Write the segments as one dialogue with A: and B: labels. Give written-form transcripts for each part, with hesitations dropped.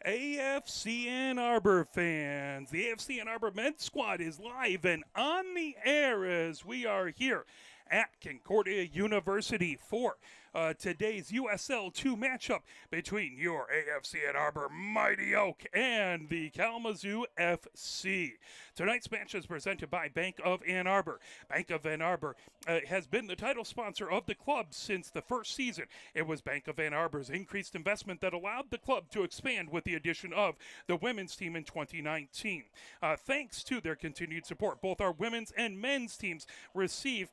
A: AFC Ann Arbor fans, the AFC Ann Arbor Men squad is live and on the air as we are here at Concordia University for today's USL 2 matchup between your AFC Ann Arbor Mighty Oak and the Kalamazoo FC. Tonight's match is presented by Bank of Ann Arbor. Bank of Ann Arbor has been the title sponsor of the club since the first season. It was Bank of Ann Arbor's increased investment that allowed the club to expand with the addition of the women's team in 2019. Thanks to their continued support, both our women's and men's teams receive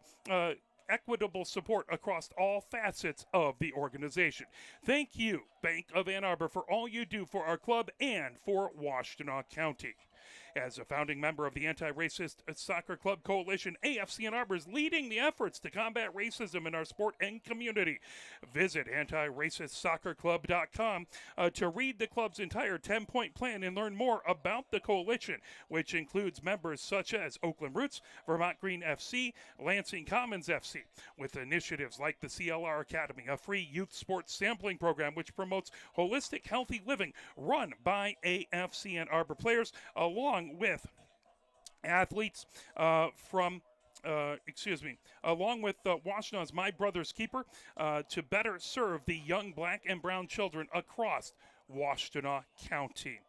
A: equitable support across all facets of the organization. Thank you, Bank of Ann Arbor, for all you do for our club and for Washtenaw County. As a founding member of the Anti-Racist Soccer Club Coalition, AFC Ann Arbor is leading the efforts to combat racism in our sport and community. Visit anti-racistsoccerclub.com to read the club's entire 10-point plan and learn more about the coalition, which includes members such as Oakland Roots, Vermont Green FC, Lansing Commons FC, with initiatives like the CLR Academy, a free youth sports sampling program which promotes holistic, healthy living run by AFC Ann Arbor players, along with athletes along with Washtenaws My Brother's Keeper to better serve the young black and brown children across Washtenaw County.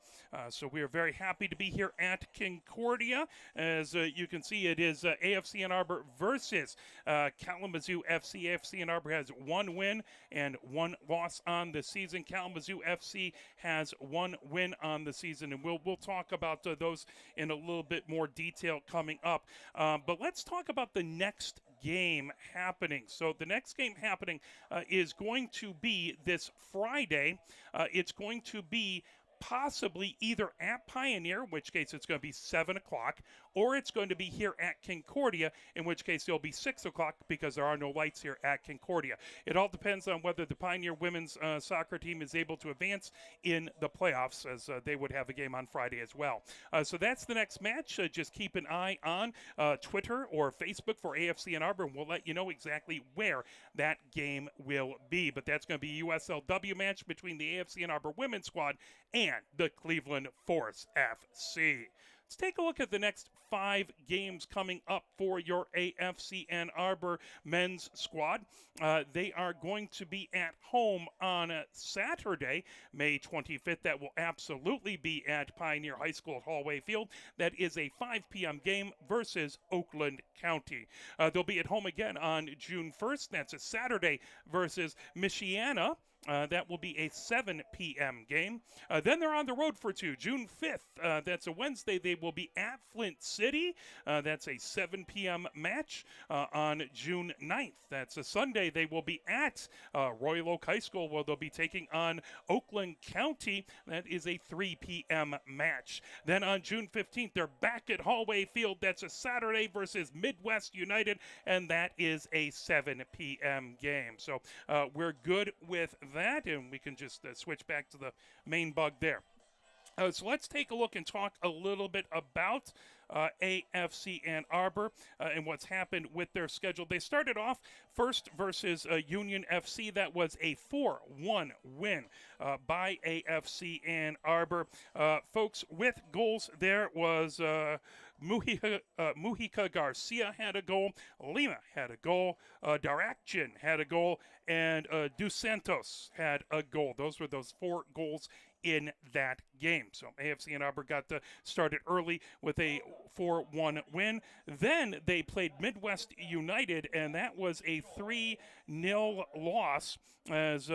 A: So we are very happy to be here at Concordia. As you can see, it is AFC Ann Arbor versus Kalamazoo FC. AFC Ann Arbor has one win and one loss on the season. Kalamazoo FC has one win on the season, and we'll talk about those in a little bit more detail coming up. But let's talk about the next game happening. So the next game happening is going to be this Friday. It's going to be possibly either at Pioneer, in which case it's going to be 7 o'clock, or it's going to be here at Concordia, in which case it'll be 6 o'clock because there are no lights here at Concordia. It all depends on whether the Pioneer women's soccer team is able to advance in the playoffs, as they would have a game on Friday as well. So that's the next match. Just keep an eye on Twitter or Facebook for AFC Ann Arbor, and we'll let you know exactly where that game will be. But that's going to be a USLW match between the AFC Ann Arbor women's squad and the Cleveland Force FC. Let's take a look at the next 5 games coming up for your AFC Ann Arbor men's squad. They are going to be at home on Saturday, May 25th. That will absolutely be at Pioneer High School at Hallway Field. That is a 5 p.m. game versus Oakland County. They'll be at home again on June 1st. That's a Saturday versus Michiana. That will be a 7 p.m. game. Then they're on the road for 2. June 5th, that's a Wednesday, they will be at Flint City. That's a 7 p.m. match. On June 9th, that's a Sunday, they will be at Royal Oak High School, where they'll be taking on Oakland County. That is a 3 p.m. match. Then on June 15th, they're back at Hallway Field. That's a Saturday versus Midwest United, and that is a 7 p.m. game. So we're good with that, and we can just switch back to the main bug there. So let's take a look and talk a little bit about AFC Ann Arbor and what's happened with their schedule. They started off first versus Union FC. That was a 4-1 win by AFC Ann Arbor. Folks, with goals there was Mujica Garcia had a goal, Lima had a goal, Darakchin had a goal, and Dos Santos had a goal. Those were those 4 goals in that game. So AFC Ann Arbor got started early with a 4-1 win. Then they played Midwest United, and that was a 3-0 loss as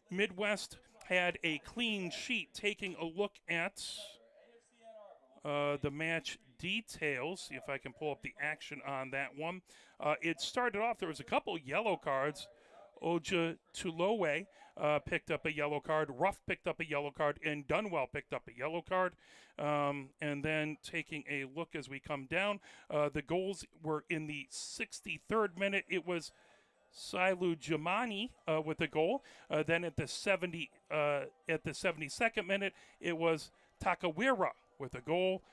A: Midwest had a clean sheet. Taking a look at the match details, see if I can pull up the action on that one. It started off, there was a couple yellow cards. Oja Tulowe picked up a yellow card. Ruff picked up a yellow card. And Dunwell picked up a yellow card. And then taking a look as we come down, the goals were in the 63rd minute. It was Sailu Jamani with a goal. Then at the 72nd minute, it was Takawira with a goal.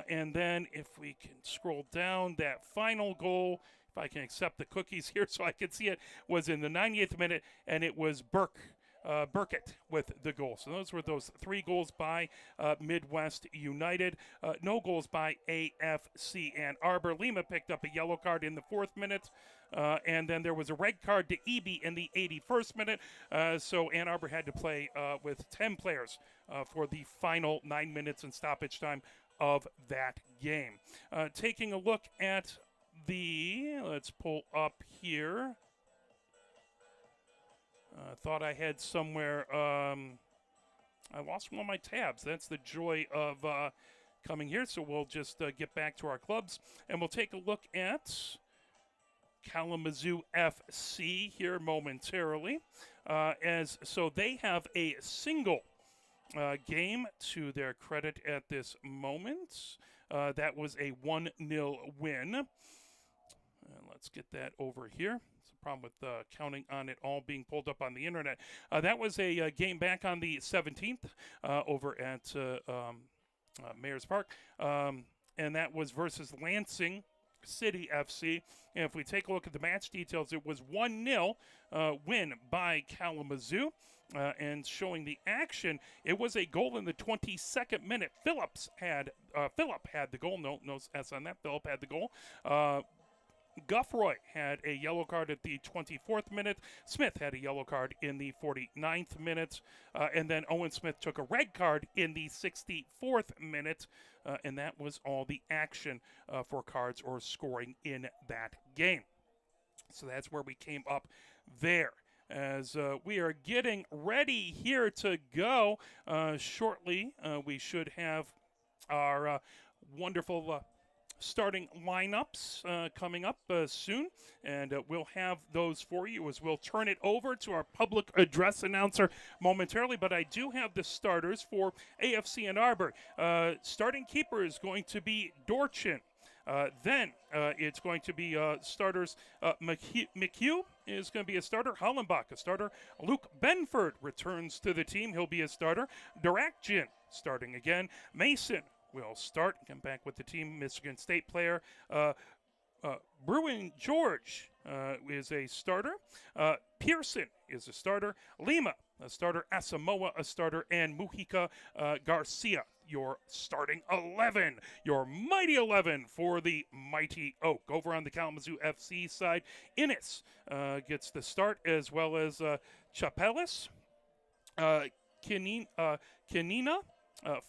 A: And then if we can scroll down, that final goal, if I can accept the cookies here so I can see it, was in the 90th minute, and it was Burke Burkett with the goal. So those were those 3 goals by Midwest United. No goals by AFC Ann Arbor. Lima picked up a yellow card in the 4th minute. And then there was a red card to Eby in the 81st minute. So Ann Arbor had to play with 10 players for the final 9 minutes in stoppage time of that game. Taking a look at let's pull up here. Thought I had somewhere, I lost one of my tabs. That's the joy of coming here. So we'll just get back to our clubs, and we'll take a look at Kalamazoo FC here momentarily. So they have a single game to their credit at this moment. That was a 1-0 win. Let's get that over here. It's a problem with counting on it all being pulled up on the internet. That was a game back on the 17th over at Mayor's Park. And that was versus Lansing City FC. And if we take a look at the match details, it was 1-0 win by Kalamazoo. And showing the action, it was a goal in the 22nd minute. Philip had the goal. No S on that. Philip had the goal. Guffroy had a yellow card at the 24th minute. Smith had a yellow card in the 49th minute. And then Owen Smith took a red card in the 64th minute. And that was all the action for cards or scoring in that game. So that's where we came up there. As we are getting ready here to go shortly, we should have our wonderful starting lineups coming up soon, and we'll have those for you as we'll turn it over to our public address announcer momentarily. But I do have the starters for AFC Ann Arbor. Starting keeper is going to be Dorchin. Then it's going to be starters. McHugh is going to be a starter. Hollenbach, a starter. Luke Benford returns to the team. He'll be a starter. Durakjian starting again. Mason will start. Come back with the team. Michigan State player. Bruin George is a starter. Pearson is a starter. Lima, a starter. Asamoah, a starter. And Mujica Garcia, your starting 11, your mighty 11 for the Mighty Oak. Over on the Kalamazoo FC side, Innes gets the start, as well as Chapelis, Kanina,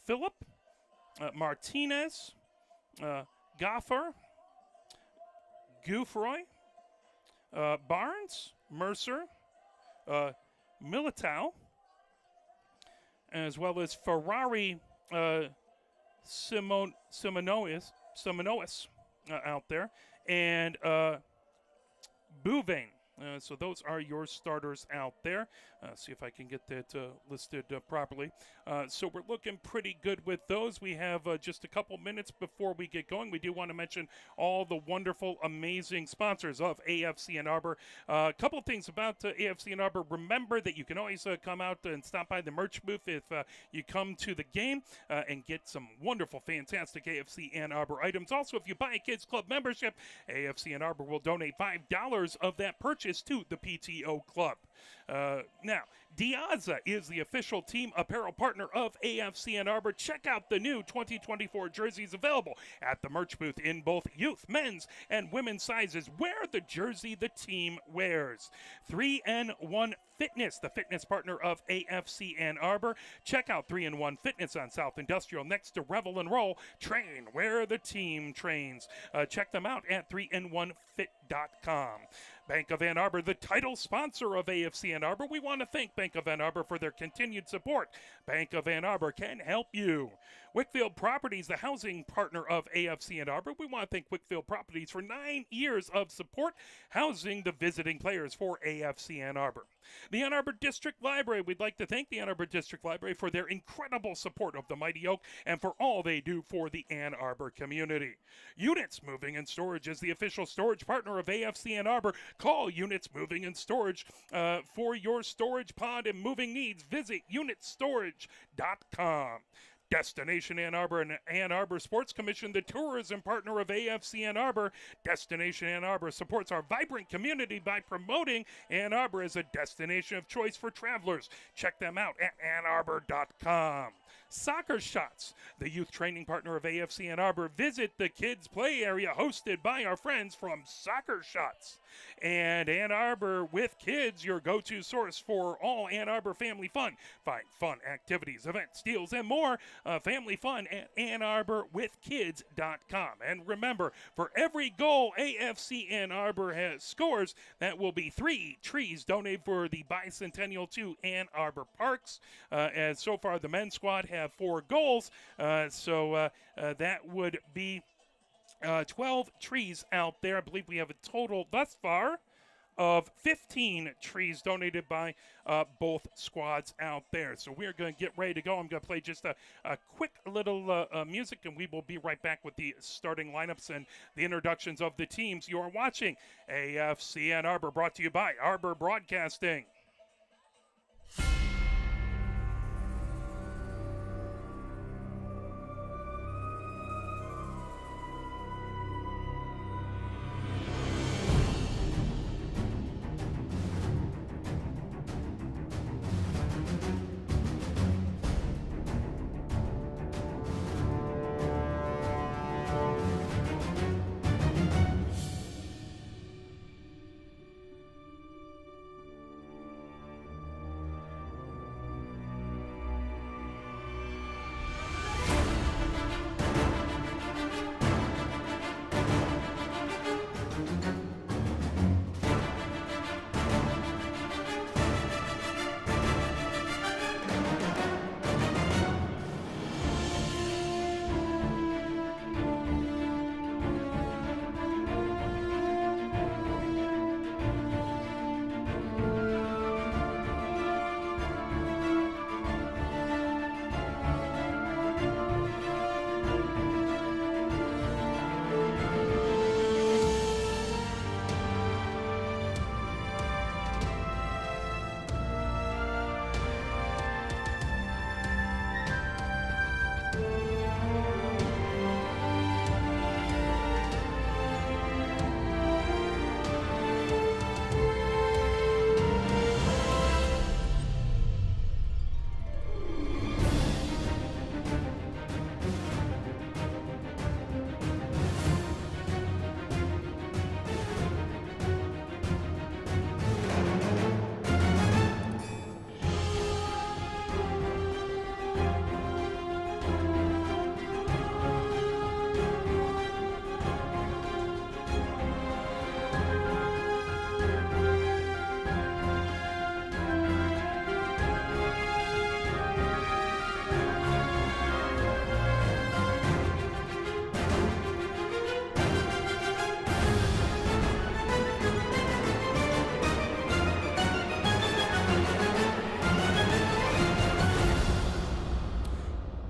A: Philip, Martinez, Goffer, Gufroy, Barnes, Mercer, Militao, as well as Ferrari, Simonois out there, and Bouvain. So those are your starters out there. See if I can get that listed properly. So we're looking pretty good with those. We have just a couple minutes before we get going. We do want to mention all the wonderful, amazing sponsors of AFC Ann Arbor. A couple of things about AFC Ann Arbor. Remember that you can always come out and stop by the merch booth if you come to the game and get some wonderful, fantastic AFC Ann Arbor items. Also, if you buy a Kids Club membership, AFC Ann Arbor will donate $5 of that purchase to the PTO Club. Now, Diaza is the official team apparel partner of AFC Ann Arbor. Check out the new 2024 jerseys available at the merch booth in both youth, men's, and women's sizes. Wear the jersey the team wears. 3N1 Fitness, the fitness partner of AFC Ann Arbor. Check out 3N1 Fitness on South Industrial next to Revel and Roll. Train where the team trains. Check them out at 3N1fit.com. Bank of Ann Arbor, the title sponsor of AFC Ann Arbor. We want to thank Bank of Ann Arbor for their continued support. Bank of Ann Arbor can help you. Wickfield Properties, the housing partner of AFC Ann Arbor. We want to thank Wickfield Properties for 9 years of support, housing the visiting players for AFC Ann Arbor. The Ann Arbor District Library. We'd like to thank the Ann Arbor District Library for their incredible support of the Mighty Oak and for all they do for the Ann Arbor community. Units Moving and Storage is the official storage partner of AFC Ann Arbor. Call Units Moving and Storage for your storage pod and moving needs. Visit unitstorage.com. Destination Ann Arbor and Ann Arbor Sports Commission, the tourism partner of AFC Ann Arbor. Destination Ann Arbor supports our vibrant community by promoting Ann Arbor as a destination of choice for travelers. Check them out at annarbor.com. Soccer Shots, the youth training partner of AFC Ann Arbor. Visit the kids' play area hosted by our friends from Soccer Shots. And Ann Arbor with Kids, your go-to source for all Ann Arbor family fun. Find fun activities, events, deals, and more. Family fun at AnnArborWithKids.com. And remember, for every goal AFC Ann Arbor has scores, that will be 3 trees donated for the bicentennial to Ann Arbor Parks. As so far, the men's squad have 4 goals, so that would be 12 trees out there. I believe we have a total thus far of 15 trees donated by both squads out there. So we're going to get ready to go. I'm going to play just a quick little music, and we will be right back with the starting lineups and the introductions of the teams. You are watching AFC Ann Arbor, brought to you by Arbor Broadcasting.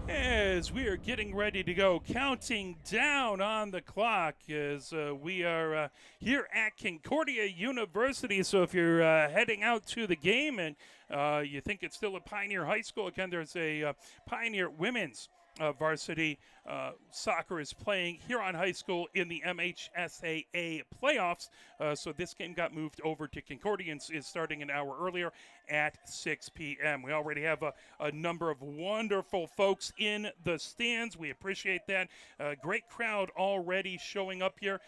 A: As we are getting ready to go, counting down on the clock as we are here at Concordia University. So if you're heading out to the game and you think it's still at Pioneer High School, again, there's a Pioneer women's varsity soccer is playing here on high school in the MHSAA playoffs. So this game got moved over to Concordia and is starting an hour earlier at 6 p.m. We already have a number of wonderful folks in the stands. We appreciate that. Great crowd already showing up here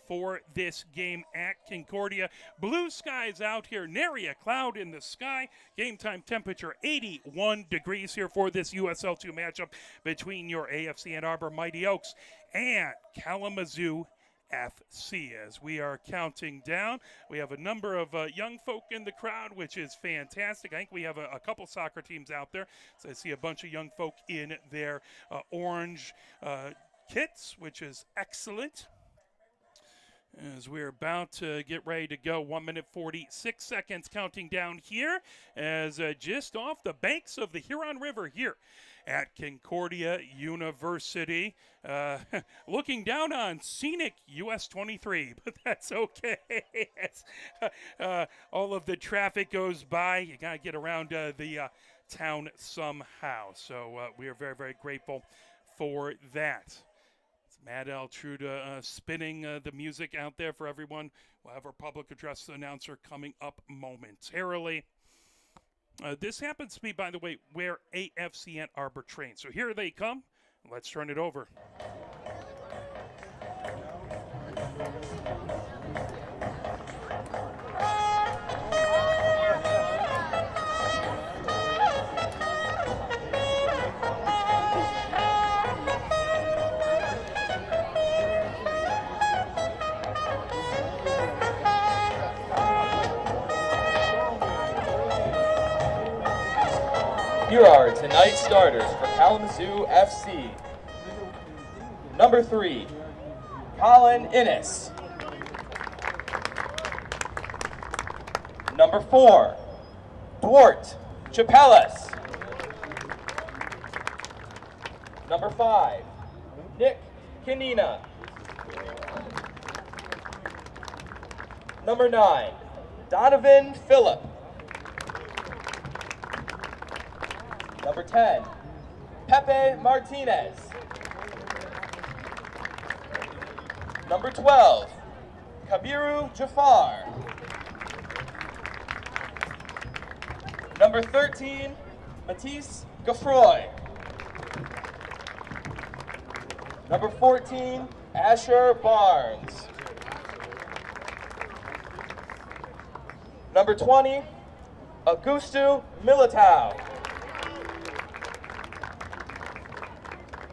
A: for this game at Concordia. Blue skies out here, nary a cloud in the sky. Game time temperature 81 degrees here for this USL2 matchup between your AFC Ann Arbor Mighty Oaks and Kalamazoo FC. As we are counting down, we have a number of young folk in the crowd, which is fantastic. I think we have a couple soccer teams out there. So I see a bunch of young folk in their orange kits, which is excellent. As we're about to get ready to go, 1 minute 46 seconds counting down here as just off the banks of the Huron River here at Concordia University, looking down on scenic US 23, but that's okay. All of the traffic goes by. You got to get around the town somehow. So we are very, very grateful for that. It's Matt Altruda spinning the music out there for everyone. We'll have our public address announcer coming up momentarily. This happens to be, by the way, where AFC Ann Arbor trains. So here they come. Let's turn it over.
B: Here are tonight's starters for Kalamazoo FC. Number 3, Colin Innes. Number 4, Dwart Chapelas. Number 5, Nick Kanina. Number 9, Donovan Phillip. Number 10, Pepe Martinez. Number 12, Kabiru Jafar. Number 13, Matisse Gaffroy. Number 14, Asher Barnes. Number 20, Augusto Militao.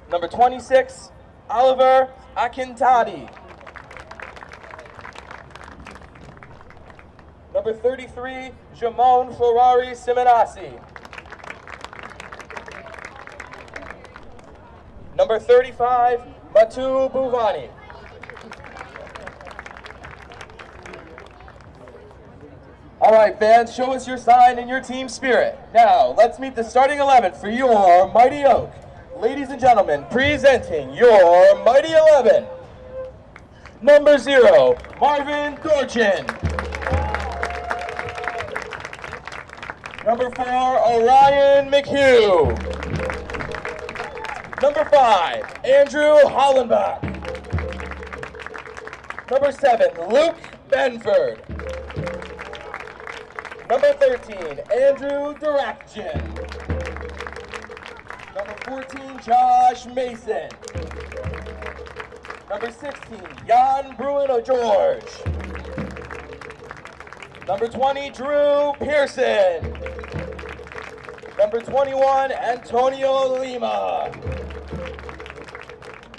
B: Number 26, Oliver Akintadi. Number 33, Jamon Ferrari Simonassi. Number 35, Batu Buvani. All right, fans, show us your sign and your team spirit. Now, let's meet the starting 11 for your Mighty Oak. Ladies and gentlemen, presenting your Mighty 11. Number 0, Marvin Dorchin. Number 4, Orion McHugh. Number 5, Andrew Hollenbach. Number 7, Luke Benford. Number 13, Andrew Durakjian. Number 14, Josh Mason. Number 16, Jan Bruno George. Number 20, Drew Pearson. Number 21, Antonio Lima.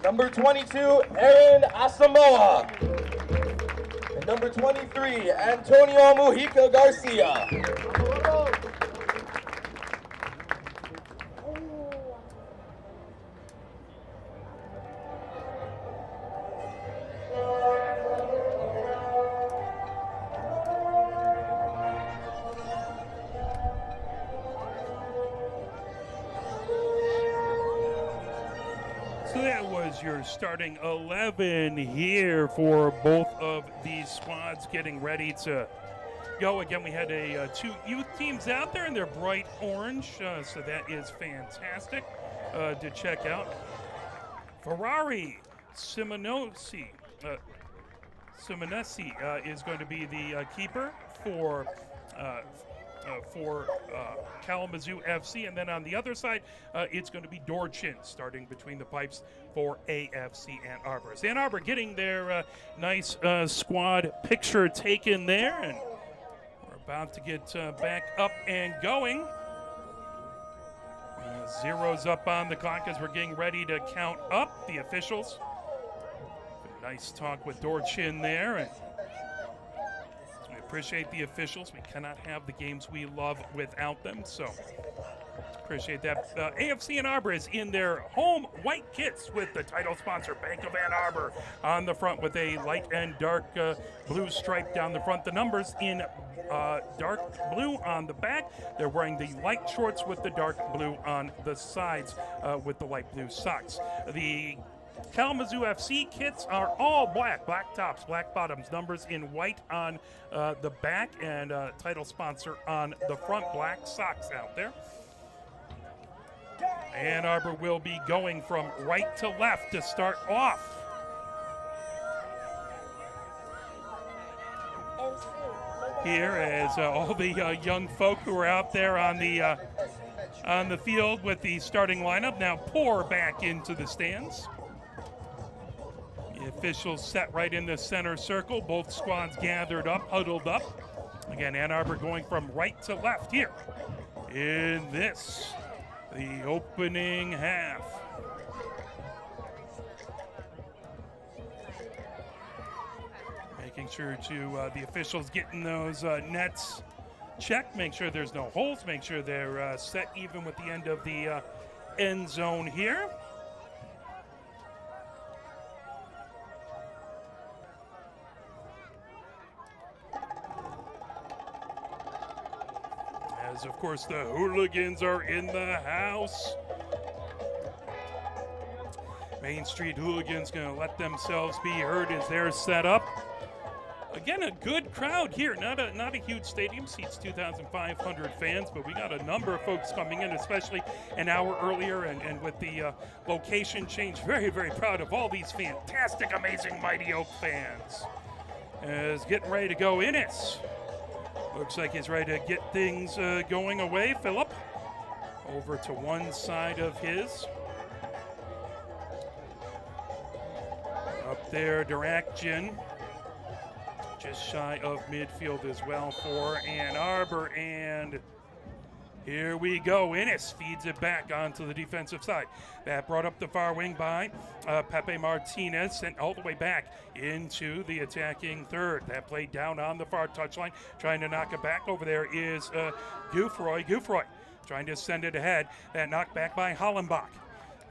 B: Number 22, Aaron Asamoah. And number 23, Antonio Mujica Garcia.
A: So that was your starting 11 here for both of these squads getting ready to go. Again, we had two youth teams out there, and they're bright orange, so that is fantastic to check out. Ferrari Simonesi is going to be the keeper for Kalamazoo FC, and then on the other side, it's going to be Dorchin starting between the pipes for AFC Ann Arbor. So Ann Arbor getting their nice squad picture taken there, and we're about to get back up and going. Zeros up on the clock as we're getting ready to count up the officials. Nice talk with Dorchin there, and appreciate the officials. We cannot have the games we love without them, so appreciate that. AFC Ann Arbor is in their home white kits with the title sponsor, Bank of Ann Arbor, on the front with a light and dark blue stripe down the front. The numbers in dark blue on the back. They're wearing the light shorts with the dark blue on the sides with the light blue socks. The Kalamazoo FC kits are all black tops, black bottoms, numbers in white on the back, and title sponsor on the front, black socks out there. Ann Arbor will be going from right to left to start off. Here as all the young folk who are out there on the field with the starting lineup now pour back into the stands. The officials set right in the center circle. Both squads gathered up, huddled up. Again, Ann Arbor going from right to left here in this, the opening half. Making sure to the officials getting those nets checked, make sure there's no holes, make sure they're set even with the end of the end zone here. As of course the hooligans are in the house. Main Street hooligans gonna let themselves be heard as they're set up. Again, a good crowd here. Not a huge stadium, seats 2,500 fans, but we got a number of folks coming in, especially an hour earlier, and with the location change, very, very proud of all these fantastic, amazing Mighty Oak fans. As getting ready to go Innes. Looks like he's ready to get things going away. Phillip over to one side of his. Up there, Durakjian. Just shy of midfield as well for Ann Arbor, and here we go. Innes feeds it back onto the defensive side. That brought up the far wing by Pepe Martinez, sent all the way back into the attacking third. That played down on the far touchline, trying to knock it back. Over there is Gufroy trying to send it ahead. That knocked back by Hollenbach.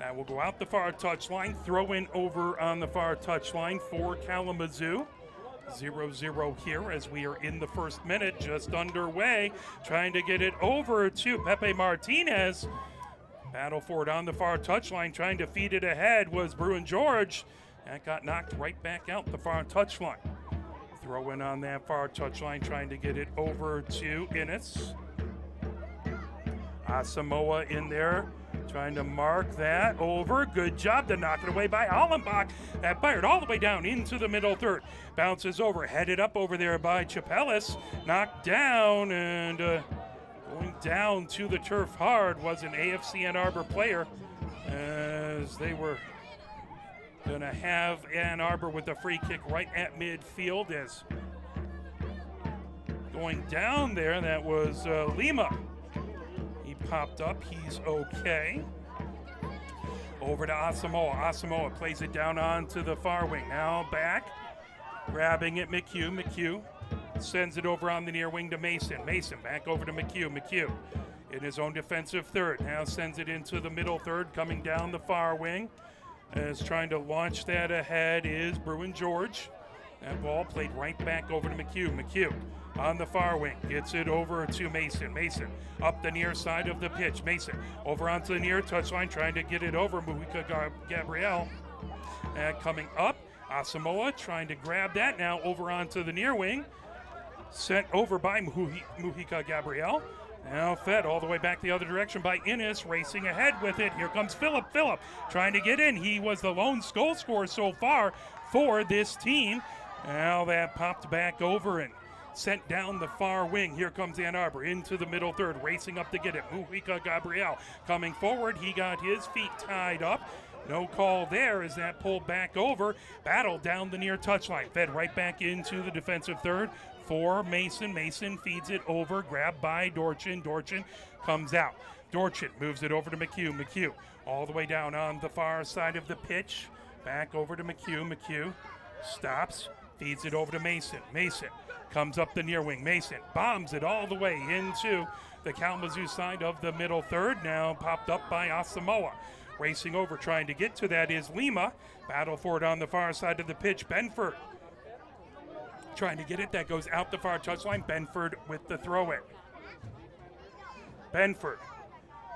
A: That will go out the far touchline, throw in over on the far touchline for Kalamazoo. 0-0 here as we are in the first minute, just underway, trying to get it over to Pepe Martinez. Battle for it on the far touchline, trying to feed it ahead was Bruin George. That got knocked right back out the far touchline. Throw in on that far touchline, trying to get it over to Innes. Asamoah in there, trying to mark that over. Good job to knock it away by Hollenbach. That fired all the way down into the middle third. Bounces over, headed up over there by Chapelis. Knocked down, and going down to the turf hard was an AFC Ann Arbor player, as they were going to have Ann Arbor with a free kick right at midfield. As going down there, that was Lima. Popped up, he's okay. Over to Asamoah. Asamoah plays it down onto the far wing. Now back, grabbing it, McHugh sends it over on the near wing to Mason. Mason back over to McHugh in his own defensive third. Now sends it into the middle third, coming down the far wing. As trying to launch that ahead is Bruin George. That ball played right back over to McHugh on the far wing, gets it over to Mason. Mason up the near side of the pitch. Mason over onto the near touchline, trying to get it over Mujica Gabriel. Coming up, Asamoah trying to grab that now over onto the near wing. Sent over by Mujica Gabriel. Now fed all the way back the other direction by Innes, racing ahead with it. Here comes Phillip trying to get in. He was the lone goal scorer so far for this team. Now that popped back over and sent down the far wing. Here comes Ann Arbor into the middle third, racing up to get it. Mujica Gabriel coming forward. He got his feet tied up. No call there as that pulled back over. Battle down the near touchline. Fed right back into the defensive third for Mason. Mason feeds it over, grabbed by Dorchin. Dorchin comes out. Dorchin moves it over to McHugh. All the way down on the far side of the pitch. Back over to McHugh. Stops, feeds it over to Mason. Mason comes up the near wing. Mason bombs it all the way into the Kalamazoo side of the middle third. Now popped up by Asamoah. Racing over, trying to get to that is Lima. Battle for it on the far side of the pitch. Benford trying to get it. That goes out the far touchline. Benford with the throw-in. Benford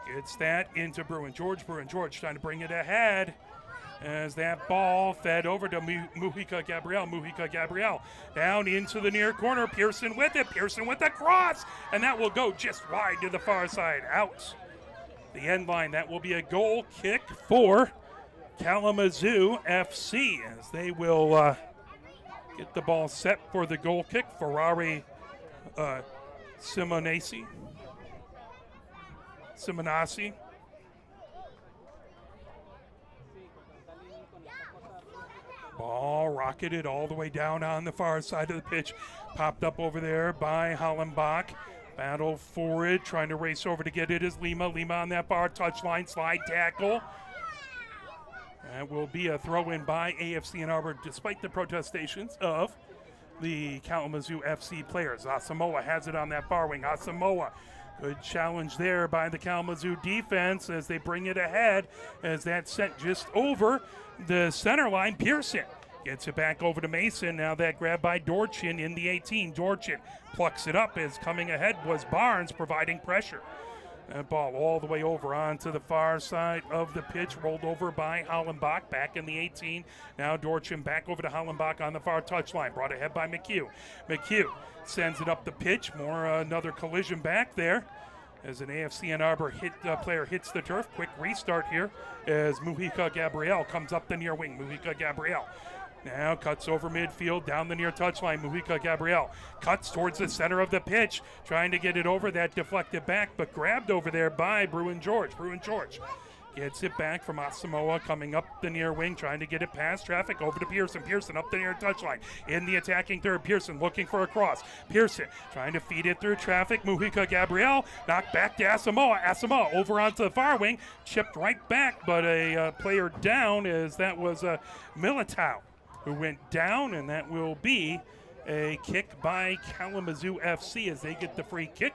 A: gets that into Bruin George. Bruin George trying to bring it ahead. As that ball fed over to Mujica Gabriel down into the near corner. Pearson with it. Pearson with the cross. And that will go just wide to the far side. Out. the end line. That will be a goal kick for Kalamazoo FC as they will get the ball set for the goal kick. Ferrari Simonasi. Ball rocketed all the way down on the far side of the pitch. Popped up over there by Hollenbach. Battle for it, trying to race over to get it is Lima. Lima on that far touchline, slide tackle. That will be a throw-in by AFC Ann Arbor despite the protestations of the Kalamazoo FC players. Asamoah has it on that far wing. Asamoah, good challenge there by the Kalamazoo defense as they bring it ahead as that's sent just over the center line. Pearson gets it back over to Mason. Now that grab by Dorchin in the 18. Dorchin plucks it up as coming ahead was Barnes providing pressure. That ball all the way over onto the far side of the pitch, rolled over by Hollenbach back in the 18. Now Dorchin back over to Hollenbach on the far touchline, brought ahead by McHugh. McHugh sends it up the pitch, another collision back there as an AFC Ann Arbor player hits the turf. Quick restart here as Mujica Gabriel comes up the near wing. Mujica Gabriel now cuts over midfield, down the near touchline. Mujica Gabriel cuts towards the center of the pitch, trying to get it over. That deflected back, but grabbed over there by Bruin George. Bruin George gets it back from Asamoah, coming up the near wing, trying to get it past traffic over to Pearson. Pearson up the near touchline. In the attacking third, Pearson looking for a cross. Pearson trying to feed it through traffic. Mujica Gabriel knocked back to Asamoah. Asamoah over onto the far wing, chipped right back, but a player down as that was Militao who went down, and that will be a kick by Kalamazoo FC as they get the free kick.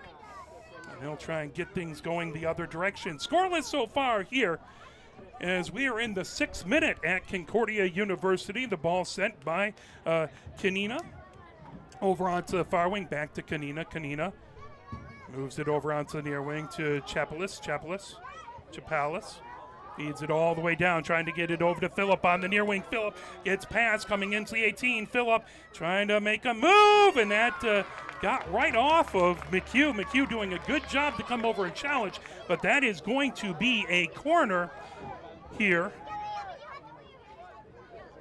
A: And they'll try and get things going the other direction. Scoreless so far here as we are in the 6th minute at Concordia University. The ball sent by Kanina over onto the far wing, back to Kanina. Kanina moves it over onto the near wing to Chapalis. Feeds it all the way down, trying to get it over to Phillip on the near wing. Phillip gets past, coming into the 18. Phillip trying to make a move, and that got right off of McHugh. McHugh doing a good job to come over and challenge, but that is going to be a corner here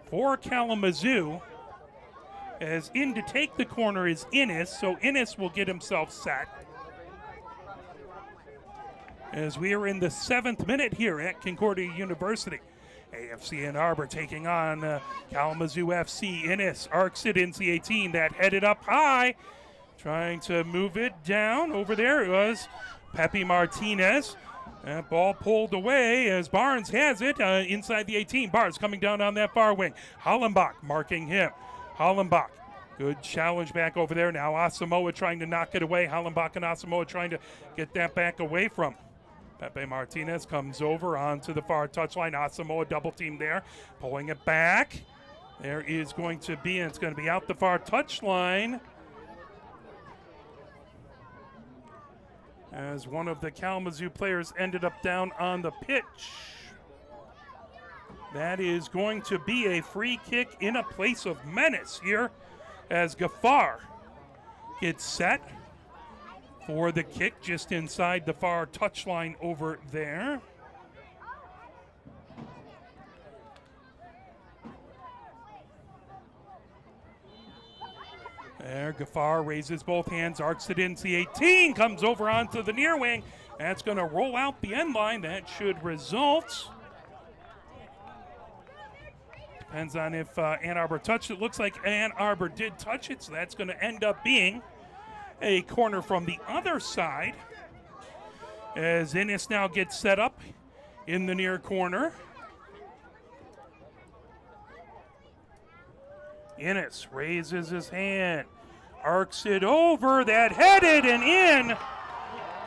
A: for Kalamazoo. As in to take the corner is Innes, so Innes will get himself set. As we are in the 7th minute here at Concordia University. AFC Ann Arbor taking on Kalamazoo FC. Innes arcs it into the 18. That headed up high. Trying to move it down. Over there it was Pepe Martinez. That ball pulled away as Barnes has it inside the 18. Barnes coming down on that far wing. Hollenbach marking him. Hollenbach. Good challenge back over there. Now Asamoah trying to knock it away. Hollenbach and Asamoah trying to get that back away from Pepe Martinez. Comes over onto the far touchline. Asamoah double team there, pulling it back. There is going to be, and it's going to be out the far touchline as one of the Kalamazoo players ended up down on the pitch. That is going to be a free kick in a place of menace here as Gafar gets set for the kick just inside the far touchline over there. There, Gafar raises both hands, arcs it into the 18, comes over onto the near wing. That's going to roll out the end line. That should result. Depends on if Ann Arbor touched it. Looks like Ann Arbor did touch it, so that's going to end up being a corner from the other side as Innes now gets set up in the near corner. Innes raises his hand, arcs it over, that headed and in,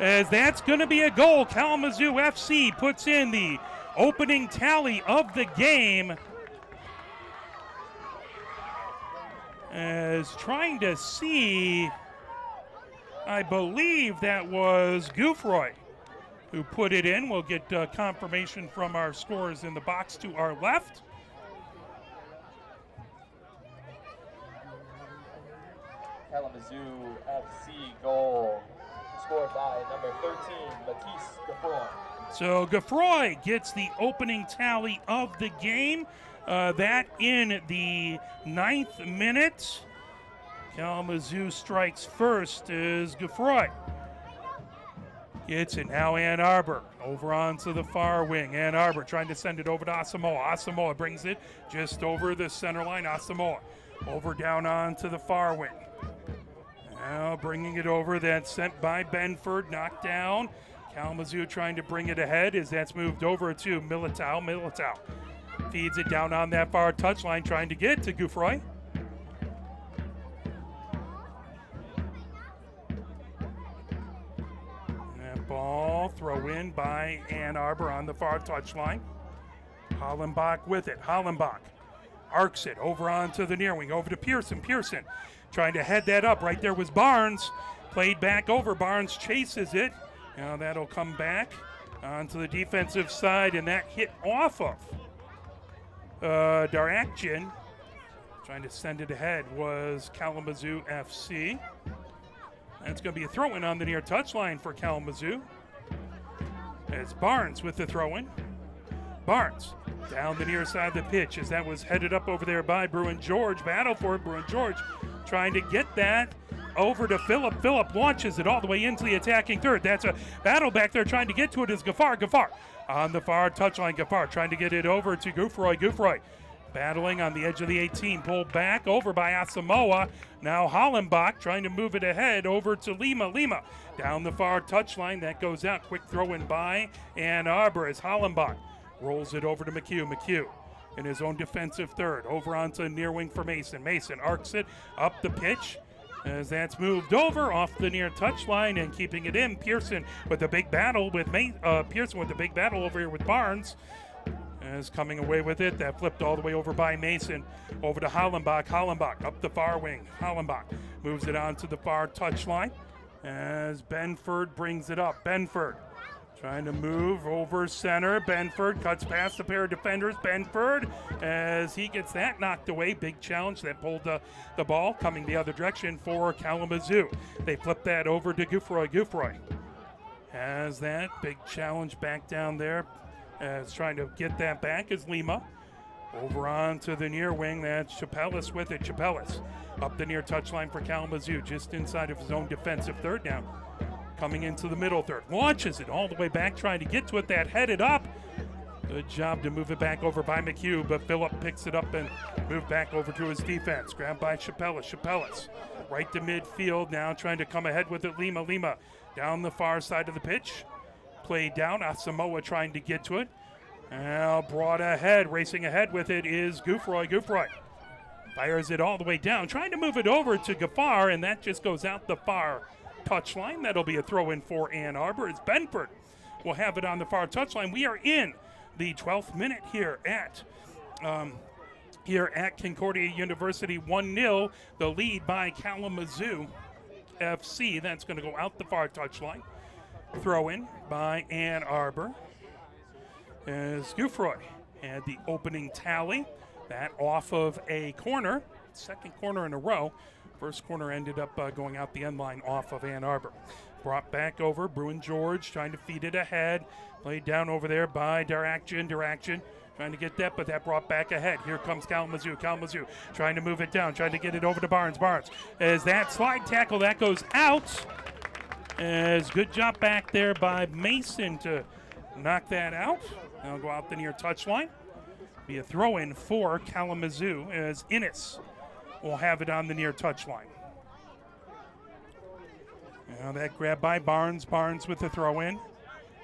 A: as that's going to be a goal. Kalamazoo FC puts in the opening tally of the game. As trying to see, I believe that was Gouffroy who put it in. We'll get confirmation from our scorers in the box to our left.
B: Kalamazoo FC goal scored by number 13, Matisse Gouffroy.
A: So Geoffroy gets the opening tally of the game. That in the 9th minute. Kalamazoo strikes first as Geoffroy gets it. Now Ann Arbor over onto the far wing. Ann Arbor trying to send it over to Asamoah. Asamoah brings it just over the center line. Asamoah over down onto the far wing. Now bringing it over. That's sent by Benford. Knocked down. Kalamazoo trying to bring it ahead as that's moved over to Militao. Militao feeds it down on that far touchline, trying to get to Geoffroy. That ball throw in by Ann Arbor on the far touchline. Hollenbach with it. Hollenbach arcs it over onto the near wing, over to Pearson. Pearson trying to head that up. Right there was Barnes. Played back over. Barnes chases it. Now that'll come back onto the defensive side, and that hit off of Darakjian. Trying to send it ahead was Kalamazoo FC. That's going to be a throw-in on the near touchline for Kalamazoo. It's Barnes with the throw-in. Barnes down the near side of the pitch as that was headed up over there by Bruin George. Battle for it. Bruin George trying to get that over to Phillip. Phillip launches it all the way into the attacking third. That's a battle back there trying to get to it is Gaffar. Gaffar on the far touchline. Gaffar trying to get it over to Geoffroy. Geoffroy battling on the edge of the 18. Pulled back over by Asamoah. Now Hollenbach trying to move it ahead over to Lima. Lima down the far touchline. That goes out. Quick throw in by Ann Arbor as Hollenbach rolls it over to McHugh. McHugh in his own defensive third. Over onto near wing for Mason. Mason arcs it up the pitch as that's moved over off the near touchline and keeping it in. Pearson with a big battle with Pearson with a big battle over here with Barnes. As coming away with it. That flipped all the way over by Mason. Over to Hollenbach. Hollenbach up the far wing. Hollenbach moves it onto the far touchline as Benford brings it up. Benford trying to move over center. Benford cuts past a pair of defenders. Benford as he gets that knocked away. Big challenge that pulled the ball coming the other direction for Kalamazoo. They flip that over to Geoffroy. Geoffroy has that big challenge back down there. As trying to get that back is Lima. Over onto the near wing. That's Chapelis with it. Chapelis up the near touchline for Kalamazoo. Just inside of his own defensive third down. Coming into the middle third. Launches it all the way back, trying to get to it. That headed up. Good job to move it back over by McHugh, but Phillip picks it up and moved back over to his defense. Grabbed by Chapelis. Chapelis right to midfield now, trying to come ahead with it. Lima. Lima down the far side of the pitch. Played down. Asamoah trying to get to it. Now brought ahead. Racing ahead with it is Geoffroy. Geoffroy fires it all the way down. Trying to move it over to Gaffar, and that just goes out the far touchline. That'll be a throw-in for Ann Arbor. It's Benford will have it on the far touchline. We are in the 12th minute here at Concordia University. 1-0, the lead by Kalamazoo FC. That's going to go out the far touchline. Throw in by Ann Arbor as Geoffroy had the opening tally. That off of a corner, second corner in a row. First corner ended up going out the end line off of Ann Arbor. Brought back over, Bruin George trying to feed it ahead. Played down over there by Darakjian. Darakjian trying to get that, but that brought back ahead. Here comes Kalamazoo. Kalamazoo trying to move it down, trying to get it over to Barnes. Barnes as that slide tackle, that goes out. As good job back there by Mason to knock that out. Now go out the near touchline. Be a throw-in for Kalamazoo as Innes will have it on the near touchline. Now that grab by Barnes. Barnes with the throw-in.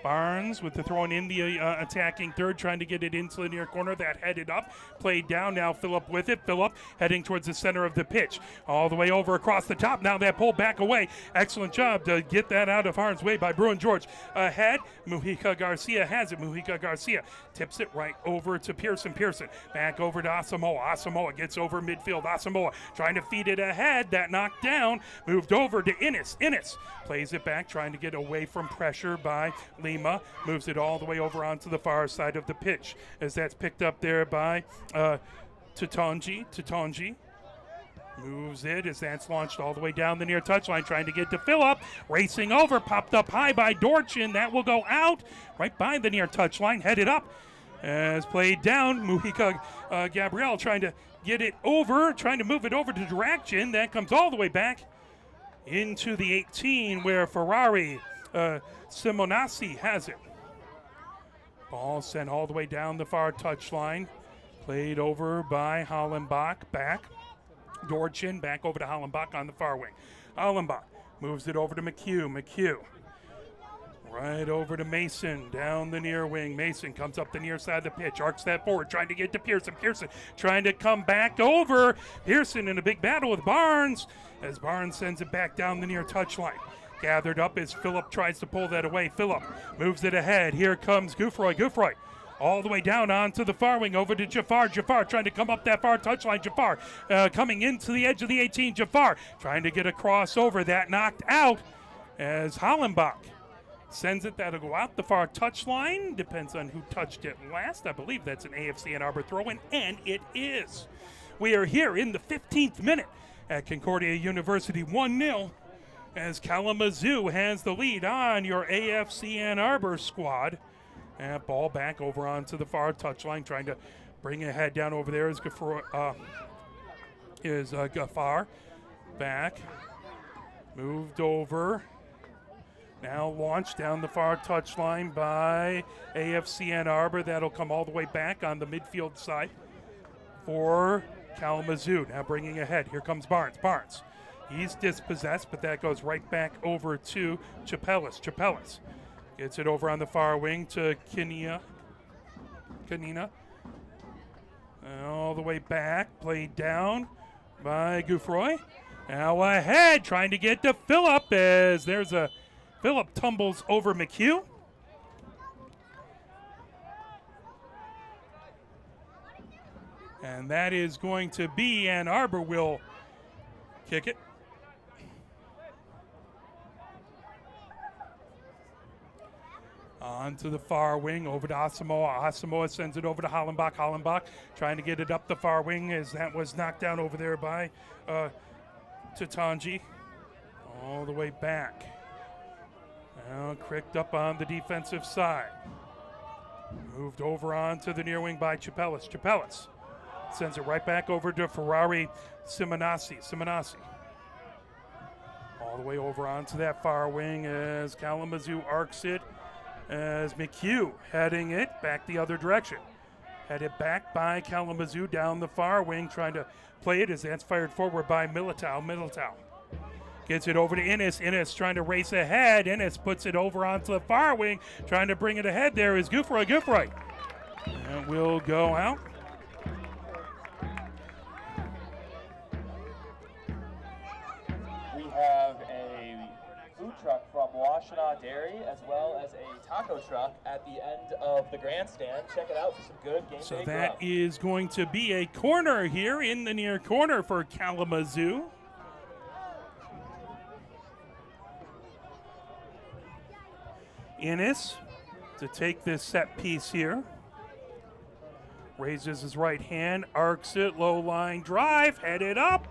A: Barnes with the throw in the attacking third, trying to get it into the near corner. That headed up, played down. Now Phillip with it. Phillip heading towards the center of the pitch. All the way over across the top. Now that pulled back away. Excellent job to get that out of harm's way by Bruin George. Ahead, Mujica Garcia has it. Mujica Garcia tips it right over to Pearson. Pearson back over to Asamoah. Asamoah gets over midfield. Asamoah trying to feed it ahead. That knocked down. Moved over to Innes. Innes plays it back, trying to get away from pressure by Lima. Moves it all the way over onto the far side of the pitch as that's picked up there by Tatonji. Tatonji Moves it as that's launched all the way down the near touchline, trying to get to Phillip. Racing over, popped up high by Dorchin. That will go out right by the near touchline, headed up. As played down, Mujica Gabriel trying to get it over, trying to move it over to direction. That comes all the way back into the 18 where Ferrari Simonassi has it. Ball sent all the way down the far touchline. Played over by Hollenbach, back. Dorchin back over to Hollenbach on the far wing. Hollenbach moves it over to McHugh. Right over to Mason, down the near wing. Mason comes up the near side of the pitch, arcs that forward, trying to get to Pearson. Pearson trying to come back over. Pearson in a big battle with Barnes, as Barnes sends it back down the near touchline. Gathered up as Phillip tries to pull that away. Phillip moves it ahead. Here comes Gouffroy. All the way down onto the far wing, over to Jafar. Jafar trying to come up that far touchline. Jafar coming into the edge of the 18. Jafar trying to get a crossover. That knocked out as Hollenbach sends it. That'll go out the far touchline. Depends on who touched it last. I believe that's an AFC Ann Arbor throw-in, and it is. We are here in the 15th minute at Concordia University, 1-0, as Kalamazoo has the lead on your AFC Ann Arbor squad. And ball back over onto the far touchline, trying to bring a head down over there is Gafar. Back, moved over. Now launched down the far touchline by AFC Ann Arbor. That'll come all the way back on the midfield side for Kalamazoo. Now bringing ahead. Here comes Barnes. He's dispossessed, but that goes right back over to Chapelis. Gets it over on the far wing to Kanina. All the way back, played down by Gouffroy. Now ahead, trying to get to Phillip as Phillip tumbles over McHugh. And that is going to be Ann Arbor will kick it. On to the far wing, over to Asamoah. Asamoah sends it over to Hollenbach. Hollenbach trying to get it up the far wing as that was knocked down over there by Tatanji. All the way back. Now cricked up on the defensive side. Moved over onto the near wing by Chapelis. Chapelis sends it right back over to Ferrari Simonassi. All the way over onto that far wing as Kalamazoo arcs it. As McHugh heading it back the other direction. Headed back by Kalamazoo down the far wing, trying to play it as that's fired forward by Militao. Gets it over to Innes. Innes trying to race ahead. Innes puts it over onto the far wing, trying to bring it ahead. There is Gouffroy. And will go out.
B: We have a food truck from Washtenaw Dairy, as well as a taco truck at the end of the grandstand. Check it out for some good game day.
A: So that is going to be a corner here in the near corner for Kalamazoo. Innes to take this set piece here. Raises his right hand, arcs it, low line drive, headed up,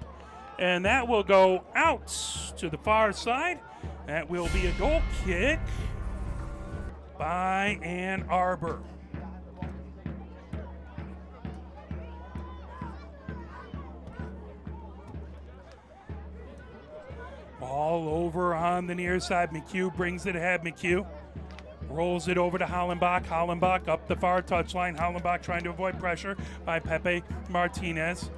A: and that will go out to the far side. That will be a goal kick by Ann Arbor. Ball over on the near side. McHugh brings it ahead. McHugh rolls it over to Hollenbach. Hollenbach up the far touchline. Hollenbach trying to avoid pressure by Pepe Martinez.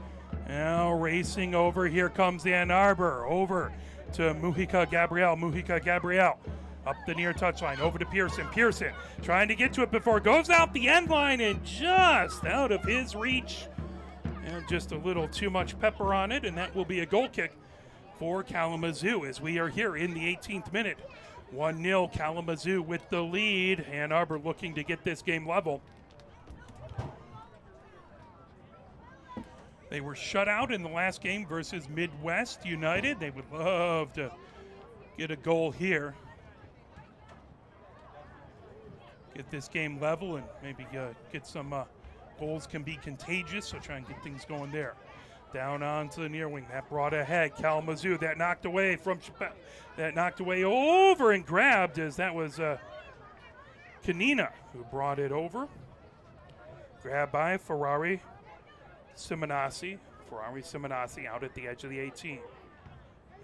A: Now racing over. Here comes Ann Arbor. Over to Mujica Gabriel. Up the near touchline. Over to Pearson. Pearson trying to get to it before it goes out the end line and just out of his reach. And just a little too much pepper on it, and that will be a goal kick for Kalamazoo as we are here in the 18th minute. 1-0 Kalamazoo with the lead. Ann Arbor looking to get this game level. They were shut out in the last game versus Midwest United. They would love to get a goal here. Get this game level and maybe get some goals can be contagious, so try and get things going there. Down onto the near wing. That brought ahead Kalamazoo. That knocked away from that knocked away over and grabbed as that was Kanina who brought it over. Grabbed by Ferrari Simonassi. Ferrari Simonassi out at the edge of the 18.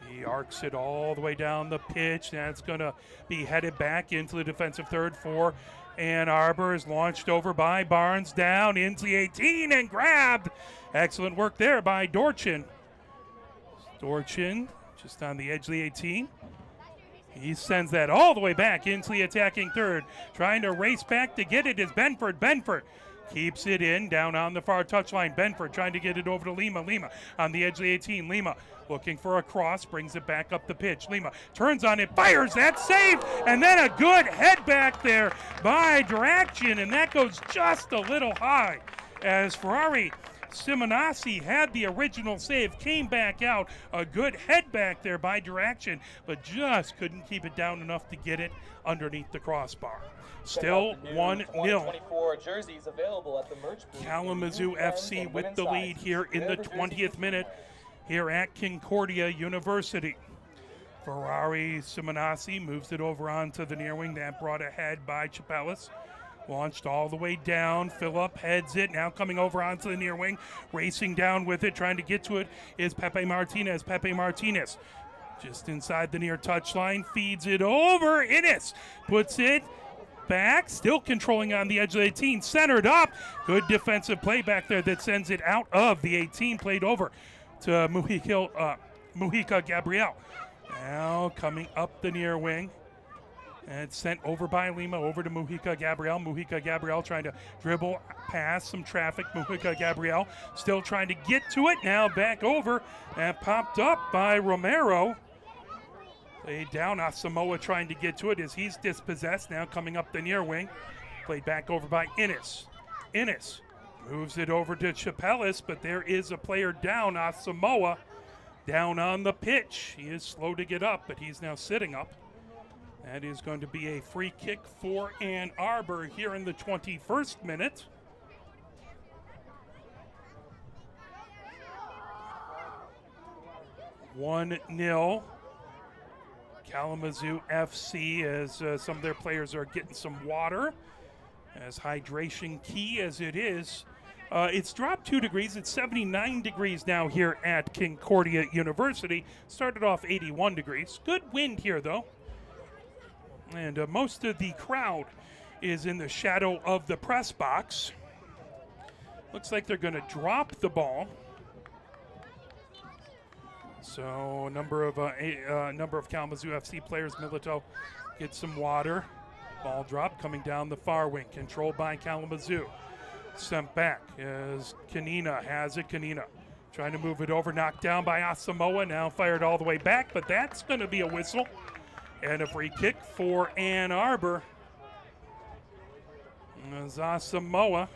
A: He arcs it all the way down the pitch. That's going to be headed back into the defensive third for Ann Arbor. Is launched over by Barnes, down into the 18 and grabbed. Excellent work there by Dorchin. Dorchin just on the edge of the 18. He sends that all the way back into the attacking third. Trying to race back to get it is Benford. Benford keeps it in down on the far touchline. Benford trying to get it over to Lima. Lima on the edge of the 18. Lima looking for a cross, brings it back up the pitch. Lima turns on it, fires, that save, and then a good head back there by Draction, and that goes just a little high as Ferrari Simonassi had the original save, came back out. A good head back there by Draction, but just couldn't keep it down enough to get it underneath the crossbar. Still 1-0.
B: Jerseys available at the merch booth.
A: Kalamazoo FC with the lead here in the 20th minute here at Concordia University. Ferrari Simonassi moves it over onto the near wing. That brought ahead by Chapelis. Launched all the way down. Phillip heads it. Now coming over onto the near wing. Racing down with it. Trying to get to it is Pepe Martinez. Pepe Martinez just inside the near touchline. Feeds it over. Innes puts it back. Still controlling on the edge of the 18. Centered up. Good defensive play back there that sends it out of the 18. Played over to Mujica Gabriel. Now coming up the near wing. And sent over by Lima, over to Mujica Gabriel. Mujica Gabriel trying to dribble past some traffic. Mujica Gabriel still trying to get to it. Now back over and popped up by Romero. Played down. Asamoah trying to get to it as he's dispossessed. Now coming up the near wing. Played back over by Innes. Innes moves it over to Chapelis, but there is a player down. Asamoah down on the pitch. He is slow to get up, but he's now sitting up. That is going to be a free kick for Ann Arbor here in the 21st minute. (1-0) Kalamazoo FC as some of their players are getting some water. As hydration key as it is. It's dropped 2 degrees. It's 79 degrees now here at Concordia University. Started off 81 degrees. Good wind here though. And most of the crowd is in the shadow of the press box. Looks like they're going to drop the ball. So a number of Kalamazoo FC players, Milito, get some water. Ball drop coming down the far wing, controlled by Kalamazoo. Sent back as Kanina has it. Kanina trying to move it over, knocked down by Asamoah. Now fired all the way back, but that's going to be a whistle. And a free kick for Ann Arbor. As Asamoah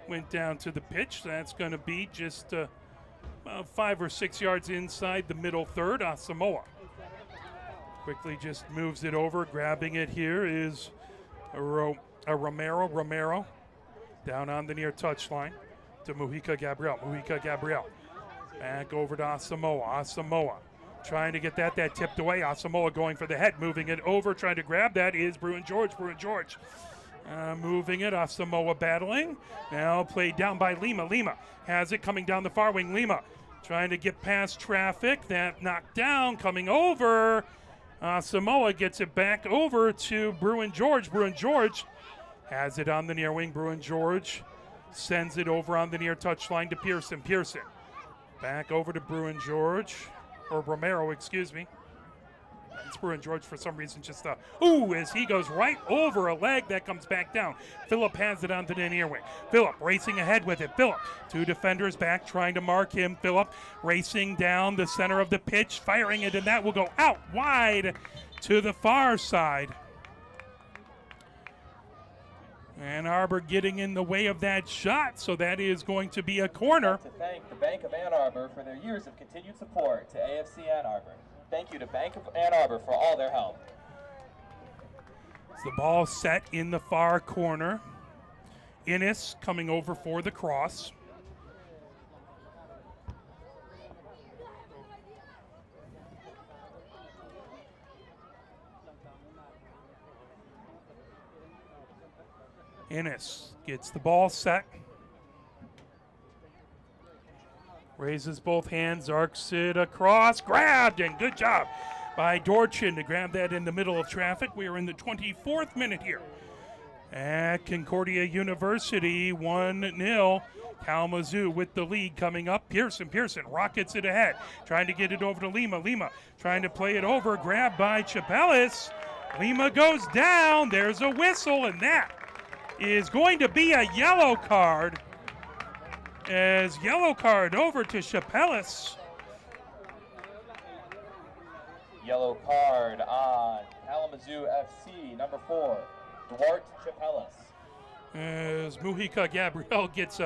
A: went down to the pitch. That's going to be just about 5 or 6 yards inside the middle third. Asamoah quickly just moves it over. Grabbing it here is Romero. Romero down on the near touchline to Mujica Gabriel. Mujica Gabriel back over to Asamoah. Asamoah trying to get that tipped away. Asamoah going for the head, moving it over, trying to grab that is Bruin George. Bruin George moving it. Asamoah battling. Now played down by Lima. Lima has it coming down the far wing. Lima trying to get past traffic. That knocked down, coming over. Asamoah gets it back over to Bruin George. Bruin George has it on the near wing. Bruin George sends it over on the near touchline to Pearson. Pearson back over to Bruin George. Or Romero, excuse me. It's Bruin George for some reason just, as he goes right over a leg that comes back down. Phillip has it onto the near wing. Phillip racing ahead with it. Phillip, 2 defenders back trying to mark him. Phillip racing down the center of the pitch, firing it, and that will go out wide to the far side. Ann Arbor getting in the way of that shot, so that is going to be a corner.
B: To thank the Bank of Ann Arbor for their years of continued support to AFC Ann Arbor. Thank you to Bank of Ann Arbor for all their help.
A: It's the ball set in the far corner. Innes coming over for the cross. Innes gets the ball set. Raises both hands, arcs it across, grabbed, and good job by Dorchin to grab that in the middle of traffic. We are in the 24th minute here at Concordia University, 1-0. Kalamazoo with the lead coming up. Pearson rockets it ahead, trying to get it over to Lima. Lima trying to play it over, grabbed by Chapelis. Lima goes down. There's a whistle, and that is going to be a yellow card. As yellow card over to Chapelis.
B: Yellow card on Kalamazoo FC, number 4, Duarte Chapelis.
A: As Mujica Gabriel gets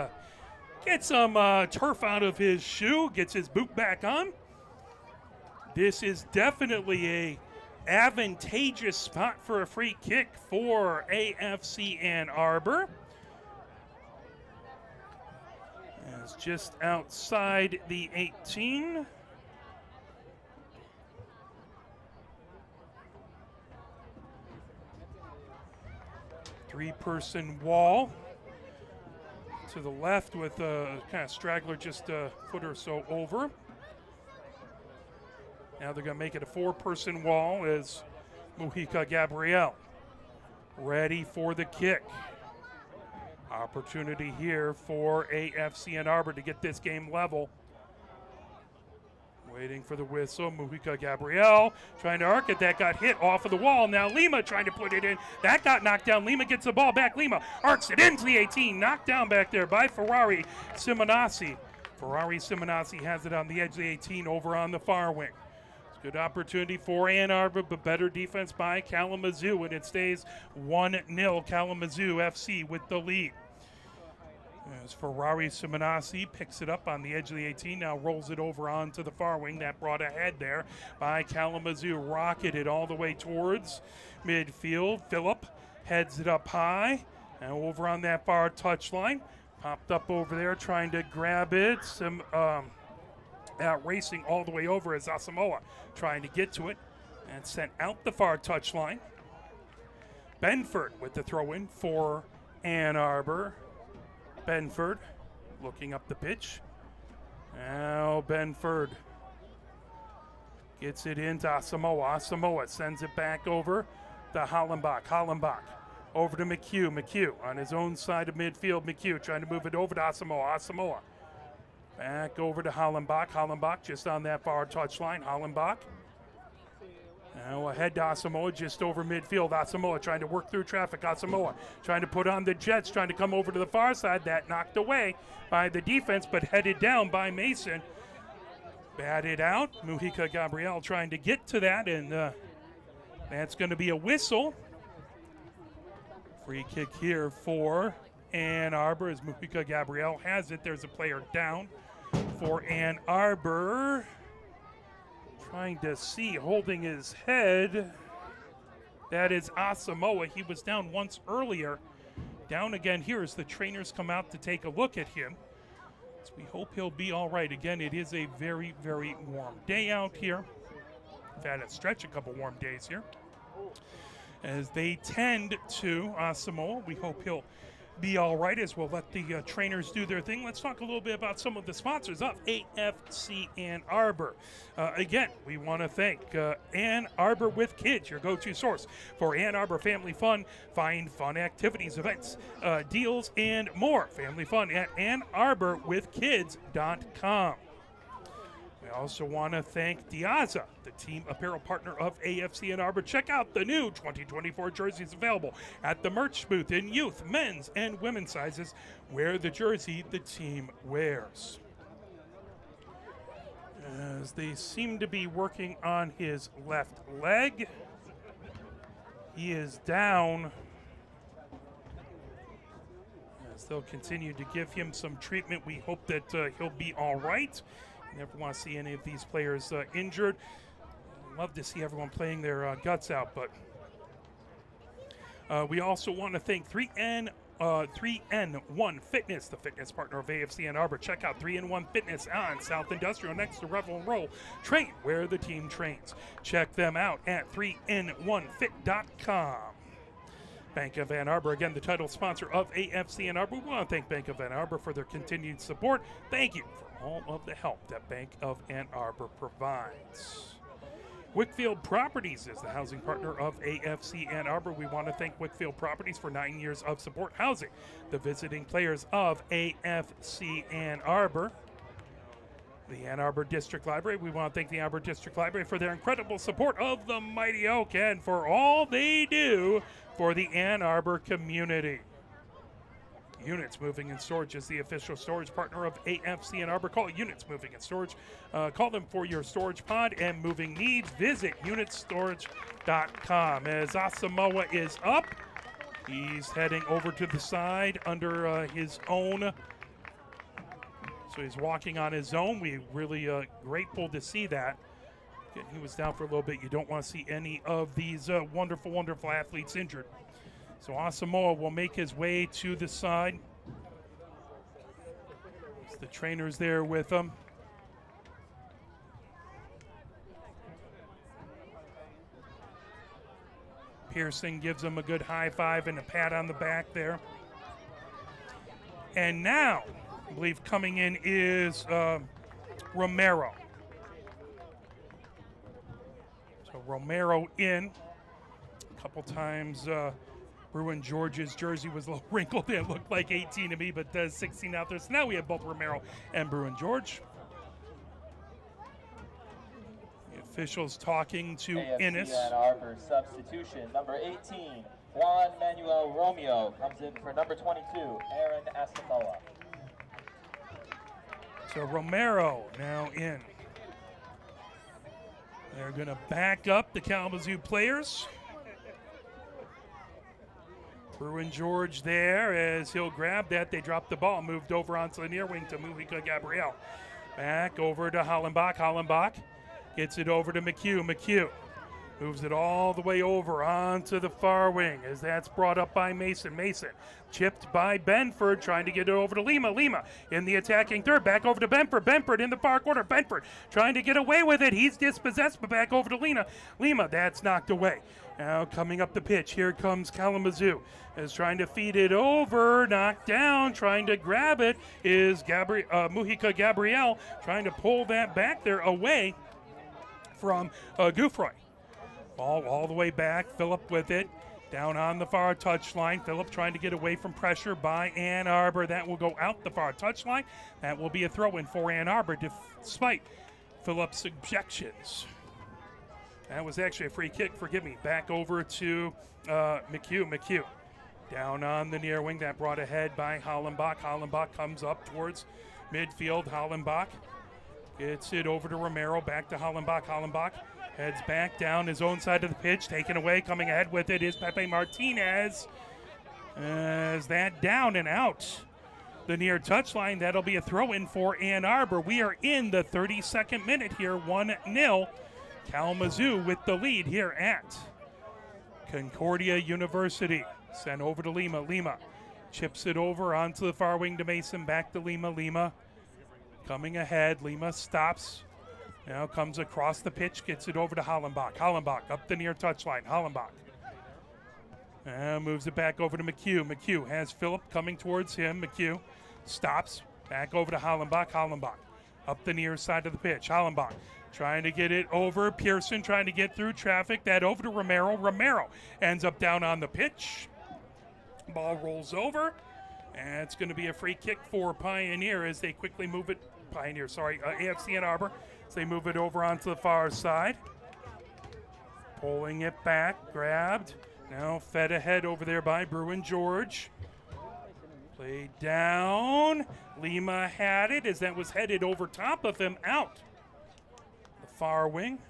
A: some turf out of his shoe, gets his boot back on. This is definitely a advantageous spot for a free kick for AFC Ann Arbor. As just outside the 18. Three-person wall to the left with a kind of straggler just a foot or so over. Now they're going to make it a four-person wall as Mujica Gabriel ready for the kick. Opportunity here for AFC Ann Arbor to get this game level. Waiting for the whistle, Mujica Gabriel trying to arc it. That got hit off of the wall. Now Lima trying to put it in. That got knocked down. Lima gets the ball back. Lima arcs it into the 18. Knocked down back there by Ferrari Simonazzi. Ferrari Simonazzi has it on the edge of the 18 over on the far wing. It's a good opportunity for Ann Arbor, but better defense by Kalamazoo, and it stays 1-0 Kalamazoo FC with the lead. As Ferrari Simonazzi picks it up on the edge of the 18, now rolls it over onto the far wing. That brought ahead there by Kalamazoo, rocketed all the way towards midfield. Phillip heads it up high, and over on that far touchline. Popped up over there trying to grab it. Racing all the way over is Asamoah trying to get to it, and sent out the far touchline. Benford with the throw-in for Ann Arbor. Benford looking up the pitch. Now Benford gets it into Asamoah. Asamoah sends it back over to Hollenbach. Hollenbach over to McHugh. McHugh on his own side of midfield. McHugh trying to move it over to Asamoah. Asamoah back over to Hollenbach. Hollenbach just on that far touchline. Hollenbach now ahead to Asamoah, just over midfield. Asamoah trying to work through traffic. Asamoah trying to put on the Jets, trying to come over to the far side. That knocked away by the defense, but headed down by Mason. Batted out. Mujica Gabriel trying to get to that, and that's going to be a whistle. Free kick here for Ann Arbor as Mujica Gabriel has it. There's a player down for Ann Arbor. Trying to see, holding his head. That is Asamoah. He was down once earlier. Down again here as the trainers come out to take a look at him. So we hope he'll be all right. Again, it is a very, very warm day out here. We've had a stretch, a couple warm days here. As they tend to Asamoah, we hope he'll be all right as we'll let the trainers do their thing. Let's talk a little bit about some of the sponsors of AFC Ann Arbor. Again, we want to thank Ann Arbor with Kids, your go-to source for Ann Arbor family fun. Find fun activities, events, deals, and more. Family fun at AnnArborWithKids.com. We also want to thank Diaza, the team apparel partner of AFC Ann Arbor. Check out the new 2024 jerseys available at the merch booth in youth, men's, and women's sizes. Wear the jersey the team wears. As they seem to be working on his left leg. He is down. As they'll continue to give him some treatment, we hope that he'll be all right. Never want to see any of these players injured. Love to see everyone playing their guts out, but we also want to thank 3N1 Fitness, the fitness partner of AFC Ann Arbor. Check out 3N1 Fitness on South Industrial next to Revel and Roll. Train where the team trains. Check them out at 3N1Fit.com. Bank of Ann Arbor, again, the title sponsor of AFC Ann Arbor. We want to thank Bank of Ann Arbor for their continued support. Thank you for all of the help that Bank of Ann Arbor provides. Wickfield Properties is the housing partner of AFC Ann Arbor. We want to thank Wickfield Properties for 9 years of support housing the visiting players of AFC Ann Arbor. The Ann Arbor District Library. We want to thank the Ann Arbor District Library for their incredible support of the Mighty Oak and for all they do for the Ann Arbor community. Units Moving and Storage is the official storage partner of AFC Ann Arbor. Call Units Moving and Storage. Call them for your storage pod and moving needs. Visit unitstorage.com. As Asamoah is up, he's heading over to the side under his own. So he's walking on his own. We're really grateful to see that. Again, he was down for a little bit. You don't want to see any of these wonderful, wonderful athletes injured. So Asamoah will make his way to the side. The trainer's there with him. Pearson gives him a good high five and a pat on the back there. And now, I believe coming in is Romero. So Romero in. A couple times Bruin George's jersey was a little wrinkled. It looked like 18 to me, but 16 out there. So now we have both Romero and Bruin George. The officials talking to
B: AFC
A: Innes.
B: Ann Arbor substitution, number 18, Juan Manuel Romeo, comes in for number 22, Aaron Asamoah.
A: So Romero now in. They're going to back up the Kalamazoo players. Bruin George there as he'll grab that. They drop the ball, moved over onto the near wing to Mujica Gabriel. Back over to Hollenbach. Hollenbach gets it over to McHugh. McHugh moves it all the way over onto the far wing as that's brought up by Mason. Mason chipped by Benford, trying to get it over to Lima. Lima in the attacking third, back over to Benford. Benford in the far corner. Benford trying to get away with it. He's dispossessed, but back over to Lima. Lima, that's knocked away. Now coming up the pitch, here comes Kalamazoo. Is trying to feed it over, knocked down, trying to grab it is Mujica Gabriel, trying to pull that back there away from Gouffroy. Ball all the way back, Phillip with it, down on the far touchline. Phillip trying to get away from pressure by Ann Arbor. That will go out the far touchline. That will be a throw-in for Ann Arbor despite Phillip's objections. That was actually a free kick, forgive me. Back over to McHugh. McHugh down on the near wing. That brought ahead by Hollenbach. Hollenbach comes up towards midfield. Hollenbach gets it over to Romero. Back to Hollenbach. Hollenbach heads back down his own side of the pitch. Taken away. Coming ahead with it is Pepe Martinez. As that down and out the near touchline. That'll be a throw-in for Ann Arbor. We are in the 32nd minute here. 1-0. Kalamazoo with the lead here at Concordia University. Sent over to Lima. Lima chips it over onto the far wing to Mason. Back to Lima. Lima coming ahead. Lima stops. Now comes across the pitch. Gets it over to Hollenbach. Hollenbach up the near touchline. Hollenbach moves it back over to McHugh. McHugh has Phillip coming towards him. McHugh stops. Back over to Hollenbach. Hollenbach up the near side of the pitch. Hollenbach trying to get it over. Pearson trying to get through traffic. That over to Romero. Romero ends up down on the pitch. Ball rolls over. And it's going to be a free kick for Pioneer as they quickly move it. AFC Ann Arbor. As they move it over onto the far side. Pulling it back. Grabbed. Now fed ahead over there by Bruin George. Played down. Lima had it as that was headed over top of him out. Far wing.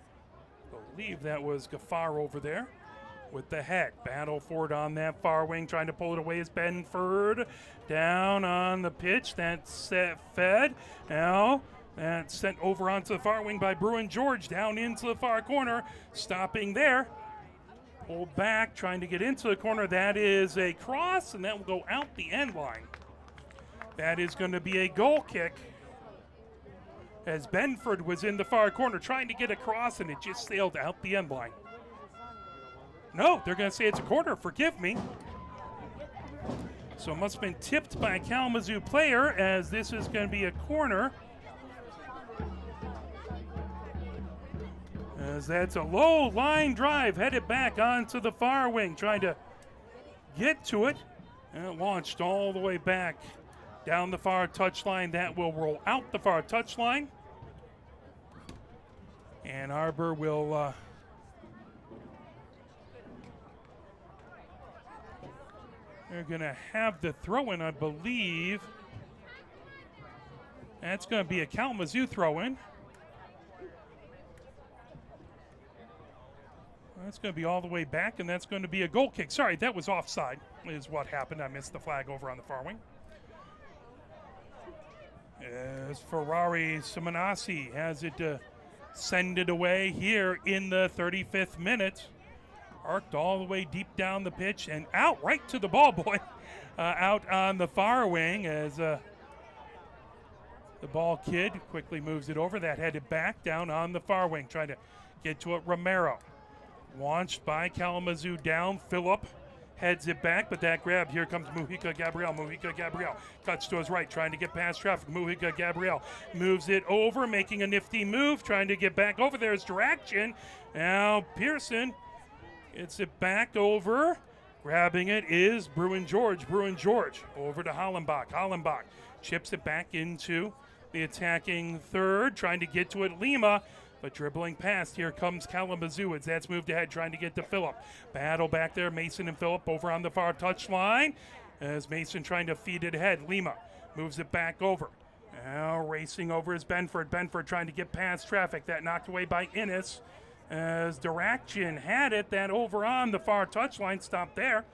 A: I believe that was Gaffar over there with the head. Battle for it on that far wing, trying to pull it away is Benford. Down on the pitch. That's fed. Now that's sent over onto the far wing by Bruin George. Down into the far corner. Stopping there. Pulled back, trying to get into the corner. That is a cross, and that will go out the end line. That is going to be a goal kick. As Benford was in the far corner trying to get across, and it just sailed out the end line. No, they're going to say it's a corner. Forgive me. So it must have been tipped by a Kalamazoo player, as this is going to be a corner. As that's a low line drive headed back onto the far wing, trying to get to it. And it launched all the way back down the far touchline. That will roll out the far touchline. Ann Arbor will they're going to have the throw-in, I believe. That's going to be a Kalamazoo throw-in. That's going to be all the way back, and that's going to be a goal kick. Sorry, that was offside, is what happened. I missed the flag over on the far wing. As Ferrari Simonassi has it send it away here in the 35th minute. Arced all the way deep down the pitch and out right to the ball boy. Out on the far wing as the ball kid quickly moves it over. That headed back down on the far wing, trying to get to it. Romero. Launched by Kalamazoo down. Phillip heads it back, but that grab, here comes Mujica Gabriel. Mujica Gabriel cuts to his right, trying to get past traffic. Mujica Gabriel moves it over, making a nifty move, trying to get back over. There's direction. Now Pearson gets it back over. Grabbing it is Bruin George. Bruin George over to Hollenbach. Hollenbach chips it back into the attacking third, trying to get to it. Lima, but dribbling past, here comes Kalamazoo as that's moved ahead, trying to get to Phillip. Battle back there, Mason and Phillip over on the far touchline. As Mason trying to feed it ahead. Lima moves it back over. Now racing over is Benford. Benford trying to get past traffic. That knocked away by Innes. As Diraction had it, that over on the far touchline, stopped there.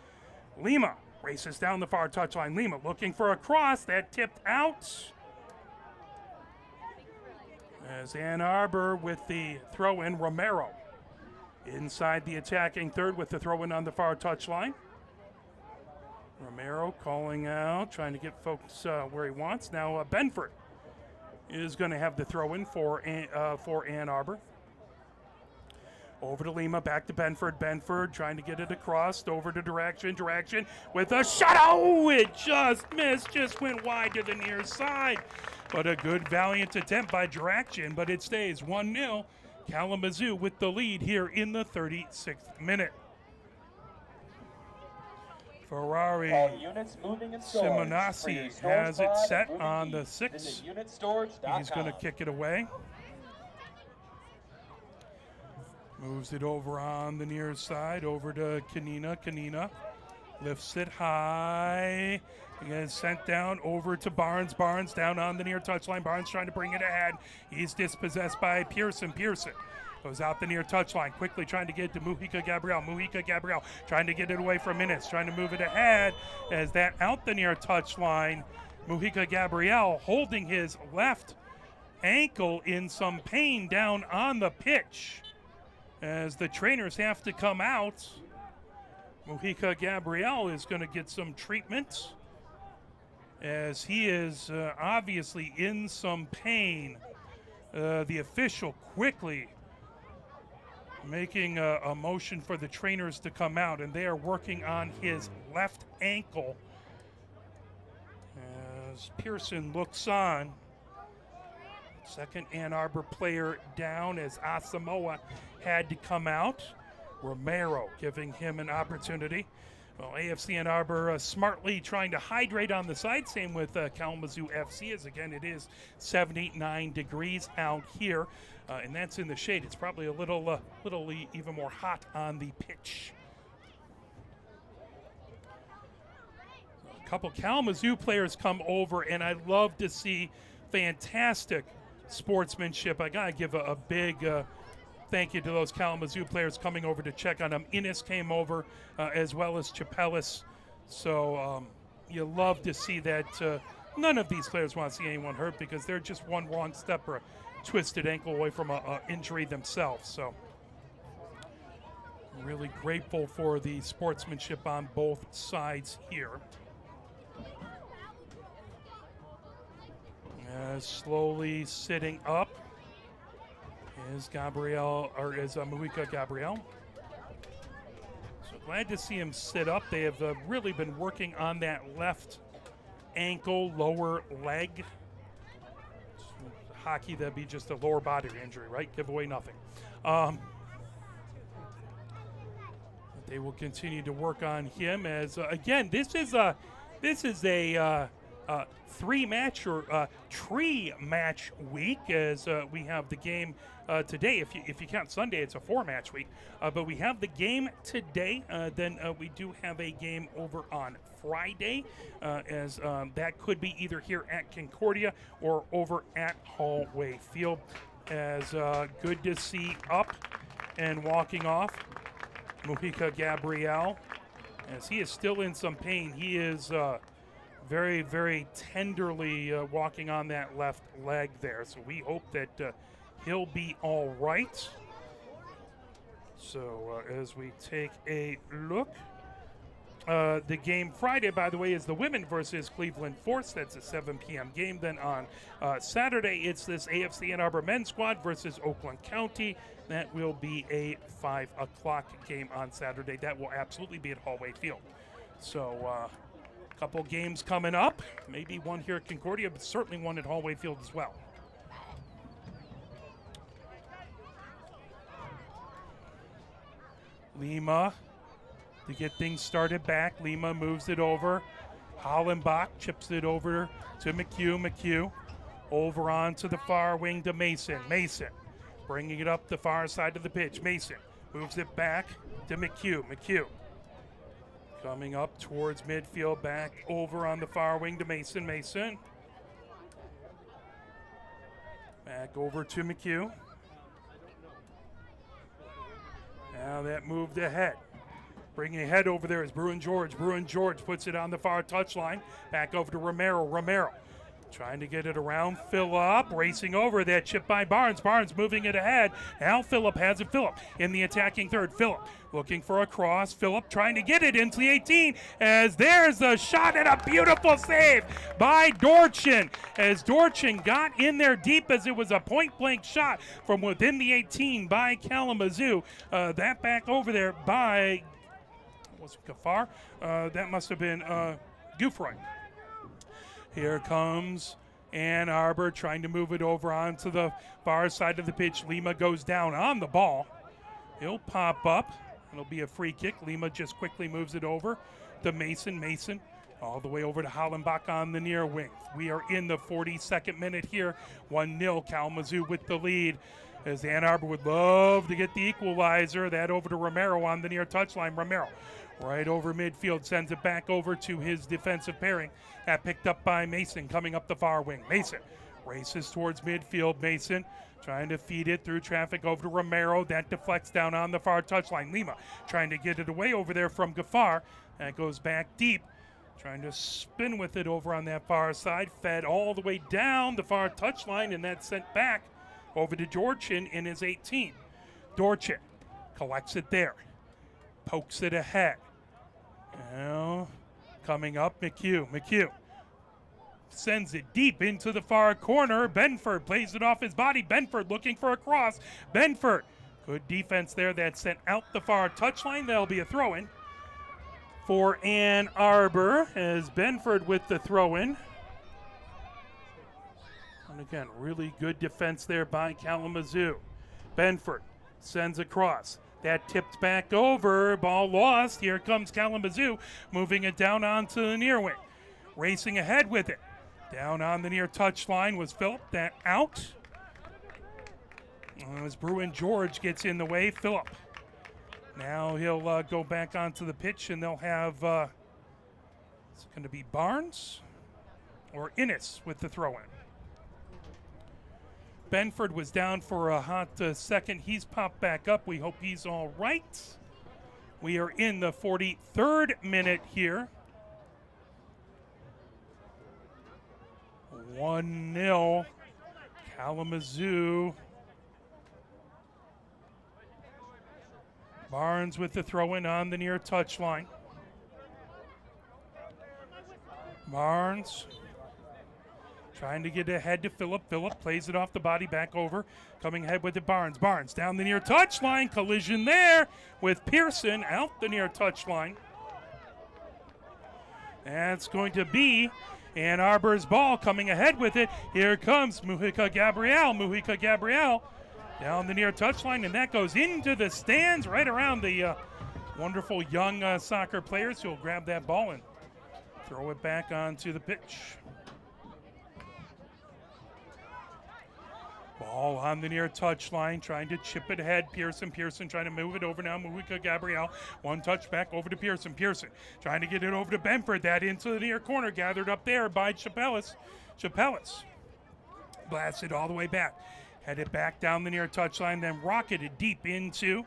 A: Lima races down the far touchline. Lima looking for a cross, that tipped out. As Ann Arbor with the throw-in, Romero inside the attacking third with the throw-in on the far touchline. Romero calling out, trying to get folks where he wants. Now Benford is going to have the throw-in for Ann Arbor. Over to Lima, back to Benford. Benford trying to get it across, over to Diraction. Diraction with a shot. Oh, it just missed, just went wide to the near side. But a good, valiant attempt by Diraction, but it stays 1-0. Kalamazoo with the lead here in the 36th minute. Ferrari Simonassi has it set on the 6. He's going to kick it away. Moves it over on the near side, over to Kanina. Kanina lifts it high. Again, sent down over to Barnes. Barnes down on the near touchline. Barnes trying to bring it ahead. He's dispossessed by Pearson. Pearson goes out the near touchline, quickly trying to get to Mujica Gabriel. Mujica Gabriel trying to get it away for minutes, trying to move it ahead as that out the near touchline. Mujica Gabriel holding his left ankle in some pain down on the pitch. As the trainers have to come out, Mujica Gabriel is going to get some treatment as he is obviously in some pain. The official quickly making a motion for the trainers to come out, and they are working on his left ankle. As Pearson looks on, second Ann Arbor player down as Asamoah had to come out. Romero giving him an opportunity. Well, AFC Ann Arbor smartly trying to hydrate on the side. Same with Kalamazoo FC, as again it is 79 degrees out here, and that's in the shade. It's probably a little even more hot on the pitch. A couple Kalamazoo players come over, and I love to see fantastic sportsmanship. I gotta give a big thank you to those Kalamazoo players coming over to check on them. Innes came over as well as Chapelis. So you love to see that. None of these players want to see anyone hurt because they're just one wrong step or a twisted ankle away from an injury themselves. So really grateful for the sportsmanship on both sides here. Slowly sitting up is Mujica Gabriel. So Glad to see him sit up. They have really been working on that left ankle, lower leg. Hockey, that'd be just a lower body injury, right? Give away nothing. They will continue to work on him as, again, this is a three-match or tree-match week as we have the game today. If you count Sunday, it's a four-match week. But we have the game today. Then we do have a game over on Friday, as that could be either here at Concordia or over at Hallway Field. As good to see up and walking off Mujica Gabriel, as he is still in some pain. He is very, very tenderly walking on that left leg there. So we hope that he'll be all right. So as we take a look, the game Friday, by the way, is the women versus Cleveland Force. That's a 7 p.m. game. Then on Saturday, it's this AFC Ann Arbor Men squad versus Oakland County. That will be a 5 o'clock game on Saturday. That will absolutely be at Hallway Field. So a couple games coming up. Maybe one here at Concordia, but certainly one at Hallway Field as well. Lima to get things started back. Lima moves it over. Hollenbach chips it over to McHugh. McHugh over onto the far wing to Mason. Mason bringing it up the far side of the pitch. Mason moves it back to McHugh. McHugh coming up towards midfield, back over on the far wing to Mason. Mason back over to McHugh. Now that moved ahead. Bringing ahead over there is Bruin George. Bruin George puts it on the far touchline. Back over to Romero. Romero trying to get it around Phillip. Racing over that chip by Barnes. Barnes moving it ahead. Now Phillip has it. Phillip in the attacking third. Phillip looking for a cross. Phillip trying to get it into the 18 as there's a shot and a beautiful save by Dorchin. As Dorchin got in there deep as it was a point-blank shot from within the 18 by Kalamazoo. That back over there by was it Gafar? That must have been Gufroy. Here comes Ann Arbor trying to move it over onto the far side of the pitch. Lima goes down on the ball. He'll pop up. It'll be a free kick. Lima just quickly moves it over to Mason. Mason all the way over to Hollenbach on the near wing. We are in the 42nd minute here. 1-0 Kalamazoo with the lead. As Ann Arbor would love to get the equalizer. That over to Romero on the near touchline. Romero right over midfield, sends it back over to his defensive pairing. That picked up by Mason coming up the far wing. Mason races towards midfield. Mason trying to feed it through traffic over to Romero. That deflects down on the far touchline. Lima trying to get it away over there from Gafar. That goes back deep. Trying to spin with it over on that far side. Fed all the way down the far touchline, and that's sent back over to Dorchin in his 18. Dorchin collects it there. Pokes it ahead. Now coming up, McHugh. McHugh sends it deep into the far corner. Benford plays it off his body. Benford looking for a cross. Benford, good defense there. That sent out the far touchline. That'll be a throw-in for Ann Arbor as Benford with the throw-in. And again, really good defense there by Kalamazoo. Benford sends across. That tipped back over. Ball lost. Here comes Kalamazoo moving it down onto the near wing. Racing ahead with it. Down on the near touchline was Phillip. That out. As Bruin George gets in the way, Phillip. Now he'll go back onto the pitch and they'll have, it's going to be Barnes or Innes with the throw-in. Benford was down for a hot second. He's popped back up. We hope he's all right. We are in the 43rd minute here. 1-0 Kalamazoo. Barnes with the throw-in on the near touchline. Barnes Trying to get ahead to Phillip. Phillip plays it off the body back over. Coming ahead with it, Barnes. Barnes down the near touchline. Collision there with Pearson out the near touchline. That's going to be Ann Arbor's ball coming ahead with it. Here comes Mujica Gabriel. Mujica Gabriel down the near touchline, and that goes into the stands right around the wonderful young soccer players who will grab that ball and throw it back onto the pitch. Ball on the near touchline, trying to chip it ahead. Pearson trying to move it over now. Mujica Gabriel, one touch back over to Pearson. Pearson trying to get it over to Benford. That into the near corner, gathered up there by Chapelis. Blasted all the way back. Headed back down the near touchline, then rocketed deep into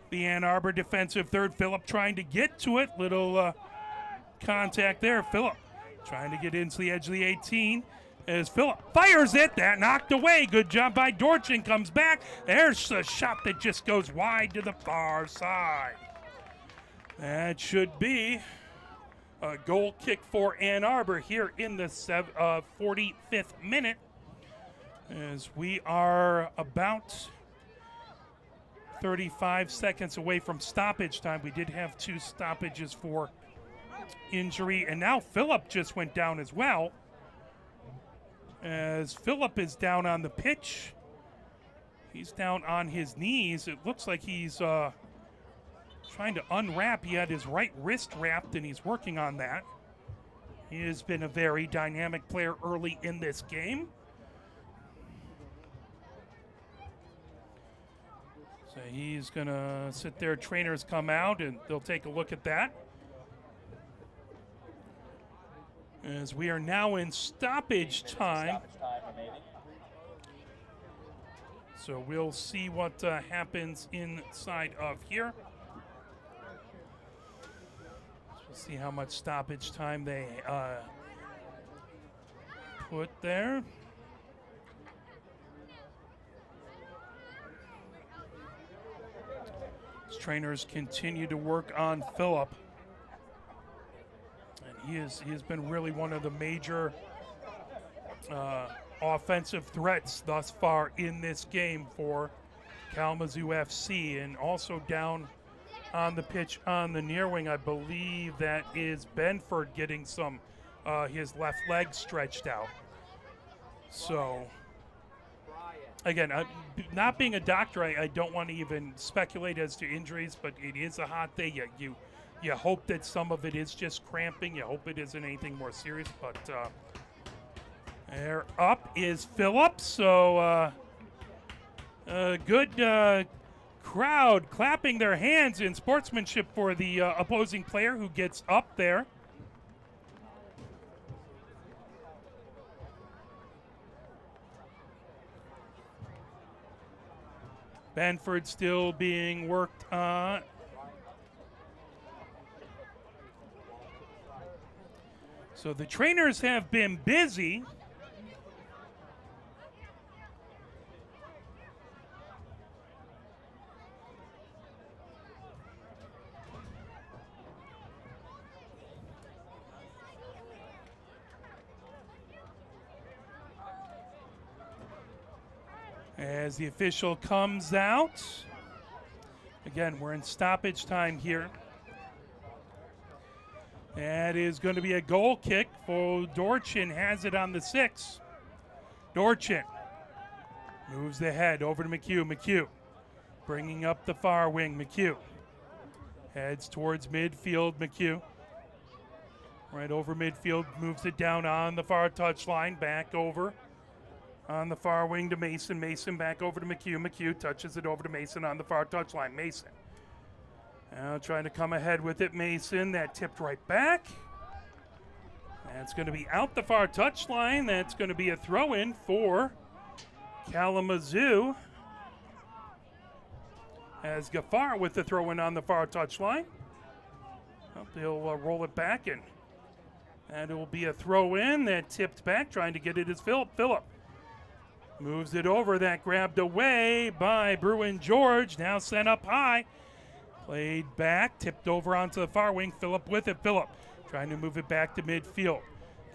A: the Ann Arbor defensive third. Phillip trying to get to it. Little contact there. Phillip trying to get into the edge of the 18. As Phillip fires it, that knocked away. Good job by Dorchin, comes back. There's a shot that just goes wide to the far side. That should be a goal kick for Ann Arbor here in the 45th minute. As we are about 35 seconds away from stoppage time. We did have 2 stoppages for injury, and now Phillip just went down as well. As Phillip is down on the pitch, he's down on his knees. It looks like he's trying to unwrap. He had his right wrist wrapped, and he's working on that. He has been a very dynamic player early in this game. So he's going to sit there. Trainers come out, and they'll take a look at that. As we are now in stoppage time. So we'll see what happens inside of here. So we'll see how much stoppage time they put there. As trainers continue to work on Phillip. He has been really one of the major offensive threats thus far in this game for Kalamazoo FC, and also down on the pitch on the near wing, I believe that is Benford getting some his left leg stretched out. So again, not being a doctor, I don't want to even speculate as to injuries, but it is a hot day. You hope that some of it is just cramping. You hope it isn't anything more serious. But there up is Phillip. So a good crowd clapping their hands in sportsmanship for the opposing player who gets up there. Benford still being worked on. So the trainers have been busy. As the official comes out. Again, we're in stoppage time here. That is going to be a goal kick for Dorchin. Has it on the 6. Dorchin moves the head over to McHugh. McHugh bringing up the far wing. McHugh heads towards midfield. McHugh right over midfield, moves it down on the far touchline, back over on the far wing to Mason. Mason back over to McHugh. McHugh touches it over to Mason on the far touchline. Mason now trying to come ahead with it. Mason, that tipped right back. That's going to be out the far touchline. That's going to be a throw-in for Kalamazoo. As Gaffar with the throw-in on the far touchline. Well, they'll roll it back, and it will be a throw-in. That tipped back, trying to get it is Phillip. Phillip moves it over. That grabbed away by Bruin George. Now sent up high. Played back, tipped over onto the far wing. Phillip with it. Phillip trying to move it back to midfield.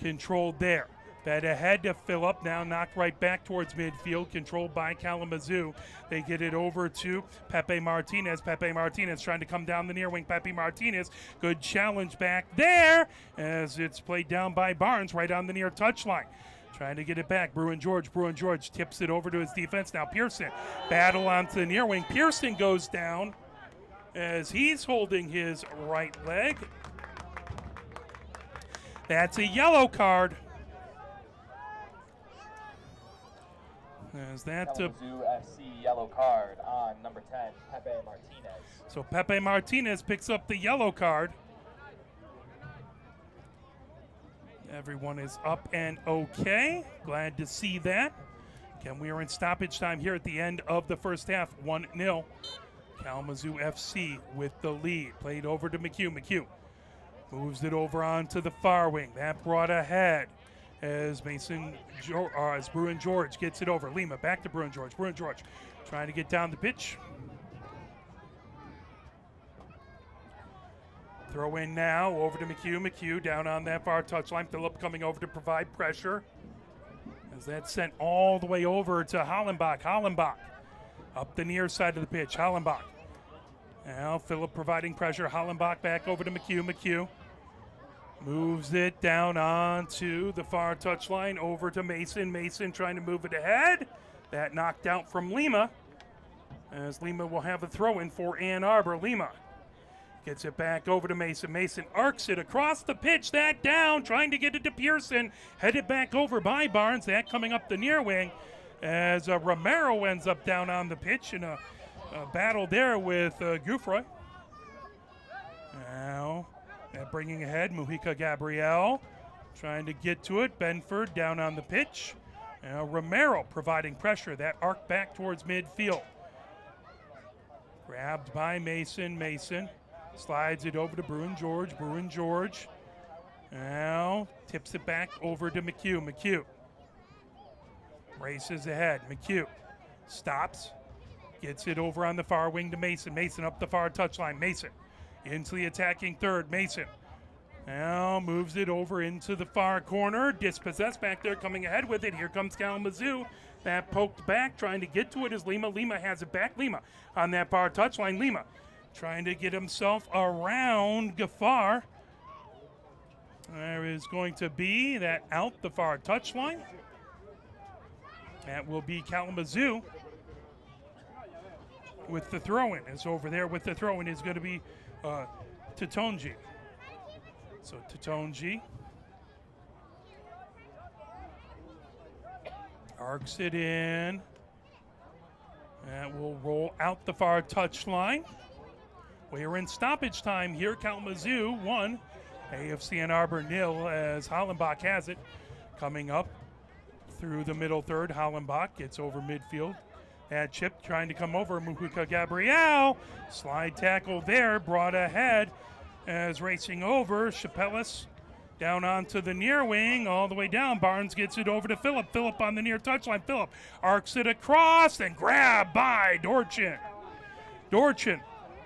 A: Controlled there. Fed ahead to Phillip, now knocked right back towards midfield, controlled by Kalamazoo. They get it over to Pepe Martinez. Pepe Martinez trying to come down the near wing. Pepe Martinez, good challenge back there as it's played down by Barnes right on the near touchline. Trying to get it back. Bruin George tips it over to his defense. Now Pearson, battle onto the near wing. Pearson goes down as he's holding his right leg. That's a yellow card. As that
B: Kalamazoo FC yellow card on number 10, Pepe Martinez.
A: So Pepe Martinez picks up the yellow card. Everyone is up and okay. Glad to see that. Again, we are in stoppage time here at the end of the first half. 1-0. Kalamazoo FC with the lead. Played over to McHugh. McHugh moves it over onto the far wing. That brought ahead as as Bruin George gets it over. Lima back to Bruin George. Bruin George trying to get down the pitch. Throw in now over to McHugh. McHugh down on that far touchline. Phillip coming over to provide pressure. As that's sent all the way over to Hollenbach. Hollenbach up the near side of the pitch. Hollenbach. Now Phillip providing pressure. Hollenbach back over to McHugh. McHugh moves it down onto the far touchline over to Mason. Mason trying to move it ahead. That knocked out from Lima. As Lima will have a throw in for Ann Arbor. Lima gets it back over to Mason. Mason arcs it across the pitch. That down, trying to get it to Pearson. Headed back over by Barnes. That coming up the near wing as Romero ends up down on the pitch in a battle there with Gouffroy. Now bringing ahead, Mujica Gabriel trying to get to it. Benford down on the pitch. Now Romero providing pressure. That arc back towards midfield. Grabbed by Mason. Mason slides it over to Bruin George. Bruin George now tips it back over to McHugh. McHugh races ahead. McHugh stops. Gets it over on the far wing to Mason. Mason up the far touchline. Mason into the attacking third. Mason now moves it over into the far corner. Dispossessed back there, coming ahead with it. Here comes Kalamazoo. That poked back, trying to get to it is Lima. Lima has it back. Lima on that far touchline. Lima trying to get himself around Gaffar. There is going to be that out the far touchline. That will be Kalamazoo with the throw-in. It's over there with the throw-in is going to be Tatonji. So Tatonji arcs it in. That will roll out the far touchline. We are in stoppage time here. Kalamazoo 1, AFC Ann Arbor 0 as Hollenbach has it. Coming up through the middle third, Hollenbach gets over midfield. That chip trying to come over. Mujica Gabriel. Slide tackle there. Brought ahead as racing over. Chapelis down onto the near wing. All the way down. Barnes gets it over to Phillip. Phillip on the near touchline. Phillip arcs it across and grabbed by Dorchin. Dorchin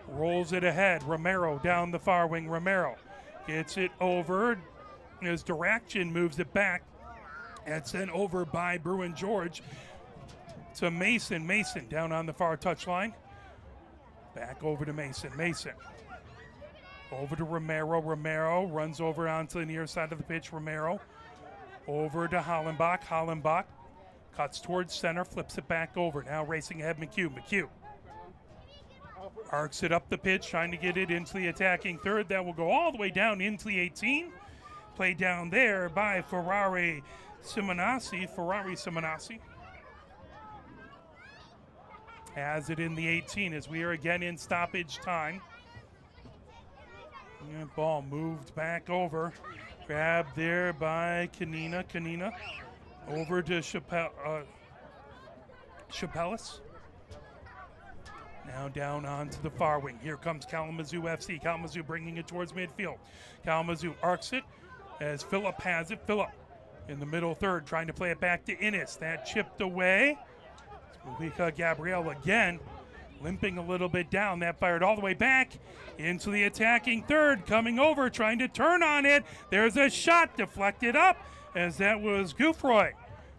A: rolls it ahead. Romero down the far wing. Romero gets it over as Direction moves it back. And sent over by Bruin George to Mason. Mason down on the far touchline. Back over to Mason. Mason over to Romero. Romero runs over onto the near side of the pitch. Romero over to Hollenbach. Hollenbach cuts towards center, flips it back over. Now racing ahead, McHugh. McHugh arcs it up the pitch, trying to get it into the attacking third. That will go all the way down into the 18. Played down there by Ferrari Simonassi. Has it in the 18 as we are again in stoppage time. And ball moved back over. Grabbed there by Kanina. Kanina over to Chapelis. Now down onto the far wing. Here comes Kalamazoo FC. Kalamazoo bringing it towards midfield. Kalamazoo arcs it as Phillip has it. Phillip in the middle third, trying to play it back to Innes. That chipped away. Mujica Gabriel again limping a little bit down. That fired all the way back into the attacking third, coming over, trying to turn on it. There's a shot deflected up, as that was Gouffroy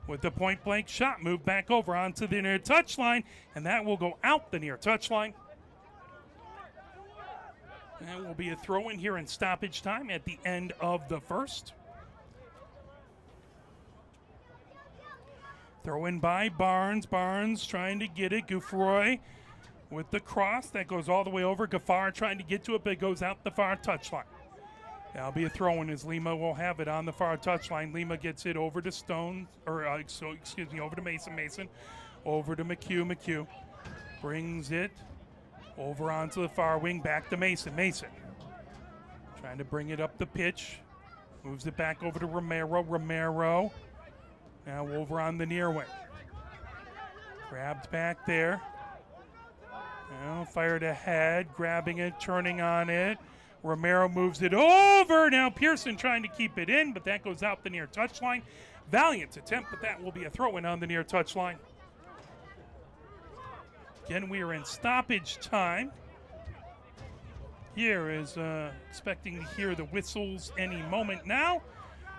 A: with the point-blank shot. Moved back over onto the near touchline, and that will go out the near touchline. That will be a throw-in here in stoppage time at the end of the first. Throw in by Barnes. Barnes trying to get it. Gouffroy with the cross. That goes all the way over. Gaffar trying to get to it, but it goes out the far touchline. That'll be a throw-in as Lima will have it on the far touchline. Lima gets it over to Stone, or over to Mason. Mason over to McHugh. McHugh brings it over onto the far wing, back to Mason. Mason trying to bring it up the pitch. Moves it back over to Romero. Romero now over on the near wing. Grabbed back there. Now fired ahead, grabbing it, turning on it. Romero moves it over. Now Pearson trying to keep it in, but that goes out the near touchline. Valiant attempt, but that will be a throw-in on the near touchline. Again, we are in stoppage time. Here is expecting to hear the whistles any moment now.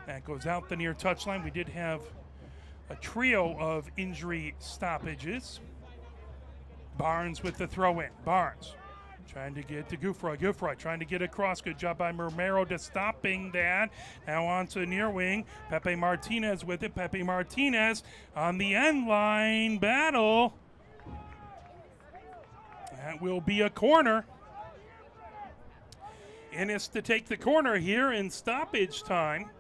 A: That goes out the near touchline. We did have a trio of injury stoppages. Barnes with the throw-in. Barnes trying to get to Gouffroy. Gouffroy trying to get across. Good job by Romero to stopping that. Now on to near wing. Pepe Martinez with it. Pepe Martinez on the end line. Battle. That will be a corner. Innes to take the corner here in stoppage time.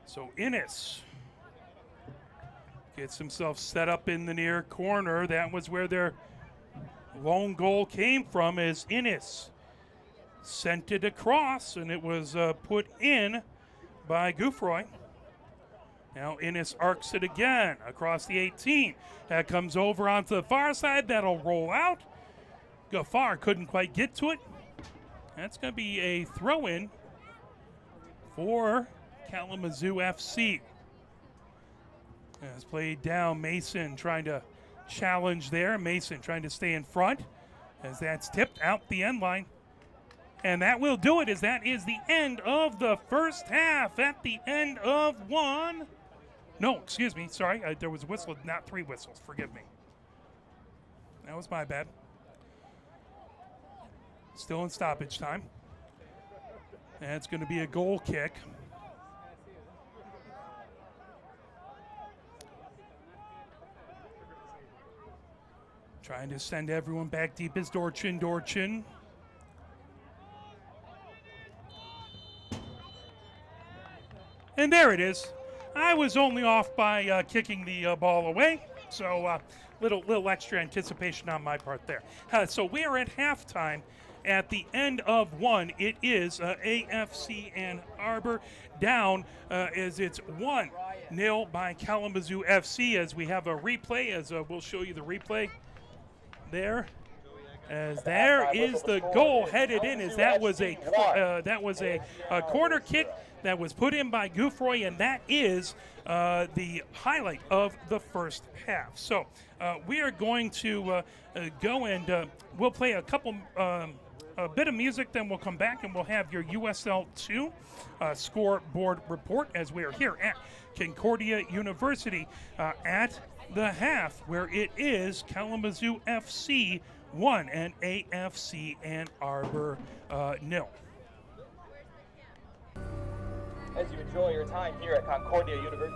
A: So Innes gets himself set up in the near corner. That was where their lone goal came from, as Innes sent it across, and it was put in by Gouffroy. Now Innes arcs it again across the 18. That comes over onto the far side. That'll roll out. Gaffar couldn't quite get to it. That's going to be a throw-in for Kalamazoo FC. As played down, Mason trying to challenge there. Mason trying to stay in front as that's tipped out the end line. And that will do it, as that is the end of the first half. At the end of one. No, excuse me, sorry. There was a whistle, not three whistles. Forgive me. That was my bad. Still in stoppage time. And it's going to be a goal kick. Trying to send everyone back deep is Dorchin. Dorchin. And there it is. I was only off by kicking the ball away, so little extra anticipation on my part there. So we are at halftime. At the end of one, it is AFC Ann Arbor down as it's 1-0 by Kalamazoo FC. As we have a replay, as we'll show you the replay there. As there is the goal headed in, as that was a corner kick that was put in by Gouffroy, and that is the highlight of the first half. So we are going to go and we'll play a bit of music, then we'll come back and we'll have your USL 2 scoreboard report, as we are here at Concordia University at the half, where it is Kalamazoo FC 1 and AFC Ann Arbor 0.
B: As you enjoy your time here at Concordia University.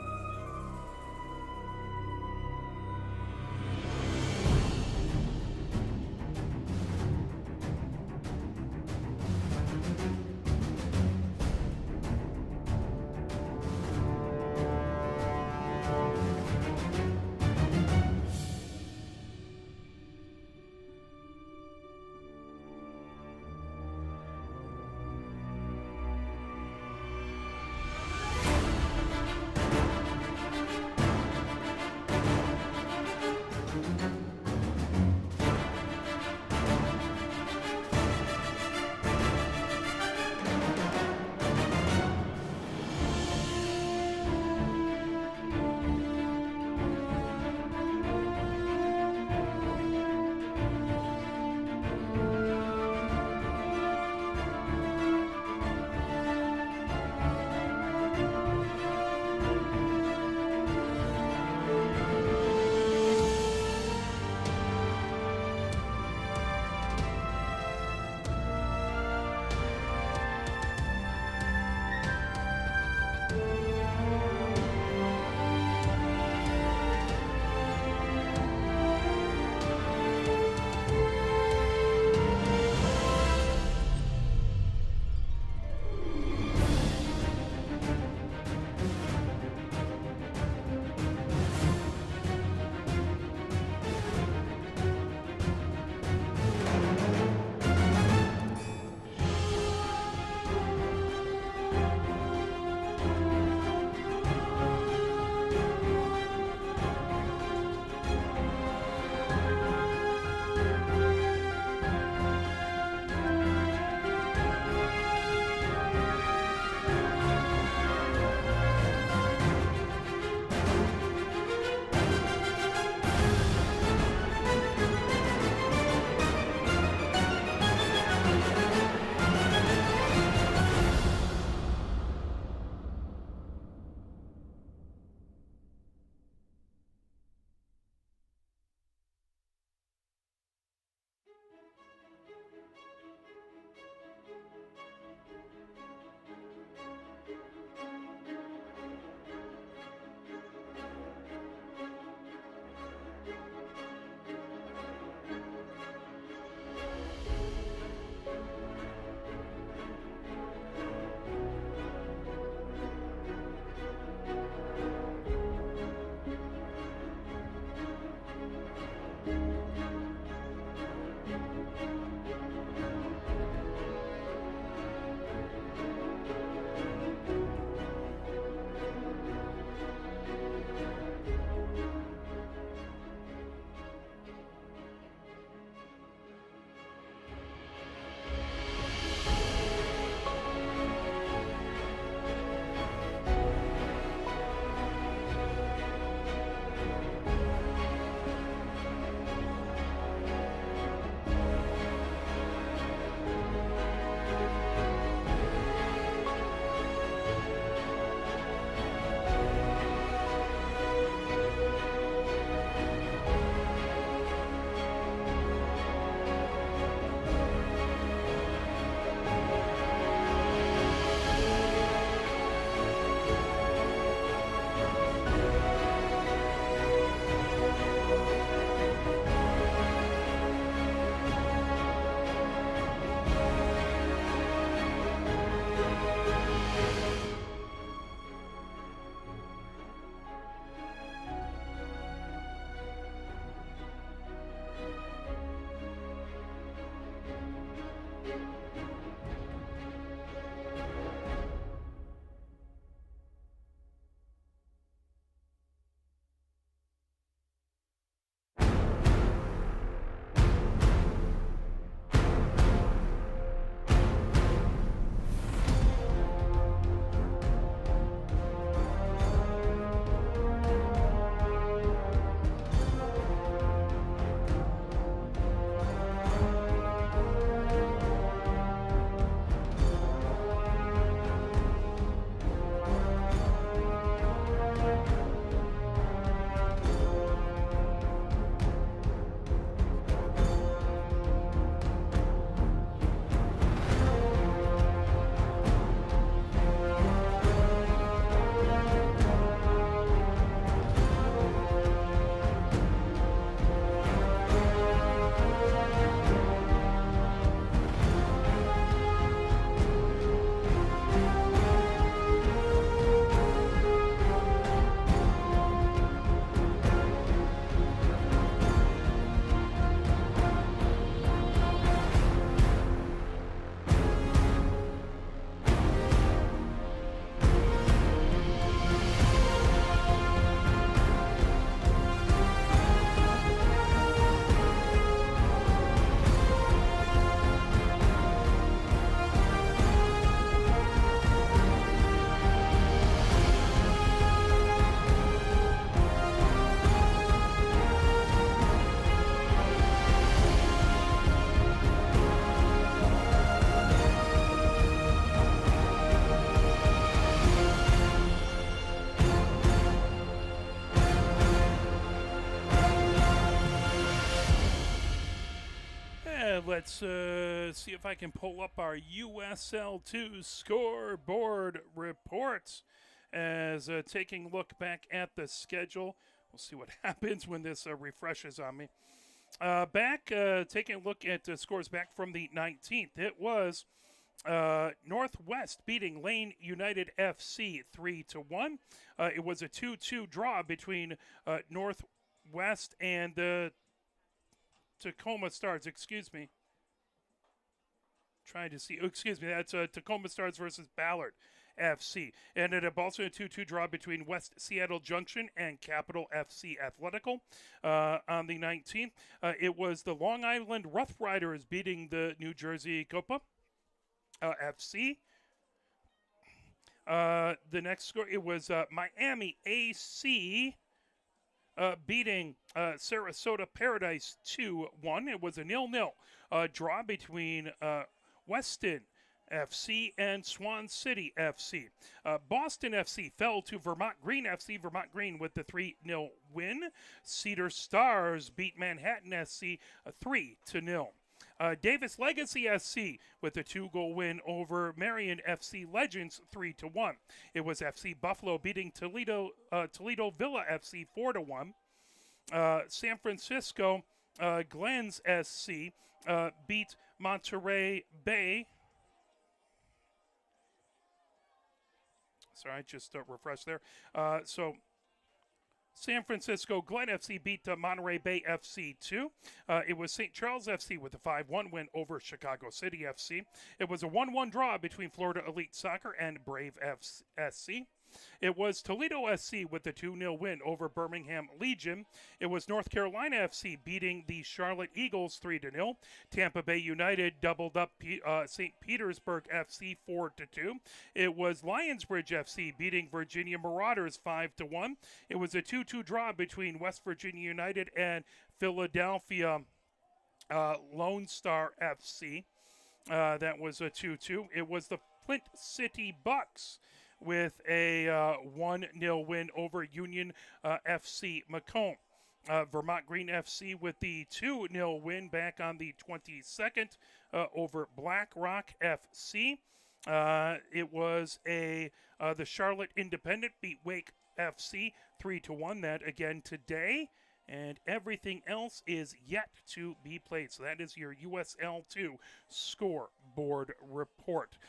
A: let's see if I can pull up our USL2 scoreboard reports as taking a look back at the schedule. We'll see what happens when this refreshes on me. Taking a look at scores back from the 19th. It was Northwest beating Lane United FC 3-1. It was a 2-2 draw between Northwest and the Tacoma Stars. Excuse me. Trying to see. Excuse me. That's Tacoma Stars versus Ballard FC. Ended up also a 2-2 draw between West Seattle Junction and Capital FC Athletical on the 19th. It was the Long Island Rough Riders beating the New Jersey Copa FC. The next score, it was Miami AC beating Sarasota Paradise 2-1. It was a 0-0 draw between Weston FC and Swan City FC. Boston FC fell to Vermont Green FC. Vermont Green with the 3-0 win. Cedar Stars beat Manhattan SC 3-0. Davis Legacy SC with a 2-goal win over Marion FC Legends 3-1. It was FC Buffalo beating Toledo Villa FC 4-1. San Francisco Glens SC beat Monterey Bay. Sorry, just refresh there. So San Francisco Glen FC beat Monterey Bay FC 2. It was St. Charles FC with a 5-1 win over Chicago City FC. It was a 1-1 draw between Florida Elite Soccer and Brave SC. It was Toledo SC with the 2-0 win over Birmingham Legion. It was North Carolina FC beating the Charlotte Eagles 3-0. Tampa Bay United doubled up St. Petersburg FC 4-2. It was Lionsbridge FC beating Virginia Marauders 5-1. It was a 2-2 draw between West Virginia United and Philadelphia Lone Star FC. That was a 2-2. It was the Flint City Bucks with a 1-0 win over Union FC Macomb. Vermont Green FC with the 2-0 win back on the 22nd over Black Rock FC. It was the Charlotte Independent beat Wake FC 3-1. That again today. And everything else is yet to be played. So that is your USL2 scoreboard report.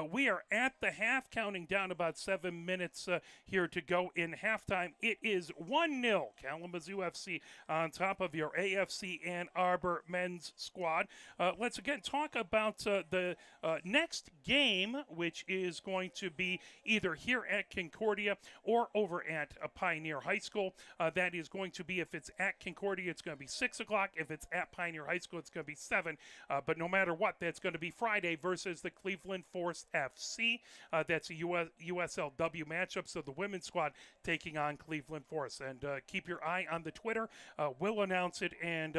A: We are at the half, counting down about 7 minutes here to go in halftime. It is 1-0 Kalamazoo FC on top of your AFC Ann Arbor men's squad. Let's again talk about the next game, which is going to be either here at Concordia or over at Pioneer High School. That is going to be, if it's at Concordia, it's going to be 6 o'clock. If it's at Pioneer High School, it's going to be 7. But no matter what, that's going to be Friday versus the Cleveland Force FC. That's a USLW matchup. So the women's squad taking on Cleveland Force. And keep your eye on the Twitter. We'll announce it, and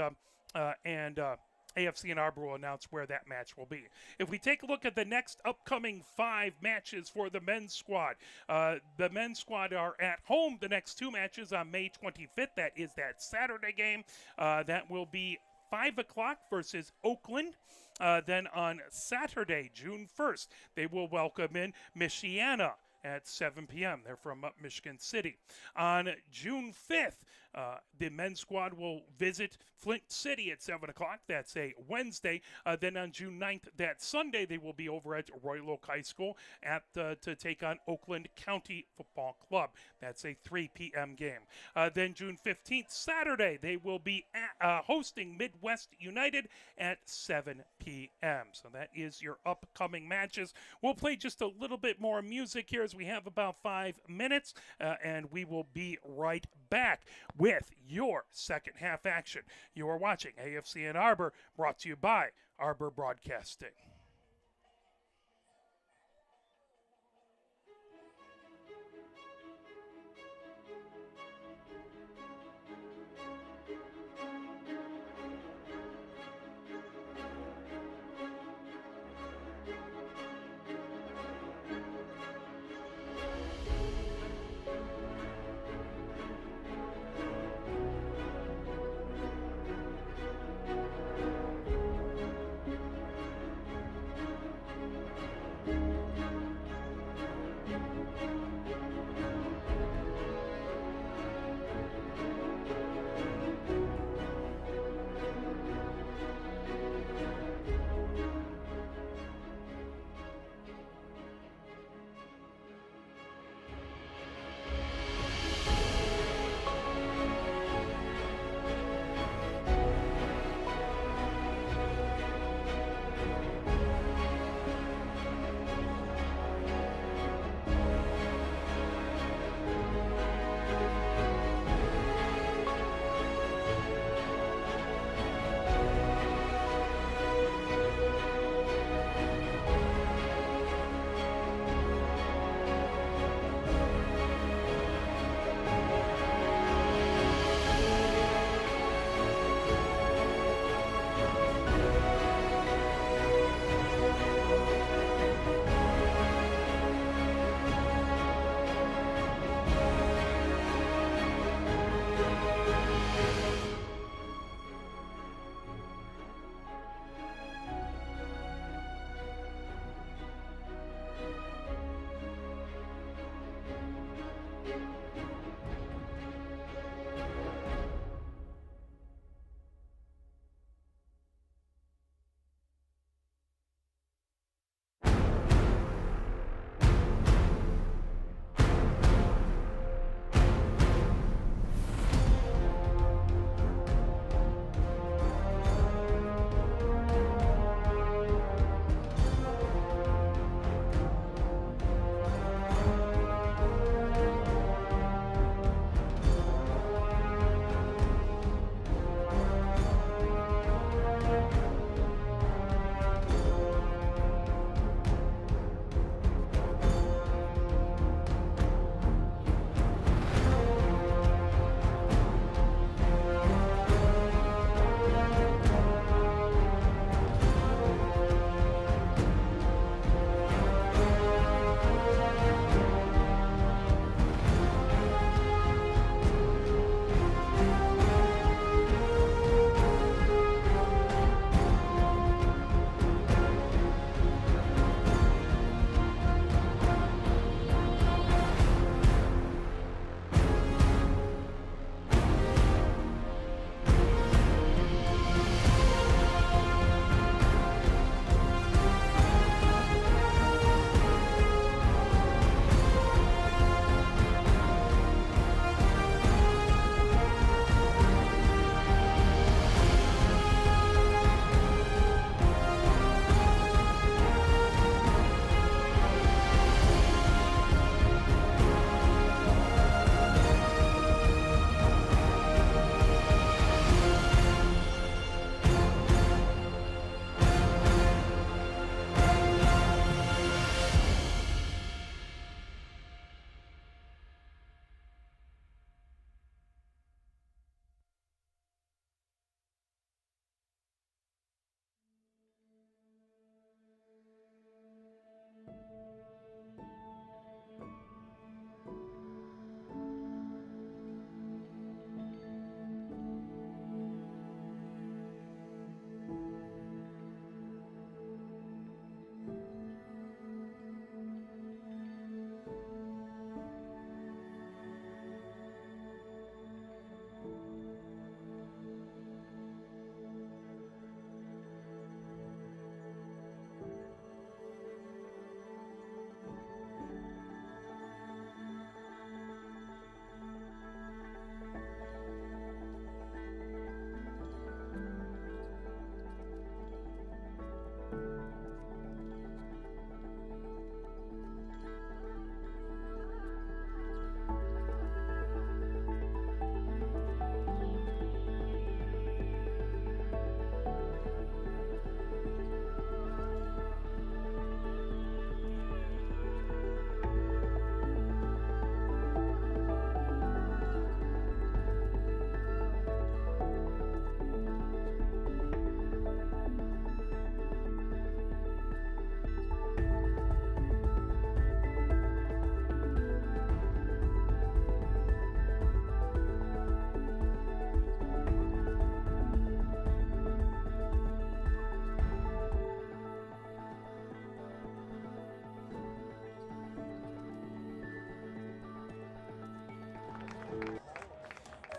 A: AFC Ann Arbor will announce where that match will be. If we take a look at the next upcoming 5 matches for the men's squad, the men's squad are at home the next 2 matches on May 25th. That is that Saturday game. That will be 5 o'clock versus Oakland. Then on Saturday, June 1st, they will welcome in Michiana at 7 p.m. They're from Michigan City. On June 5th, the men's squad will visit Flint City at 7 o'clock. That's a Wednesday. Then on June 9th, that Sunday, they will be over at Royal Oak High School to take on Oakland County Football Club. That's a 3 p.m. game. Then June 15th, Saturday, they will be hosting Midwest United at 7 p.m. So that is your upcoming matches. We'll play just a little bit more music here as we have about 5 minutes, and we will be right back with your second half action. You are watching AFC Ann Arbor, brought to you by Arbor Broadcasting.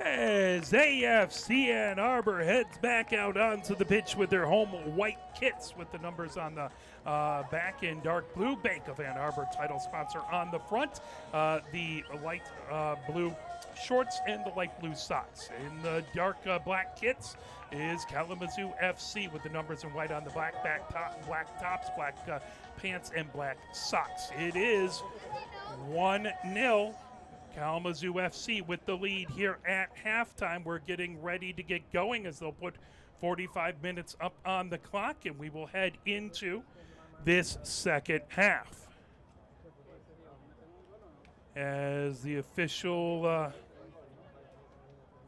A: As AFC Ann Arbor heads back out onto the pitch with their home white kits with the numbers on the back in dark blue. Bank of Ann Arbor title sponsor on the front. The light blue shorts and the light blue socks. In the dark black kits is Kalamazoo FC with the numbers in white on the black black tops, black pants, and black socks. It is 1-0. Kalamazoo FC with the lead here at halftime. We're getting ready to get going as they'll put 45 minutes up on the clock, and we will head into this second half. As the official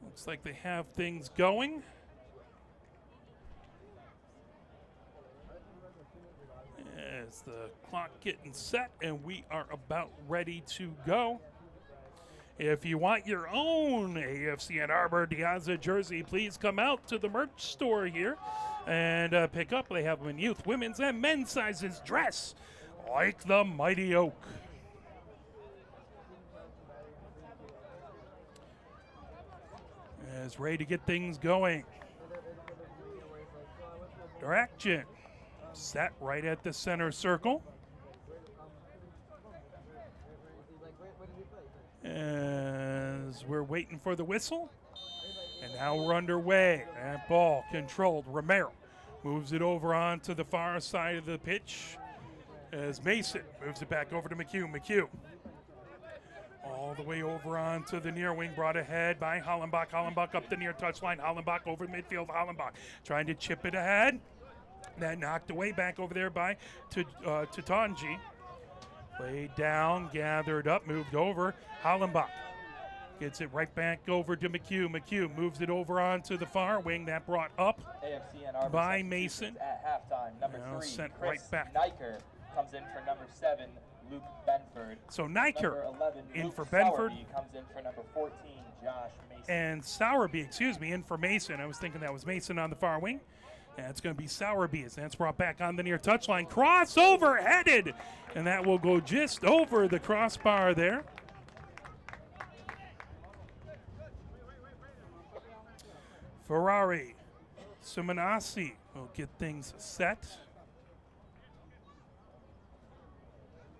A: looks like they have things going. As the clock getting set, and we are about ready to go. If you want your own AFC Ann Arbor Diaza jersey, please come out to the merch store here and pick up. They have them in youth, women's, and men's sizes. Dress like the Mighty Oak. As ready to get things going. Direction set right at the center circle. As we're waiting for the whistle. And now we're underway. That ball controlled. Romero moves it over onto the far side of the pitch as Mason moves it back over to McHugh. McHugh all the way over onto the near wing, brought ahead by Hollenbach. Hollenbach up the near touchline. Hollenbach over midfield. Hollenbach trying to chip it ahead. That knocked away back over there by Tatanji. Laid down, gathered up, moved over. Hollenbach gets it right back over to McHugh. McHugh moves it over onto the far wing. That brought up
B: AFC Ann Arbor
A: by Mason.
B: At halftime, number
A: Now
B: 3,
A: sent
B: Chris
A: right back.
B: Niker comes in for number 7, Luke Benford.
A: So Niker
B: Number 11,
A: in
B: Luke
A: for Benford.
B: Sowerby comes in for number 14, Josh Mason.
A: And Sowerby, in for Mason. I was thinking that was Mason on the far wing. And it's going to be Sowerby as that's brought back on the near touchline. Crossover headed. And that will go just over the crossbar there. Ferrari. Simonassi will get things set.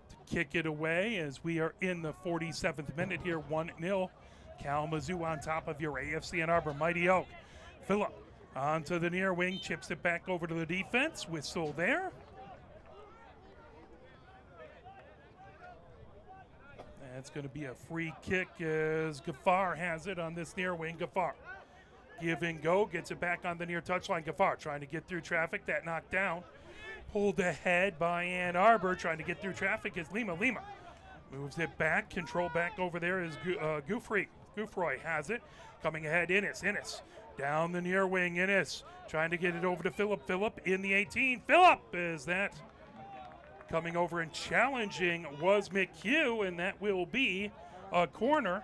A: To kick it away as we are in the 47th minute here. 1-0. Kalamazoo on top of your AFC Ann Arbor Mighty Oak. Phillip onto the near wing, chips it back over to the defense. Whistle there. That's going to be a free kick as Gaffar has it on this near wing. Gaffar give and go, gets it back on the near touchline. Gaffar trying to get through traffic. That knocked down. Pulled ahead by Ann Arbor, trying to get through traffic is Lima. Lima moves it back. Control back over there is Gouffroy has it. Coming ahead, Innes. Innes down the near wing. Innes trying to get it over to Phillip. Phillip in the 18. Phillip is that. Coming over and challenging was McHugh, and that will be a corner.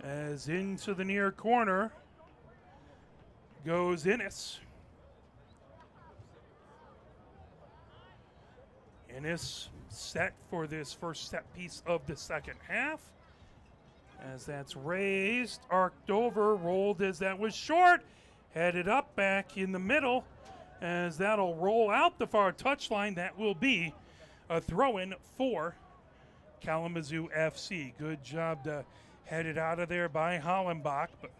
A: As into the near corner goes Innes. Innes set for this first set piece of the second half. As that's raised, arced over, rolled as that was short, headed up back in the middle. As that'll roll out the far touchline, that will be a throw-in for Kalamazoo FC. Good job to head it out of there by Hollenbach. But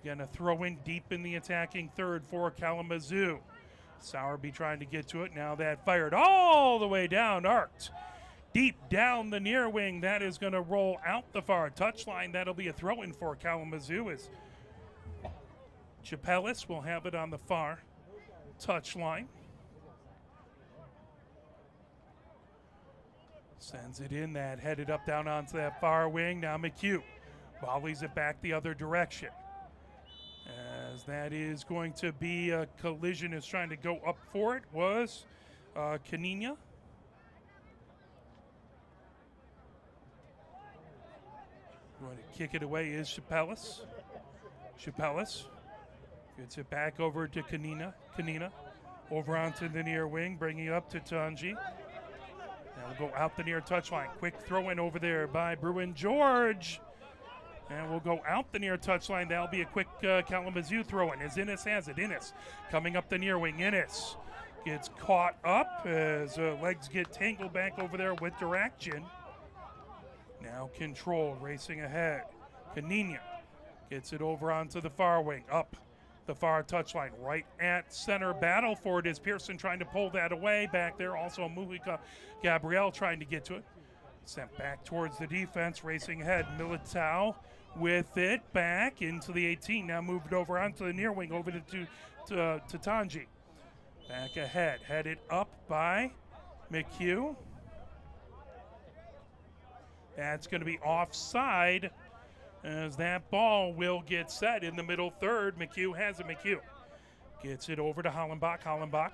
A: again, a throw-in deep in the attacking third for Kalamazoo. Sowerby trying to get to it. Now that fired all the way down, arced deep down the near wing. That is going to roll out the far touchline. That'll be a throw-in for Kalamazoo as Chapelis will have it on the far touchline. Sends it in, that headed up down onto that far wing. Now McHugh volleys it back the other direction. As that is going to be a collision, is trying to go up for it was Canina. Going to kick it away is Chapelis. Chapelis gets it back over to Canina. Canina over onto the near wing, bringing it up to Tanji. We'll go out the near touchline. Quick throw in over there by Bruin George. And we'll go out the near touchline. That'll be a quick Kalamazoo throw in as Innes has it. Innes coming up the near wing. Innes gets caught up as legs get tangled back over there with direction. Now Control racing ahead. Canina gets it over onto the far wing. Up the far touchline. Right at center. Battle for it is Pearson trying to pull that away. Back there also Mujica Gabriel trying to get to it. Sent back towards the defense. Racing ahead. Militao with it back into the 18. Now moved over onto the near wing over to Tanji. Back ahead. Headed up by McHugh. That's going to be offside as that ball will get set in the middle third. McHugh has it. McHugh gets it over to Hollenbach. Hollenbach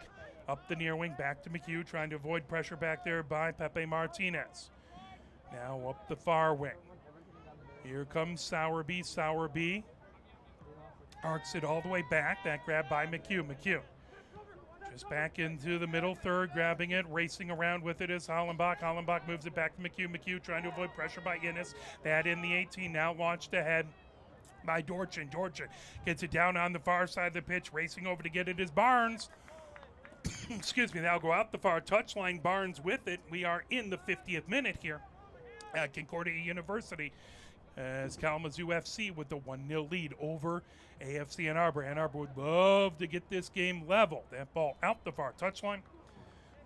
A: up the near wing. Back to McHugh trying to avoid pressure back there by Pepe Martinez. Now up the far wing. Here comes Sowerby. Sowerby arcs it all the way back. That grab by McHugh. McHugh just back into the middle third, grabbing it, racing around with it is Hollenbach. Hollenbach moves it back to McHugh. McHugh trying to avoid pressure by Innes. That in the 18, now launched ahead by Dorchin. Dorchin gets it down on the far side of the pitch, racing over to get it is Barnes. Excuse me, that'll go out the far touchline. Barnes with it. We are in the 50th minute here at Concordia University as Kalamazoo FC with the 1-0 lead over AFC Ann Arbor. Ann Arbor would love to get this game level. That ball out the far touchline.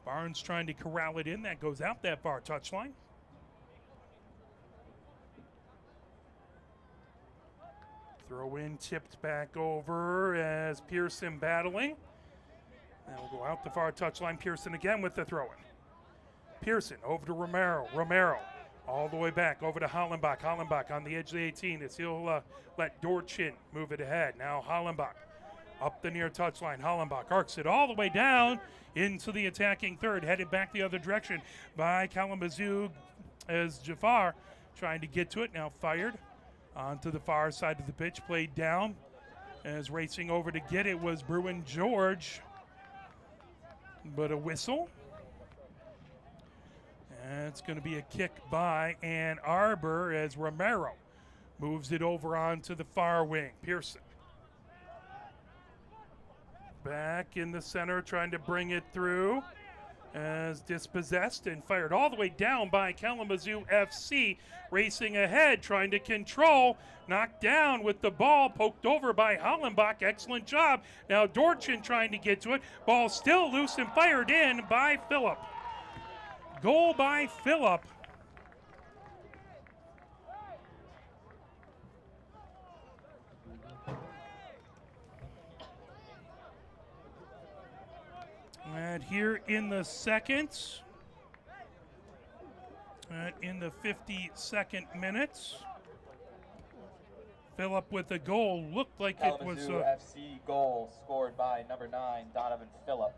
A: Barnes trying to corral it in. That goes out that far touchline. Throw in tipped back over as Pearson battling. Now we'll go out the far touchline. Pearson again with the throw in. Pearson over to Romero. Romero all the way back over to Hollenbach. Hollenbach on the edge of the 18 as he'll let Dorchin move it ahead. Now Hollenbach up the near touchline. Hollenbach arcs it all the way down into the attacking third. Headed back the other direction by Kalamazoo as Jafar trying to get to it. Now fired onto the far side of the pitch. Played down as racing over to get it was Bruin George. But a whistle. And it's going to be a kick by Ann Arbor as Romero moves it over onto the far wing. Pearson back in the center trying to bring it through as dispossessed and fired all the way down by Kalamazoo FC. Racing ahead trying to control. Knocked down with the ball poked over by Hollenbach. Excellent job. Now Dorchin trying to get to it. Ball still loose and fired in by Phillip. Goal by Phillip. And here in the second, in the 52nd minute, Phillip with a goal. Looked like it was
B: Kalamazoo FC goal scored by number 9, Donovan Phillip.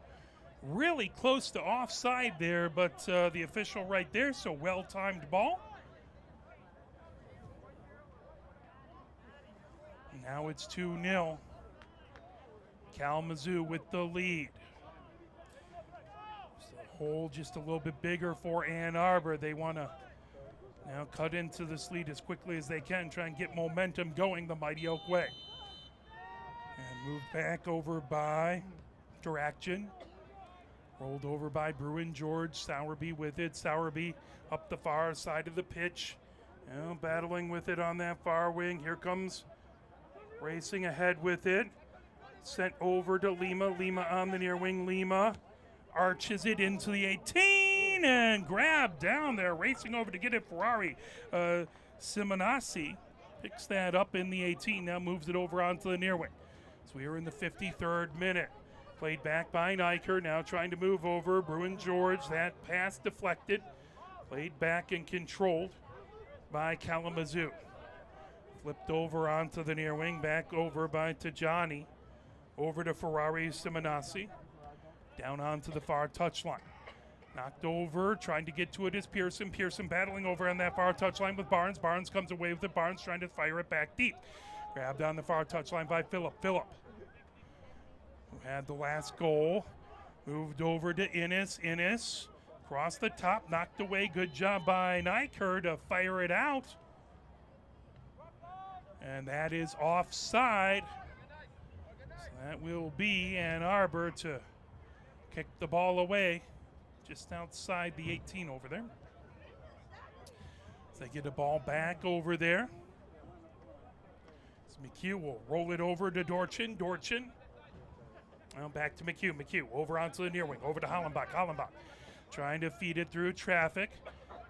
A: Really close to offside there, but the official right there, so well-timed ball. Now it's 2-0. Kalamazoo with the lead. So the hole just a little bit bigger for Ann Arbor. They want to now cut into this lead as quickly as they can, try and get momentum going the Mighty Oak way. And moved back over by Direction. Rolled over by Bruin George. Sowerby with it. Sowerby up the far side of the pitch. Battling with it on that far wing. Here comes racing ahead with it. Sent over to Lima. Lima on the near wing. Lima arches it into the 18 and grabbed down there. Racing over to get it. Ferrari. Simonassi picks that up in the 18. Now moves it over onto the near wing. So we are in the 53rd minute. Played back by Niker, now trying to move over. Bruin George, that pass deflected. Played back and controlled by Kalamazoo. Flipped over onto the near wing, back over by Tajani. Over to Ferrari Simonassi. Down onto the far touchline. Knocked over, trying to get to it is Pearson. Pearson battling over on that far touchline with Barnes. Barnes comes away with it. Barnes trying to fire it back deep. Grabbed on the far touchline by Phillip. Phillip, who had the last goal, moved over to Innes. Innes Across the top, knocked away. Good job by Nyker to fire it out. And that is offside. So that will be Ann Arbor to kick the ball away just outside the 18 over there. So they get the ball back over there. So McHugh will roll it over to Dorchin. Dorchin. Well, back to McHugh. McHugh over onto the near wing. Over to Hollenbach. Hollenbach trying to feed it through traffic.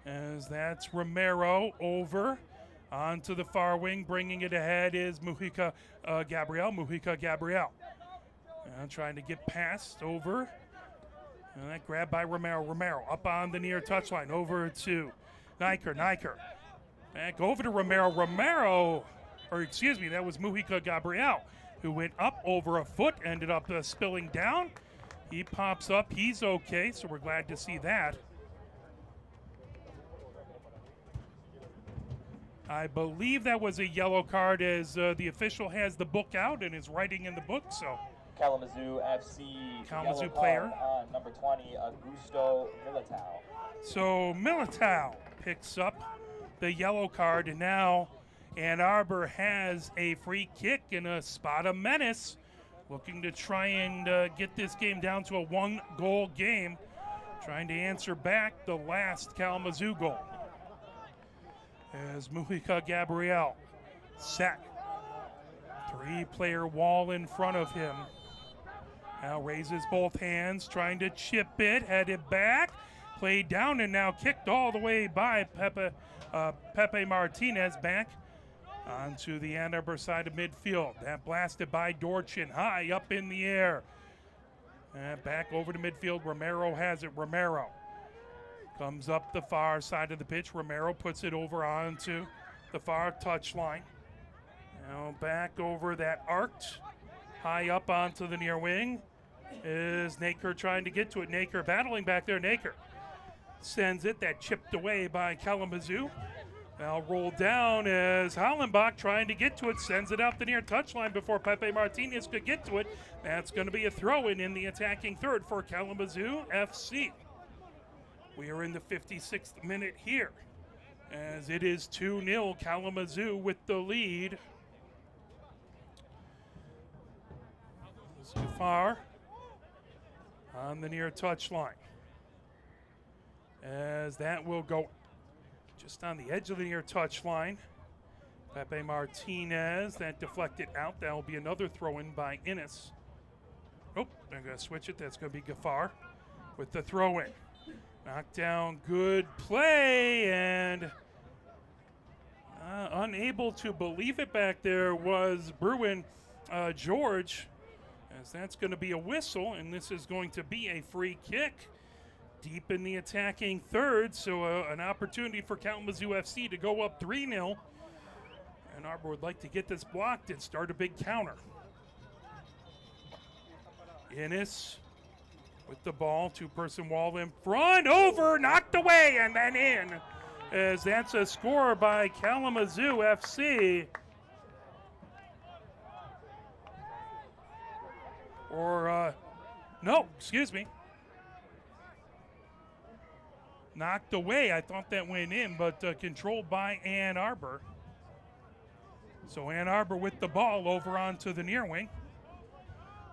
A: As that's Romero over onto the far wing. Bringing it ahead is Mujica Gabriel. Mujica Gabriel. Trying to get past over. And that grab by Romero. Romero up on the near touchline. Over to Nyker. Nyker. Back over to Romero. Romero, or excuse me, that was Mujica Gabriel, who went up over a foot, ended up spilling down. He pops up. He's okay, so we're glad to see that. I believe that was a yellow card, as the official has the book out and is writing in the book, so.
B: Kalamazoo FC
A: Kalamazoo
B: yellow
A: player.
B: card on number 20, Augusto Militao.
A: So Militao picks up the yellow card, and now Ann Arbor has a free kick in a spot of menace, looking to try and get this game down to a one-goal game, trying to answer back the last Kalamazoo goal. As Mujica Gabriel set, three-player wall in front of him. Now raises both hands, trying to chip it, headed back, played down, and now kicked all the way by Pepe Martinez back onto the Ann Arbor side of midfield. That blasted by Dorchin, high up in the air. And back over to midfield, Romero has it. Romero comes up the far side of the pitch. Romero puts it over onto the far touchline. Now back over that arced, high up onto the near wing is Naker trying to get to it. Naker battling back there. Naker sends it. That chipped away by Kalamazoo. Now rolled down as Hollenbach trying to get to it. Sends it out the near touchline before Pepe Martinez could get to it. That's going to be a throw-in in the attacking third for Kalamazoo FC. We are in the 56th minute here, as it is 2-0 Kalamazoo with the lead. Far on the near touchline, as that will go just on the edge of the near touchline. Pepe Martinez, that deflected out. That will be another throw-in by Innes. Oh, they're going to switch it. That's going to be Gaffar with the throw-in. Knocked down, good play, and unable to believe it back there was Bruin George, as that's going to be a whistle, and this is going to be a free kick deep in the attacking third, so an opportunity for Kalamazoo FC to go up 3-0. Ann Arbor would like to get this blocked and start a big counter. Innes with the ball, two-person wall in front, over, knocked away, and then in, as that's a score by Kalamazoo FC. No, excuse me. Knocked away. I thought that went in, but controlled by Ann Arbor. So Ann Arbor with the ball over onto the near wing.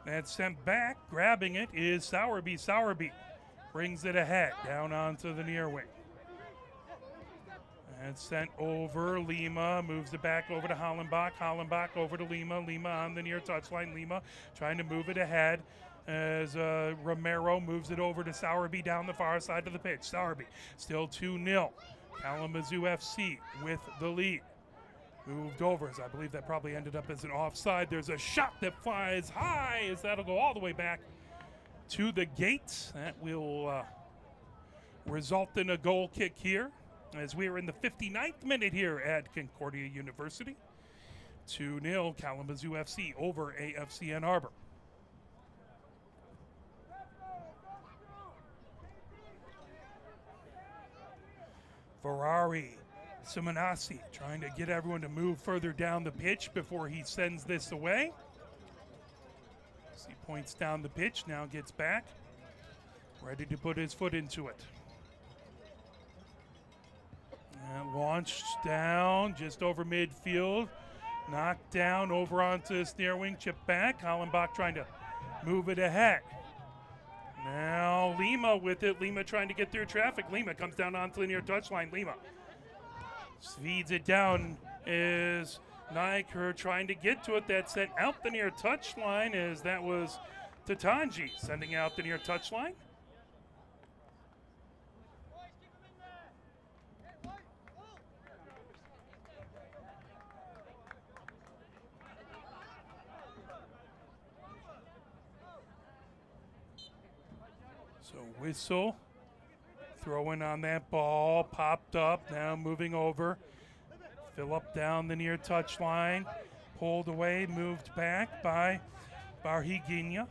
A: That's sent back. Grabbing it is Sowerby. Sowerby brings it ahead down onto the near wing. And sent over. Lima moves it back over to Hollenbach. Hollenbach over to Lima. Lima on the near touchline. Lima trying to move it ahead as Romero moves it over to Sowerby down the far side of the pitch. Sowerby still 2-0. Kalamazoo FC with the lead. Moved over, as I believe that probably ended up as an offside. There's a shot that flies high, as that'll go all the way back to the gate. That will result in a goal kick here, as we are in the 59th minute here at Concordia University. 2-0 Kalamazoo FC over AFC Ann Arbor. Ferrari, Simonassi trying to get everyone to move further down the pitch before he sends this away. As he points down the pitch, now gets back, ready to put his foot into it. And launched down just over midfield. Knocked down over onto the near wing, chip back. Hollenbach trying to move it ahead. Now Lima with it. Lima trying to get through traffic. Lima comes down onto the near touchline. Lima feeds it down. Is Niker trying to get to it? That sent out the near touchline as that was Tatanji sending out the near touchline. So whistle, throwing on that ball, popped up, now moving over. Phillip down the near touchline, pulled away, moved back by Barhiguinha.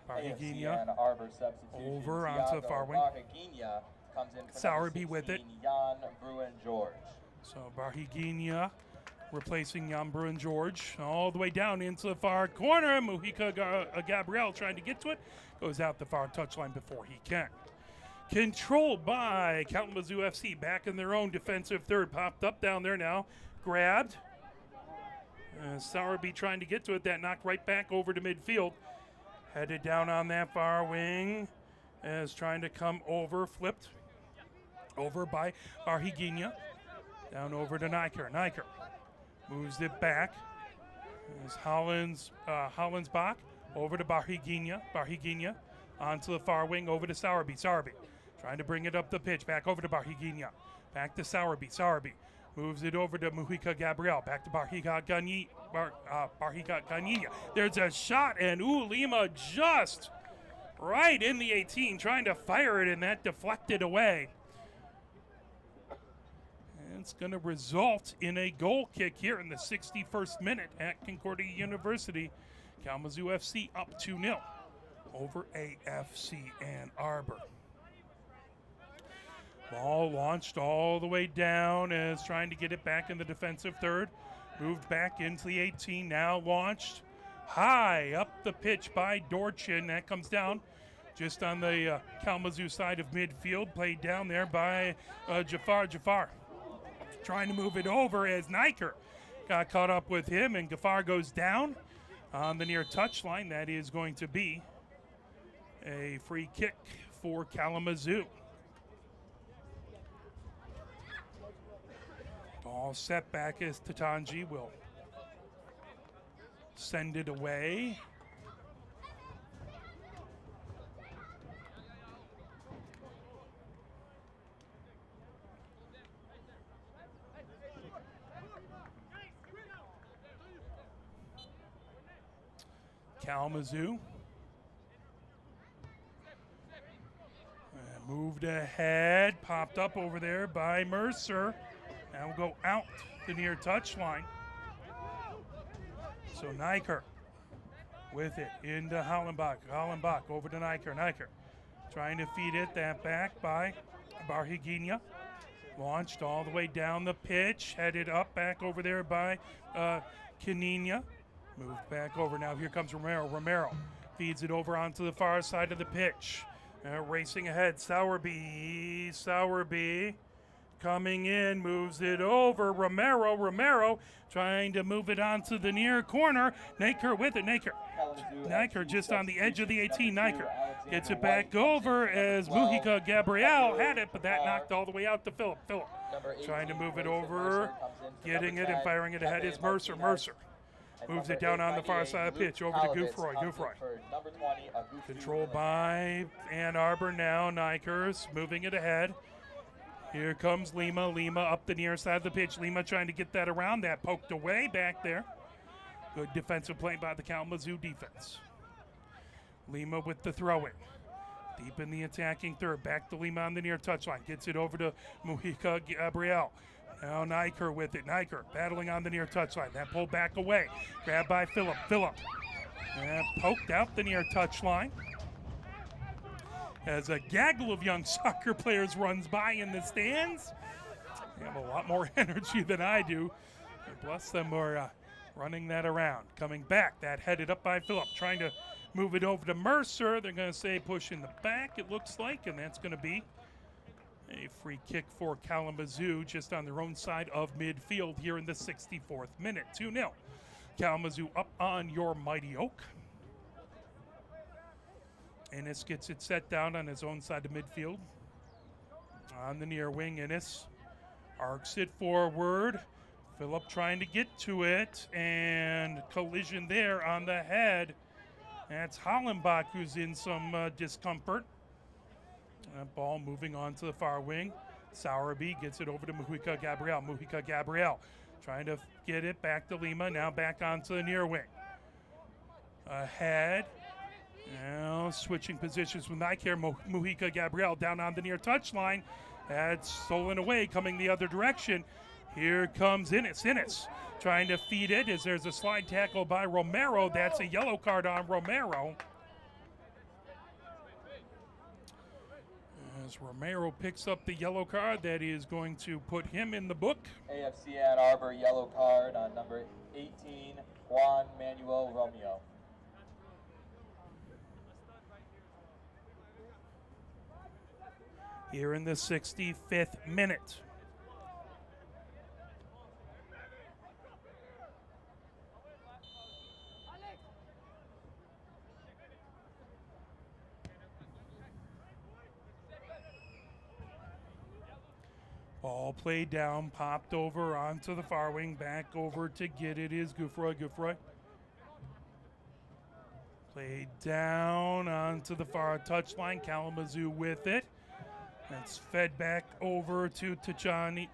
B: AFC Ann Arbor substitution.
A: Over onto the far wing.
B: Barhiguinha comes in for
A: Sowerby with it.
B: Jan Bruin-George.
A: So Barhiguinha replacing Jan Bruin-George all the way down into the far corner. Mujica Gabriel trying to get to it. Goes out the far touchline before he can. Controlled by Kalamazoo FC, back in their own defensive third. Popped up down there now. Grabbed. Sowerby trying to get to it. That knocked right back over to midfield. Headed down on that far wing. As trying to come over. Flipped over by Barhiguinha. Down over to Niker. Niker moves it back. As Hollensbach over to Barhiguinha. Barhiguinha onto the far wing over to Sowerby. Sowerby trying to bring it up the pitch. Back over to Barhiguinha. Back to Sowerby. Sowerby moves it over to Mujica Gabriel. Back to Barhiga Ganinha. There's a shot, and Lima just right in the 18 trying to fire it, and that deflected away. And it's going to result in a goal kick here in the 61st minute at Concordia University. Kalamazoo FC up 2-0 over AFC Ann Arbor. Ball launched all the way down as trying to get it back in the defensive third. Moved back into the 18, now launched high up the pitch by Dorchin. That comes down just on the Kalamazoo side of midfield. Played down there by Jafar. Jafar trying to move it over as Niker got caught up with him, and Jafar goes down on the near touchline. That is going to be a free kick for Kalamazoo. Ball set back as Tatanji will send it away. Kalamazoo. And moved ahead, popped up over there by Mercer. Now we'll go out the near touchline. So Niker with it into Hollenbach. Hollenbach over to Niker. Niker trying to feed it. That back by Barhiguinha. Launched all the way down the pitch. Headed up back over there by Canina. Moved back over. Now here comes Romero. Romero feeds it over onto the far side of the pitch. Racing ahead. Sowerby. Sowerby coming in. Moves it over. Romero. Romero trying to move it onto the near corner. Naker with it. Naker just on the edge of the 18. Naker gets it back over as Mujica Gabriel had it, but that knocked all the way out to Phillip. Phillip trying to move it over. Getting it and firing it ahead is Mercer. Mercer moves it down on the far side of the pitch over to Gouffroy. Gouffroy. Controlled by Ann Arbor now. Nikers moving it ahead. Here comes Lima. Lima up the near side of the pitch. Lima trying to get that around. That poked away back there. Good defensive play by the Kalamazoo defense. Lima with the throw-in. Deep in the attacking third. Back to Lima on the near touchline. Gets it over to Mujica Gabriel. Now Niker with it. Niker battling on the near touchline. That pulled back away. Grabbed by Phillip. Phillip. And poked out the near touchline. As a gaggle of young soccer players runs by in the stands. They have a lot more energy than I do. And bless them for running that around. Coming back. That headed up by Phillip. Trying to move it over to Mercer. They're going to say push in the back, it looks like. And that's going to be A free kick for Kalamazoo just on their own side of midfield here in the 64th minute. 2-0. Kalamazoo up on your Mighty Oak. Innes gets it set down on his own side of midfield. On the near wing, Innes arcs it forward. Phillip trying to get to it, and collision there on the head. That's Hollenbach who's in some discomfort. Ball moving on to the far wing. Sowerby gets it over to Mujica Gabriel. Mujica Gabriel trying to get it back to Lima. Now back onto the near wing. Ahead. Now switching positions with Nike. Mujica Gabriel down on the near touchline. That's stolen away, coming the other direction. Here comes Innes. Innes trying to feed it as there's a slide tackle by Romero. That's a yellow card on Romero. As Romero picks up the yellow card, that is going to put him in the book.
B: AFC Ann Arbor yellow card on number 18, Juan Manuel Romeo.
A: Here in the 65th minute. Ball played down, popped over onto the far wing, back over to get it is Gouffroy. Gouffroy. Played down onto the far touchline, Kalamazoo with it. It's fed back over to Tatanji.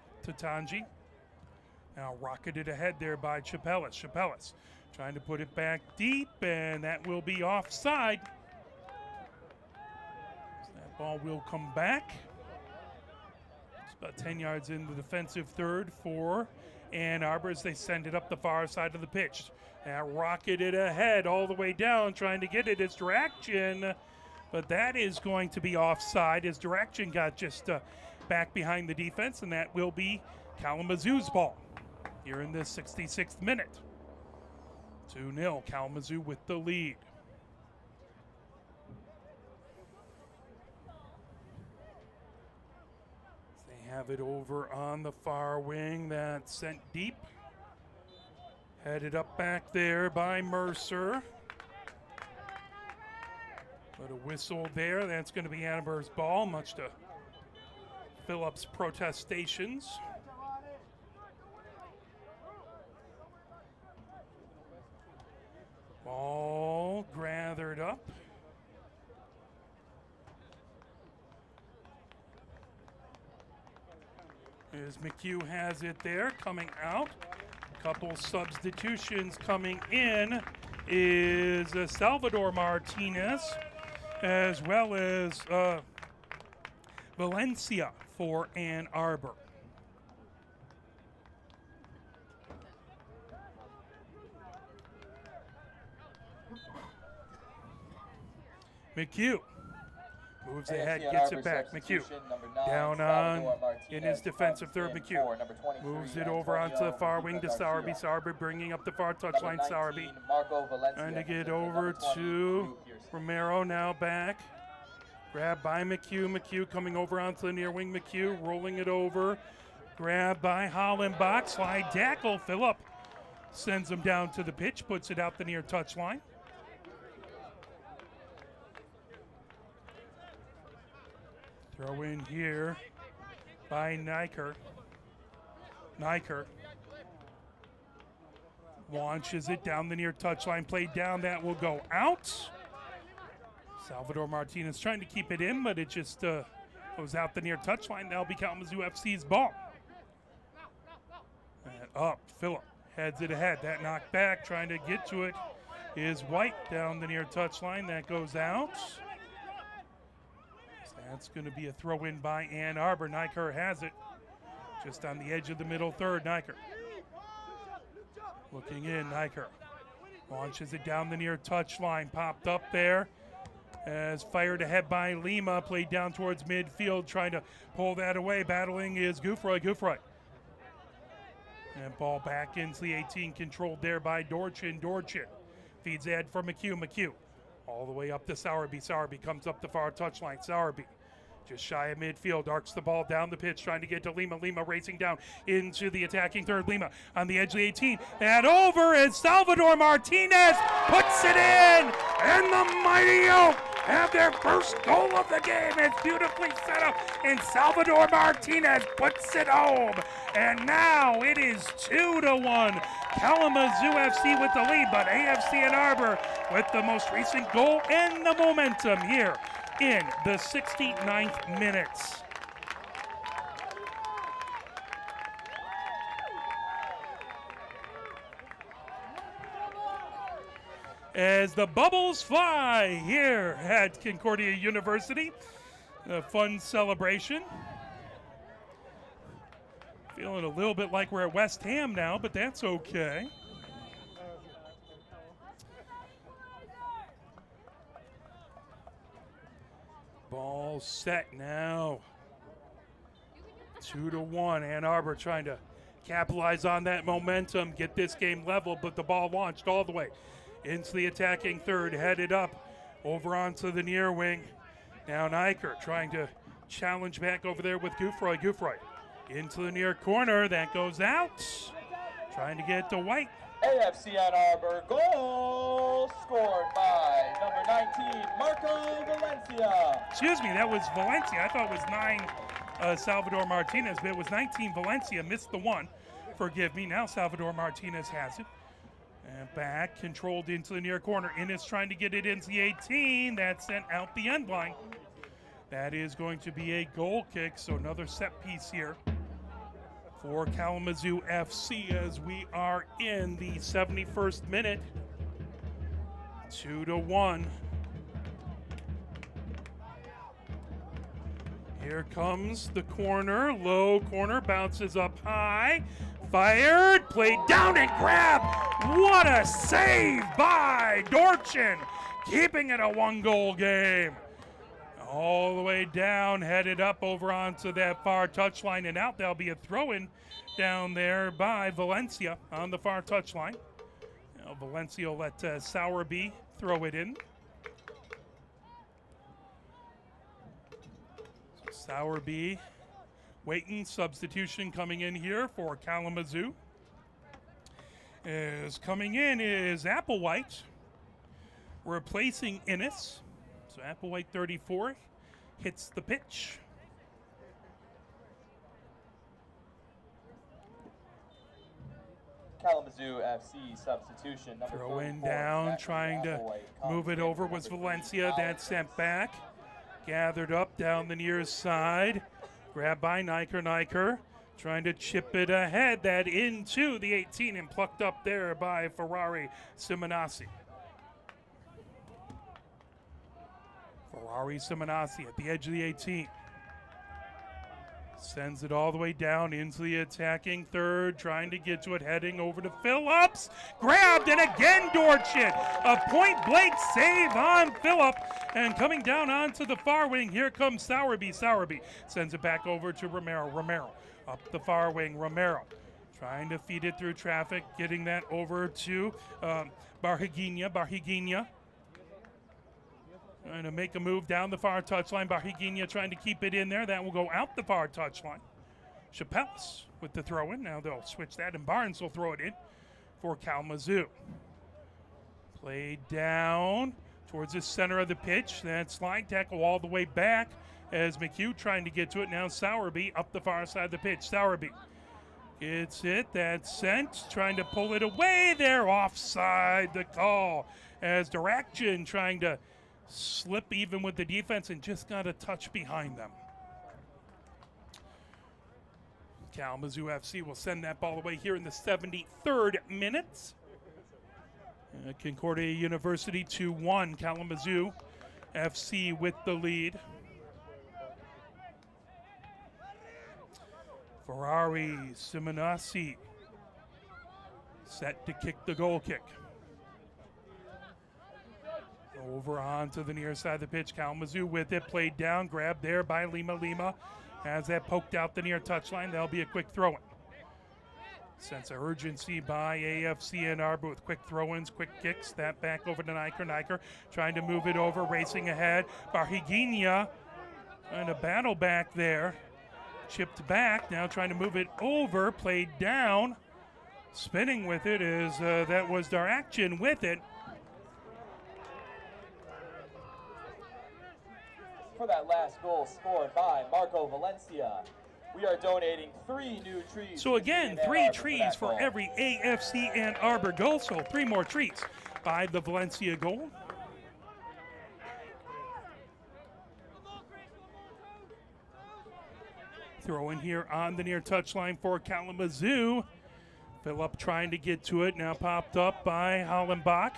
A: Now rocketed ahead there by Chapelis. Chapelis trying to put it back deep, and that will be offside. So that ball will come back. It's about 10 yards in the defensive third for Ann Arbor as they send it up the far side of the pitch. Now rocketed ahead all the way down, trying to get it as direction. But that is going to be offside as direction got just back behind the defense, and that will be Kalamazoo's ball here in the 66th minute. 2-0, Kalamazoo with the lead. They have it over on the far wing. That's sent deep. Headed up back there by Mercer. But a whistle there. That's going to be Ann Arbor's ball, much to Phillips' protestations. Ball gathered up. As McHugh has it there, coming out. Couple substitutions coming in is Salvador Martinez, as well as Valencia for Ann Arbor. McHugh moves ahead, gets it back. McHugh down on in his defensive third. McHugh moves it over onto the far wing to Sowerby. Sowerby bringing up the far touchline. Sowerby trying to get over to Romero, now back. Grabbed by McHugh. McHugh coming over onto the near wing. McHugh rolling it over. Grabbed by Hollenbach. Slide tackle. Phillip sends him down to the pitch. Puts it out the near touchline. Throw in here by Niker. Niker launches it down the near touchline. Played down. That will go out. Salvador Martinez trying to keep it in, but it just goes out the near touchline. That'll be Kalamazoo FC's ball. And up. Phillip heads it ahead. That knocked back. Trying to get to it is White down the near touchline. That goes out. That's going to be a throw in by Ann Arbor. Niker has it just on the edge of the middle third. Niker looking in. Niker launches it down the near touchline. Popped up there as fired ahead by Lima. Played down towards midfield. Trying to pull that away. Battling is Gouffroy. Gouffroy. And ball back into the 18. Controlled there by Dorchin. Dorchin feeds ahead for McHugh. McHugh all the way up to Sowerby. Sowerby comes up the far touchline. Sowerby Just shy of midfield, arcs the ball down the pitch, trying to get to Lima. Lima racing down into the attacking third. Lima on the edge of the 18. And over as Salvador Martinez puts it in. And the Mighty Oak have their first goal of the game. It's beautifully set up. And Salvador Martinez puts it home. And now it is 2-1. Kalamazoo FC with the lead, but AFC Ann Arbor with the most recent goal and the momentum here in the 69th minute. As the bubbles fly here at Concordia University, a fun celebration. Feeling a little bit like we're at West Ham now, but that's okay. Ball set now. 2-1. Ann Arbor trying to capitalize on that momentum, get this game level, but the ball launched all the way into the attacking third, headed up over onto the near wing. Now Niker trying to challenge back over there with Gouffroy. Gouffroy into the near corner. That goes out. Trying to get to White.
B: AFC Ann Arbor goal scored by number 19, Marco Valencia.
A: Excuse me, that was Valencia. I thought it was 9 Salvador Martinez, but it was 19 Valencia. Missed the one. Forgive me. Now Salvador Martinez has it. And back, controlled into the near corner. Innes trying to get it into the 18. That's sent out the end line. That is going to be a goal kick, so another set piece here for Kalamazoo FC as we are in the 71st minute. 2-1. Here comes the corner, low corner, bounces up high, fired, played down and grabbed. What a save by Dorchin, keeping it a one-goal game. All the way down, headed up over onto that far touchline and out. There'll be a throw-in down there by Valencia on the far touchline. Now Valencia will let Sowerby throw it in. Sowerby waiting, substitution coming in here for Kalamazoo. Coming in is Applewhite, replacing Innes. So Applewhite 34 hits the pitch.
B: Kalamazoo FC substitution. Number
A: Throwing
B: 44,
A: down, trying to move it over was Valencia. That's sent back. Gathered up down the near side. Grabbed by Niker. Niker trying to chip it ahead. That into the 18 and plucked up there by Ferrari Simonassi. Ferrari Simonassi at the edge of the 18. Sends it all the way down into the attacking third, trying to get to it, heading over to Phillips. Grabbed, and again Dorchin. A point-blank save on Phillip. And coming down onto the far wing, here comes Sowerby. Sowerby sends it back over to Romero. Romero up the far wing. Romero trying to feed it through traffic, getting that over to Barhiguinha. Barhiguinha trying to make a move down the far touchline. Barhiguinha trying to keep it in there. That will go out the far touchline. Chappelles with the throw-in. Now they'll switch that, and Barnes will throw it in for Kalamazoo. Played down towards the center of the pitch. That slide tackle all the way back as McHugh trying to get to it. Now Sowerby up the far side of the pitch. Sowerby gets it. That's sent. Trying to pull it away there. Offside the call as Direction trying to slip even with the defense and just got a touch behind them. Kalamazoo FC will send that ball away here in the 73rd minute. Concordia University 2-1. Kalamazoo FC with the lead. Ferrari Simonassi set to kick the goal kick. Over onto the near side of the pitch. Kalamazoo with it. Played down. Grabbed there by Lima. Lima has that poked out the near touchline. That'll be a quick throw-in. Sense of urgency by AFC Ann Arbor with quick throw-ins, quick kicks. That back over to Niker. Niker trying to move it over, racing ahead. Barhiguinha Trying to battle back there. Chipped back, now trying to move it over, played down. Spinning with it is, that was Daraction with it.
B: For that last goal scored by Marco Valencia, we are donating 3 new trees.
A: So again, 3 trees for every AFC Ann Arbor goal, so 3 more trees by the Valencia goal. Throw in here on the near touchline for Kalamazoo. Phillip trying to get to it, now popped up by Hollenbach.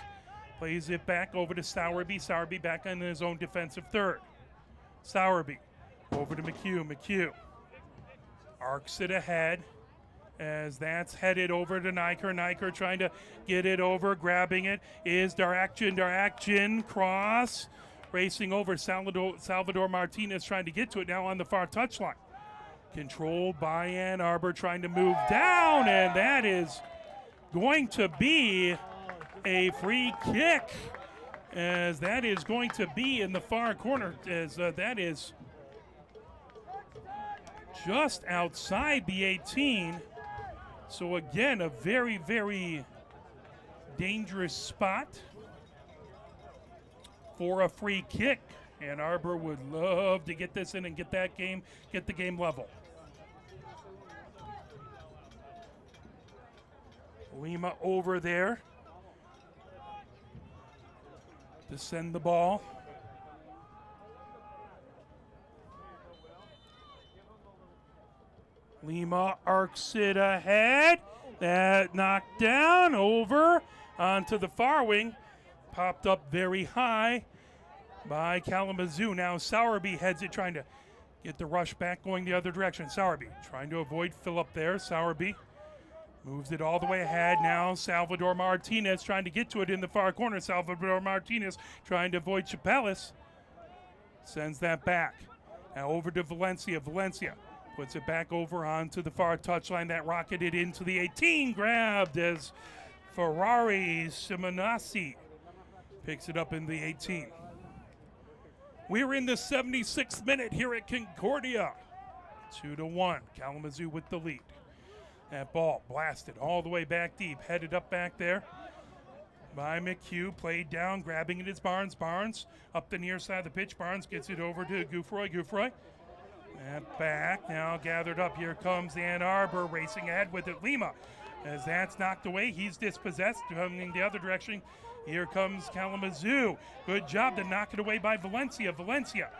A: Plays it back over to Sowerby. Sowerby back on his own defensive third. Sowerby over to McHugh. McHugh arcs it ahead as that's headed over to Niker. Niker trying to get it over, grabbing it is Daraction. Daraction cross, racing over Salvador Martinez trying to get to it now on the far touchline. Controlled by Ann Arbor, trying to move down, and that is going to be a free kick, as that is going to be in the far corner, as that is just outside the 18. So again, a very, very dangerous spot for a free kick. Ann Arbor would love to get this in and get the game level. Lima over there to send the ball. Lima arcs it ahead. That knocked down over onto the far wing. Popped up very high by Kalamazoo. Now Sowerby heads it, trying to get the rush back going the other direction. Sowerby trying to avoid Phillip there. Sowerby moves it all the way ahead. Now Salvador Martinez trying to get to it in the far corner. Salvador Martinez trying to avoid Chapelis. Sends that back. Now over to Valencia. Valencia puts it back over onto the far touchline. That rocketed into the 18. Grabbed as Ferrari Simonassi picks it up in the 18. We're in the 76th minute here at Concordia. 2-1. Kalamazoo with the lead. That ball blasted all the way back deep, headed up back there by McHugh, played down, grabbing it is Barnes. Barnes up the near side of the pitch. Barnes gets it over to Gouffroy. Gouffroy, that back, now gathered up. Here comes Ann Arbor racing ahead with it. Lima, as that's knocked away, he's dispossessed, coming the other direction. Here comes Kalamazoo. Good job to knock it away by Valencia. Valencia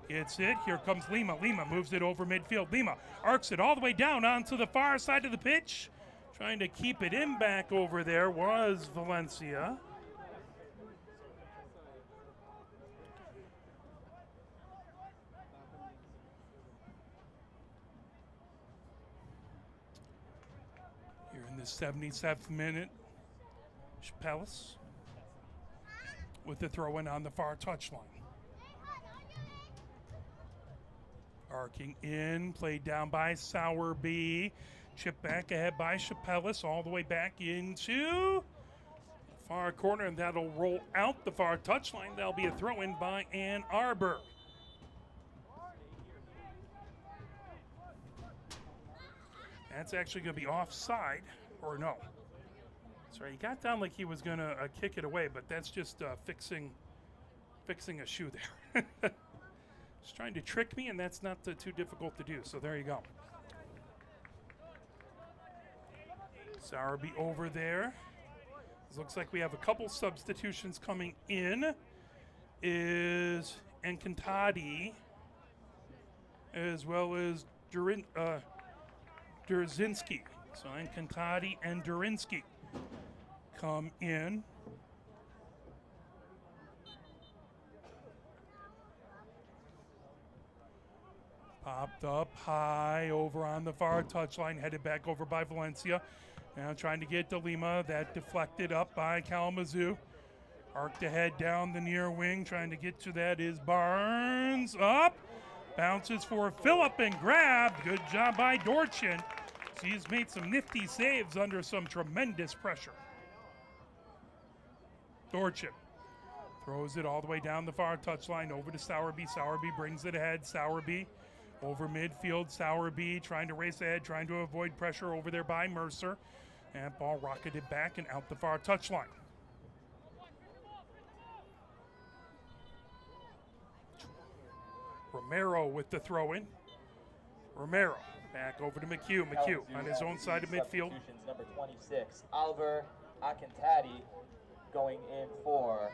A: gets it. Here comes Lima. Lima moves it over midfield. Lima arcs it all the way down onto the far side of the pitch. Trying to keep it in back over there was Valencia. Here in the 77th minute, Chapelis with the throw in on the far touchline. Arcing in, played down by Sowerby. Chip back ahead by Chapelis, all the way back into the far corner, and that'll roll out the far touchline. That'll be a throw in by Ann Arbor. That's actually going to be offside, or no. Sorry, he got down like he was going to kick it away, but that's just fixing a shoe there. Just trying to trick me, and that's not too difficult to do, so there you go. Sowerby over there. It looks like we have a couple substitutions coming in. Is Encantati, as well as Durzinski. So Encantati and Durinski come in. Popped up high over on the far touchline, headed back over by Valencia. Now trying to get to Lima, that deflected up by Kalamazoo. Arced ahead down the near wing, trying to get to that is Barnes. Up, bounces for Phillip and grabbed. Good job by Dorchin. He's made some nifty saves under some tremendous pressure. Dorchin Throws it all the way down the far touchline over to Sowerby. Sowerby brings it ahead. Sowerby over midfield. Sowerby trying to race ahead, trying to avoid pressure over there by Mercer. And ball rocketed back and out the far touchline. Romero with the throw in. Romero back over to McHugh. McHugh on his own side of midfield.
B: Number 26, Oliver Akintati, going in for.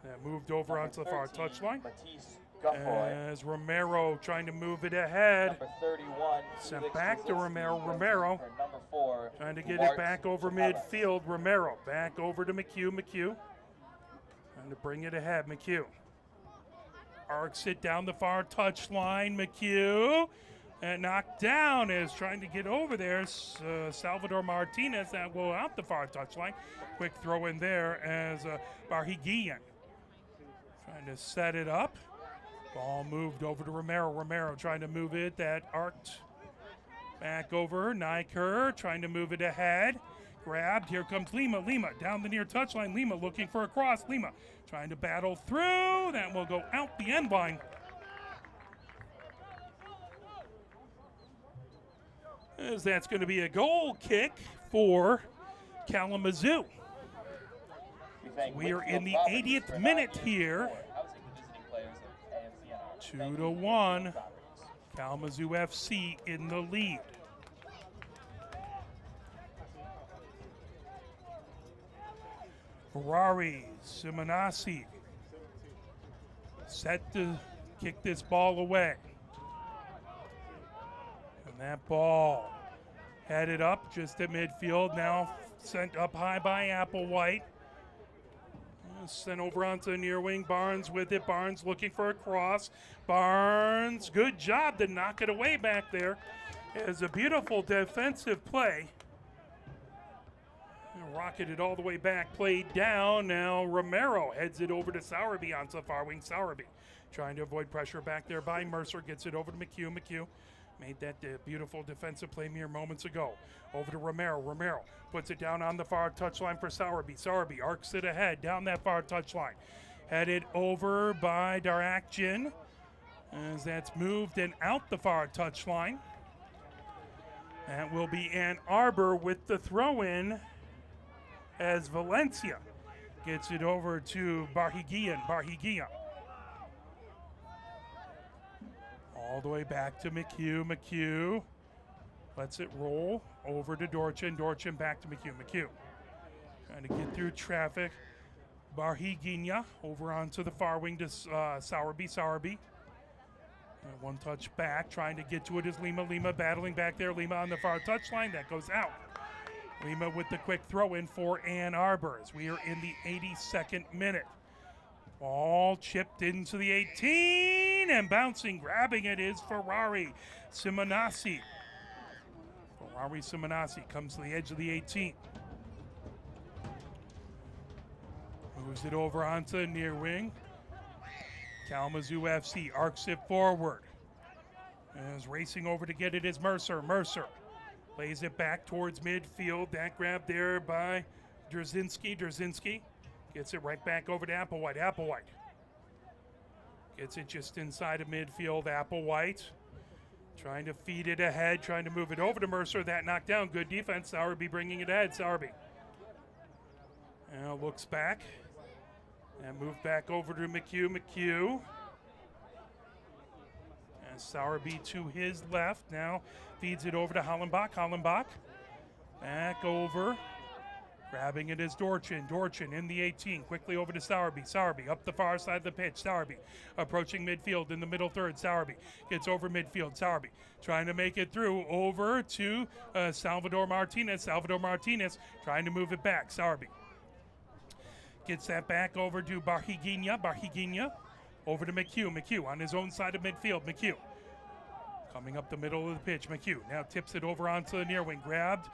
A: That moved over onto the far touchline.
B: Matisse Guffoy.
A: As Romero trying to move it ahead.
B: Number 31.
A: Sent back to Romero. Romero
B: number 4,
A: trying to get it back over midfield. Romero back over to McHugh. McHugh trying to bring it ahead. McHugh arcs it down the far touchline. McHugh and knocked down is trying to get over there. Salvador Martinez that will out the far touchline. Quick throw in there as Barhiguian trying to set it up. Ball moved over to Romero. Romero trying to move it. That arced back over. Nyker trying to move it ahead. Grabbed. Here comes Lima. Lima down the near touchline. Lima looking for a cross. Lima trying to battle through. That will go out the end line. As that's going to be a goal kick for Kalamazoo. We are in the 80th minute here. 2-1. Kalamazoo FC in the lead. Ferrari Simonassi set to kick this ball away. And that ball headed up just at midfield, now sent up high by Applewhite. Sent over onto the near wing. Barnes with it. Barnes looking for a cross. Barnes, good job to knock it away back there. It's a beautiful defensive play. Rocketed all the way back, played down. Now Romero heads it over to Sowerby onto the far wing. Sowerby trying to avoid pressure back there by Mercer. Gets it over to McHugh. McHugh made that beautiful defensive play mere moments ago. Over to Romero. Romero puts it down on the far touchline for Sowerby. Sowerby arcs it ahead down that far touchline. Headed over by Darakjian as that's moved and out the far touchline. That will be Ann Arbor with the throw-in as Valencia gets it over to Barhiguian. Barhiguian. All the way back to McHugh. McHugh lets it roll over to Dorchin. Dorchin back to McHugh. McHugh trying to get through traffic. Barhiguian over onto the far wing to Sowerby. Sowerby. One touch back, trying to get to it is Lima. Lima battling back there. Lima on the far touchline. That goes out. Lima with the quick throw in for Ann Arbor as we are in the 82nd minute. Ball chipped into the 18 and bouncing, grabbing it is Ferrari Simonassi. Ferrari Simonassi comes to the edge of the 18. Moves it over onto the near wing. Kalamazoo FC arcs it forward. Is racing over to get it is Mercer. Mercer plays it back towards midfield. That grab there by Drzinski. Drzinski gets it right back over to Applewhite. Applewhite gets it just inside of midfield. Applewhite trying to feed it ahead, trying to move it over to Mercer. That knocked down. Good defense. Sowerby bringing it ahead. Sowerby now looks back and moved back over to McHugh. McHugh. And Sowerby to his left. Now feeds it over to Hollenbach. Hollenbach back over. Grabbing it is Dorchin. Dorchin in the 18. Quickly over to Sowerby. Sowerby up the far side of the pitch. Sowerby approaching midfield in the middle third. Sowerby gets over midfield. Sowerby trying to make it through over to Salvador Martinez. Salvador Martinez trying to move it back. Sowerby gets that back over to Barhiguian. Barhiguian over to McHugh. McHugh on his own side of midfield. McHugh coming up the middle of the pitch. McHugh now tips it over onto the near wing. Grabbed,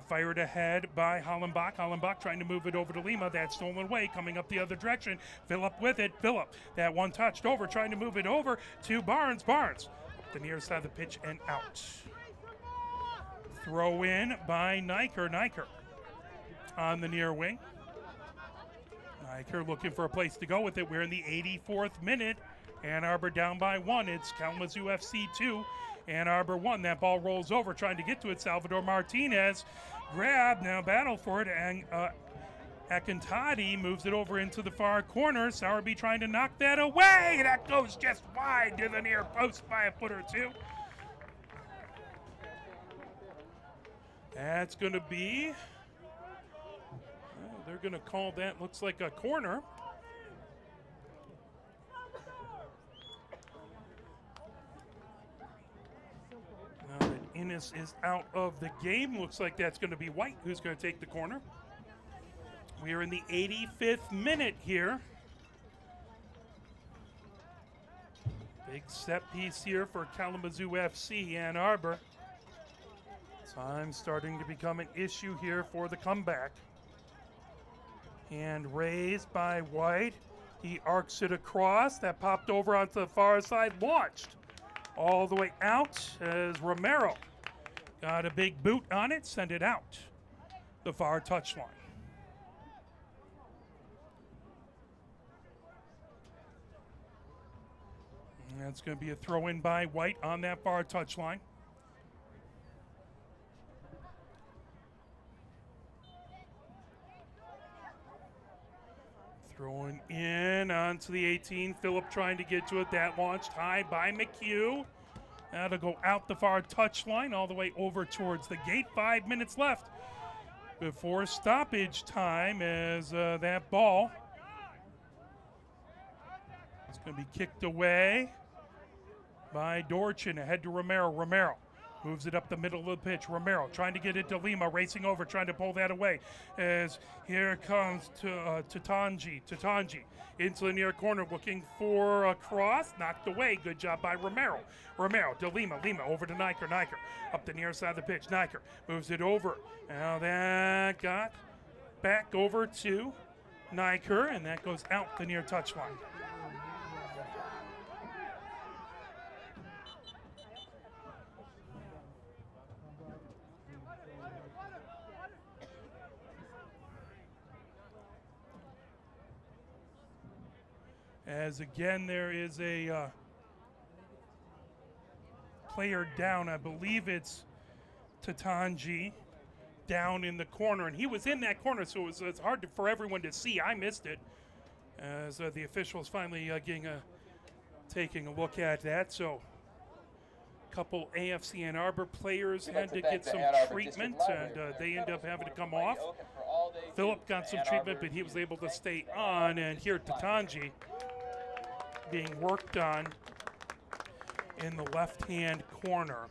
A: fired ahead by Hollenbach. Hollenbach trying to move it over to Lima. That's stolen away, coming up the other direction. Phillip with it. Phillip, that one touched over, trying to move it over to Barnes. Barnes up the near side of the pitch and out. Throw in by Nyker. Nyker on the near wing. Niker looking for a place to go with it. We're in the 84th minute. Ann Arbor down by 1. It's Kalamazoo FC 2. Ann Arbor 1. That ball rolls over, trying to get to it. Salvador Martinez grab, now battle for it, and Akintadi moves it over into the far corner. Sowerby trying to knock that away. That goes just wide to the near post by a foot or two. That's going to be, they're going to call that, looks like a corner. Now that Innes is out of the game, looks like that's going to be White who's going to take the corner. We are in the 85th minute here. Big set piece here for Kalamazoo FC Ann Arbor. Time starting to become an issue here for the comeback. Hand raised by White. He arcs it across. That popped over onto the far side, launched all the way out as Romero got a big boot on it, sent it out the far touchline. That's going to be a throw in by White on that far touchline. Throwing in onto the 18. Phillip trying to get to it. That launched high by McHugh. That'll go out the far touchline all the way over towards the gate. 5 minutes left before stoppage time as that ball is going to be kicked away by Dorchin. Ahead to Romero. Romero moves it up the middle of the pitch. Romero trying to get it to Lima, racing over, trying to pull that away. As here comes to Tatanji. Tatanji into the near corner, looking for a cross. Knocked away. Good job by Romero. Romero to Lima. Lima over to Niker. Niker up the near side of the pitch. Niker moves it over. Now that got back over to Niker, and that goes out the near touchline. As again, there is a player down. I believe it's Tatanji down in the corner. And he was in that corner, so it's hard for everyone to see. I missed it as the officials finally taking a look at that. So a couple AFC Ann Arbor players had to get some treatment, and they end up having to come off. Phillip got some treatment, but he was able to stay on. And here, Tatanji being worked on in the left-hand corner.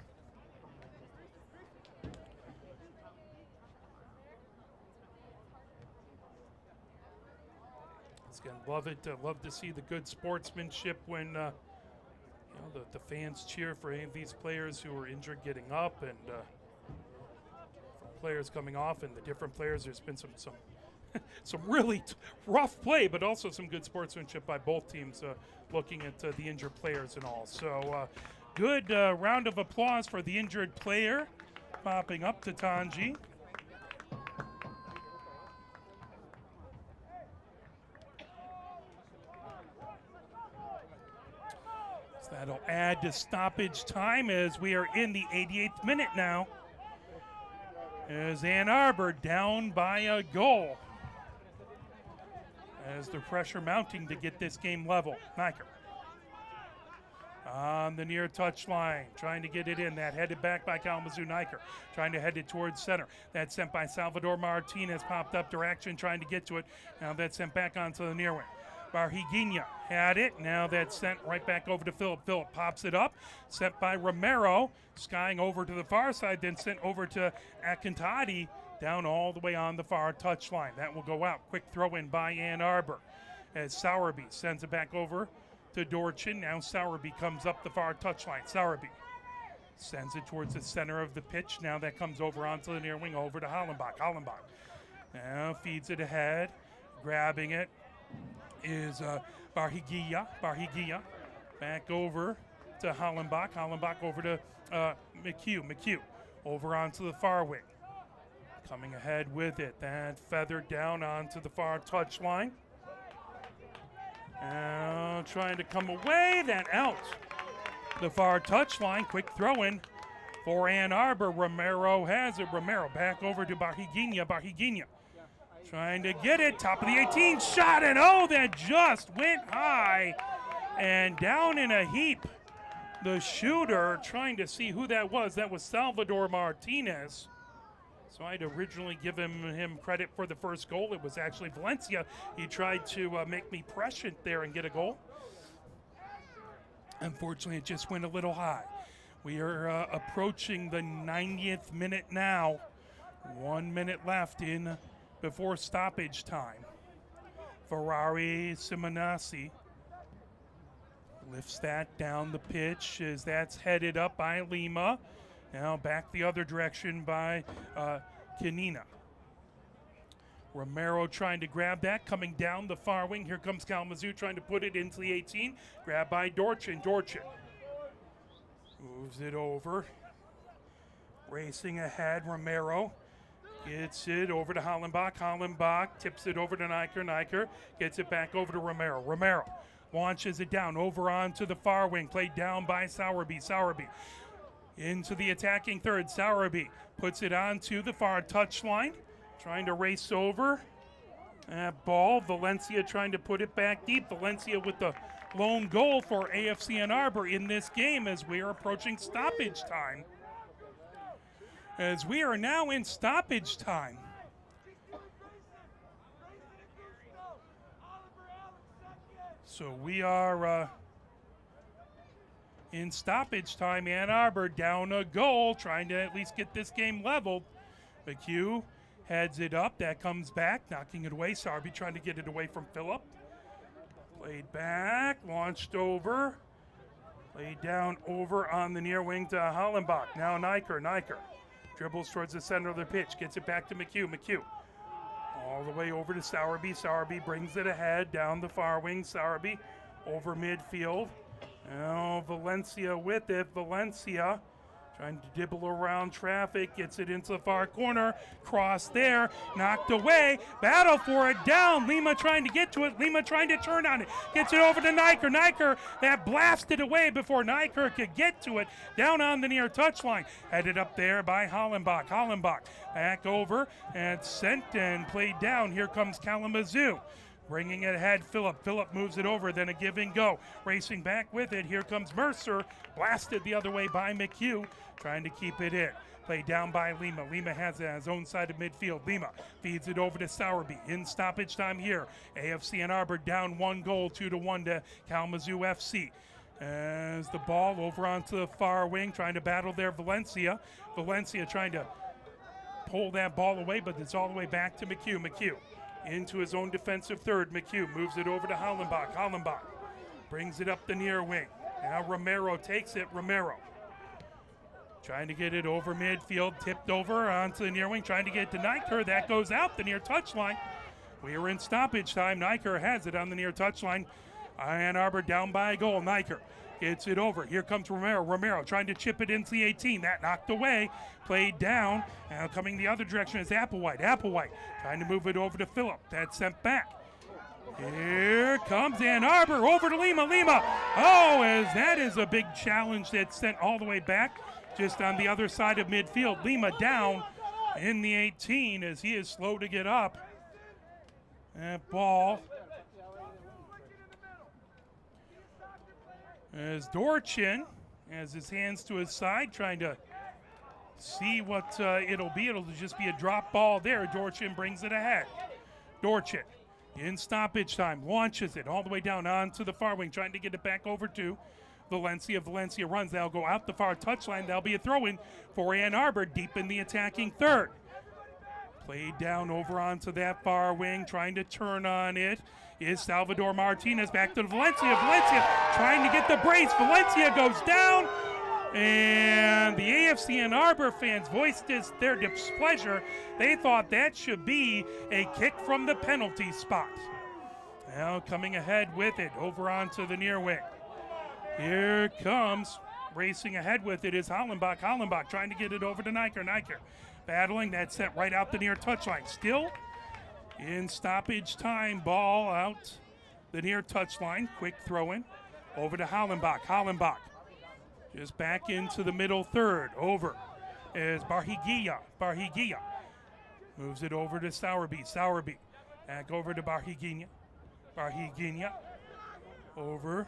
A: Again, love it. Love to see the good sportsmanship when the fans cheer for any of these players who are injured getting up, and for players coming off, and the different players. There's been some really rough play, but also some good sportsmanship by both teams looking at the injured players and all. So good round of applause for the injured player popping up to Tanji. So that'll add to stoppage time as we are in the 88th minute now, as Ann Arbor down by a goal, as the pressure mounting to get this game level. Niker on the near touchline, trying to get it in. That headed back by Kalamazoo. Niker trying to head it towards center. That's sent by Salvador Martinez, popped up direction, trying to get to it. Now that's sent back onto the near wing. Barhiguinha had it. Now that's sent right back over to Phillip. Phillip pops it up, sent by Romero, skying over to the far side, then sent over to Akintadi, down all the way on the far touchline. That will go out. Quick throw in by Ann Arbor as Sowerby sends it back over to Dorchin. Now Sowerby comes up the far touchline. Sowerby sends it towards the center of the pitch. Now that comes over onto the near wing, over to Hollenbach. Hollenbach now feeds it ahead. Grabbing it is Barhiguinha. Barhiguinha back over to Hollenbach. Hollenbach over to McHugh. McHugh over onto the far wing. Coming ahead with it. That feathered down onto the far touchline. Now trying to come away, that out. The far touchline, quick throw-in for Ann Arbor. Romero has it. Romero back over to Barhiguinha. Barhiguinha trying to get it. Top of the 18, shot, and oh, that just went high and down in a heap. The shooter trying to see who that was. That was Salvador Martinez. So I'd originally given him credit for the first goal. It was actually Valencia. He tried to make me prescient there and get a goal. Unfortunately, it just went a little high. We are approaching the 90th minute now. 1 minute left in before stoppage time. Ferrari Simonassi lifts that down the pitch as that's headed up by Lima. Now back the other direction by Canina. Romero trying to grab that, coming down the far wing. Here comes Kalamazoo trying to put it into the 18. Grabbed by Dorchin. Dorchin moves it over. Racing ahead, Romero gets it over to Hollenbach. Hollenbach tips it over to Niker. Niker gets it back over to Romero. Romero launches it down over onto the far wing. Played down by Sowerby. Sowerby into the attacking third. Sowerby puts it onto the far touchline. Trying to race over that ball. Valencia trying to put it back deep. Valencia with the lone goal for AFC Ann Arbor in this game as we are approaching stoppage time. As we are now in stoppage time. So we are in stoppage time. Ann Arbor down a goal, trying to at least get this game leveled. McHugh heads it up. That comes back, knocking it away. Sarby trying to get it away from Phillip. Played back, launched over. Played down over on the near wing to Hollenbach. Now Niker. Niker dribbles towards the center of the pitch. Gets it back to McHugh. McHugh all the way over to Sowerby. Sowerby brings it ahead down the far wing. Sowerby over midfield. Now Valencia with it. Valencia trying to dibble around traffic, gets it into the far corner, cross there, knocked away, battle for it, down, Lima trying to get to it, Lima trying to turn on it, gets it over to Niker, Niker, that blasted away before Niker could get to it, down on the near touchline, headed up there by Hollenbach, Hollenbach, back over, and sent and played down, here comes Kalamazoo. Bringing it ahead, Phillip. Phillip moves it over, then a give and go. Racing back with it, here comes Mercer. Blasted the other way by McHugh, trying to keep it in. Played down by Lima. Lima has it on his own side of midfield. Lima feeds it over to Sowerby. In stoppage time here. AFC Ann Arbor down 1 goal, 2-1 to Kalamazoo FC. As the ball over onto the far wing, trying to battle there, Valencia. Valencia trying to pull that ball away, but it's all the way back to McHugh. McHugh into his own defensive third. McHugh moves it over to Hollenbach. Hollenbach brings it up the near wing. Now Romero takes it. Romero trying to get it over midfield, tipped over onto the near wing, trying to get it to Niker. That goes out the near touchline. We are in stoppage time. Niker has it on the near touchline. Ann Arbor down by a goal. Niker gets it over. Here comes Romero. Romero trying to chip it into the 18. That knocked away. Played down. Now coming the other direction is Applewhite. Applewhite trying to move it over to Phillip. That's sent back. Here comes Ann Arbor over to Lima. Lima. Oh, as that is a big challenge that's sent all the way back just on the other side of midfield. Lima down in the 18 as he is slow to get up. That ball as Dorchin has his hands to his side, trying to see what it'll be. It'll just be a drop ball there. Dorchin brings it ahead. Dorchin in stoppage time, launches it all the way down onto the far wing, trying to get it back over to Valencia. Valencia runs. They'll go out the far touchline. That'll be a throw-in for Ann Arbor deep in the attacking third. Played down over onto that far wing, trying to turn on it is Salvador Martinez. Back to Valencia. Valencia trying to get the brace. Valencia goes down, and the AFC Ann Arbor fans voiced their displeasure. They thought that should be a kick from the penalty spot. Now coming ahead with it over onto the near wing. Here comes, racing ahead with it is Hollenbach. Hollenbach trying to get it over to Niker. Niker battling, that sent right out the near touchline. Still in stoppage time, ball out the near touchline. Quick throw in over to Hollenbach. Hollenbach just back into the middle third. Over is Barhiguilla. Barhiguilla moves it over to Sowerby. Sowerby back over to Barhiguilla. Barhiguilla over.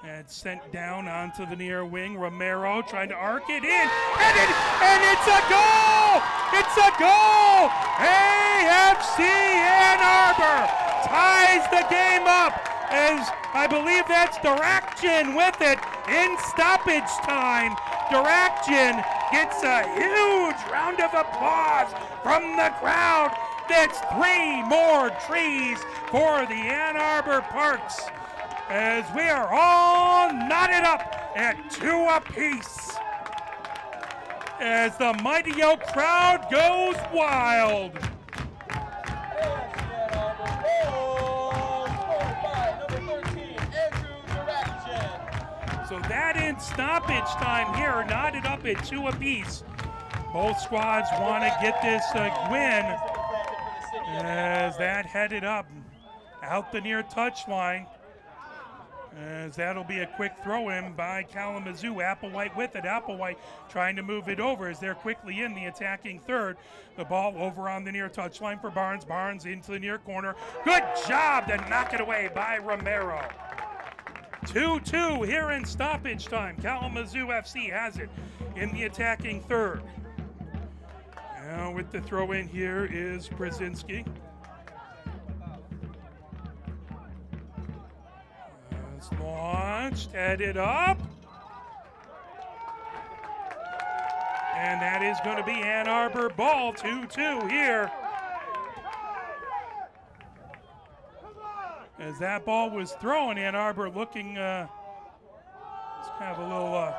A: And sent down onto the near wing. Romero trying to arc it in. And it's a goal! It's a goal! AFC Ann Arbor ties the game up as I believe that's Durakjan with it in stoppage time. Durakjan gets a huge round of applause from the crowd. That's 3 more trees for the Ann Arbor Parks, as we are all knotted up at 2 apiece, as the Mighty Oak crowd goes wild. So that in stoppage time here, knotted up at 2 apiece. Both squads want to get this win, as that headed up out the near touchline. As that'll be a quick throw in by Kalamazoo. Applewhite with it. Applewhite trying to move it over as they're quickly in the attacking third. The ball over on the near touchline for Barnes. Barnes into the near corner. Good job to knock it away by Romero. 2-2 here in stoppage time. Kalamazoo FC has it in the attacking third. Now with the throw in here is Brzezinski. Launched, headed up. And that is going to be Ann Arbor ball. 2-2 here. As that ball was thrown, Ann Arbor looking, it's kind of a little,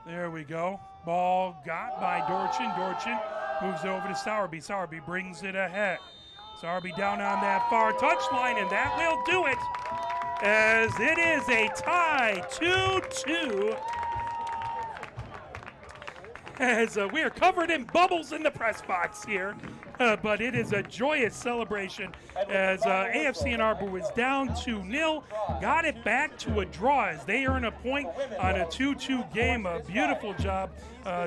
A: there we go. Ball got by Dorchin. Dorchin moves it over to Sowerby. Sowerby brings it ahead. Sowerby down on that far touchline, and that will do it, as it is a tie, 2-2. As we are covered in bubbles in the press box here, but it is a joyous celebration as AFC Ann Arbor was down 2-0, got it back to a draw as they earn a point on a 2-2 game. A beautiful job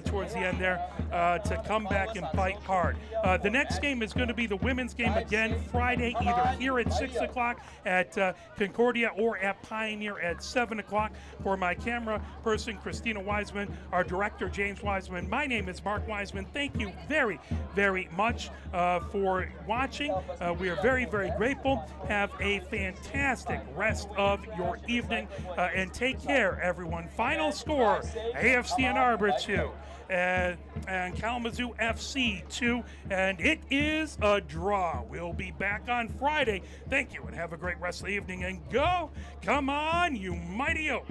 A: towards the end there to come back and fight hard. The next game is going to be the women's game again Friday, either here at 6 o'clock at Concordia or at Pioneer at 7 o'clock. For my camera person, Christina Wiseman, our director, James Wiseman, my name is Mark Wiseman. Thank you very, very much for watching. We are very, very grateful. Have a fantastic rest of your evening and take care, everyone. Final score, AFC Ann Arbor 2 and Kalamazoo FC 2, and it is a draw. We'll be back on Friday. Thank you and have a great rest of the evening, and go, come on, you Mighty Oak.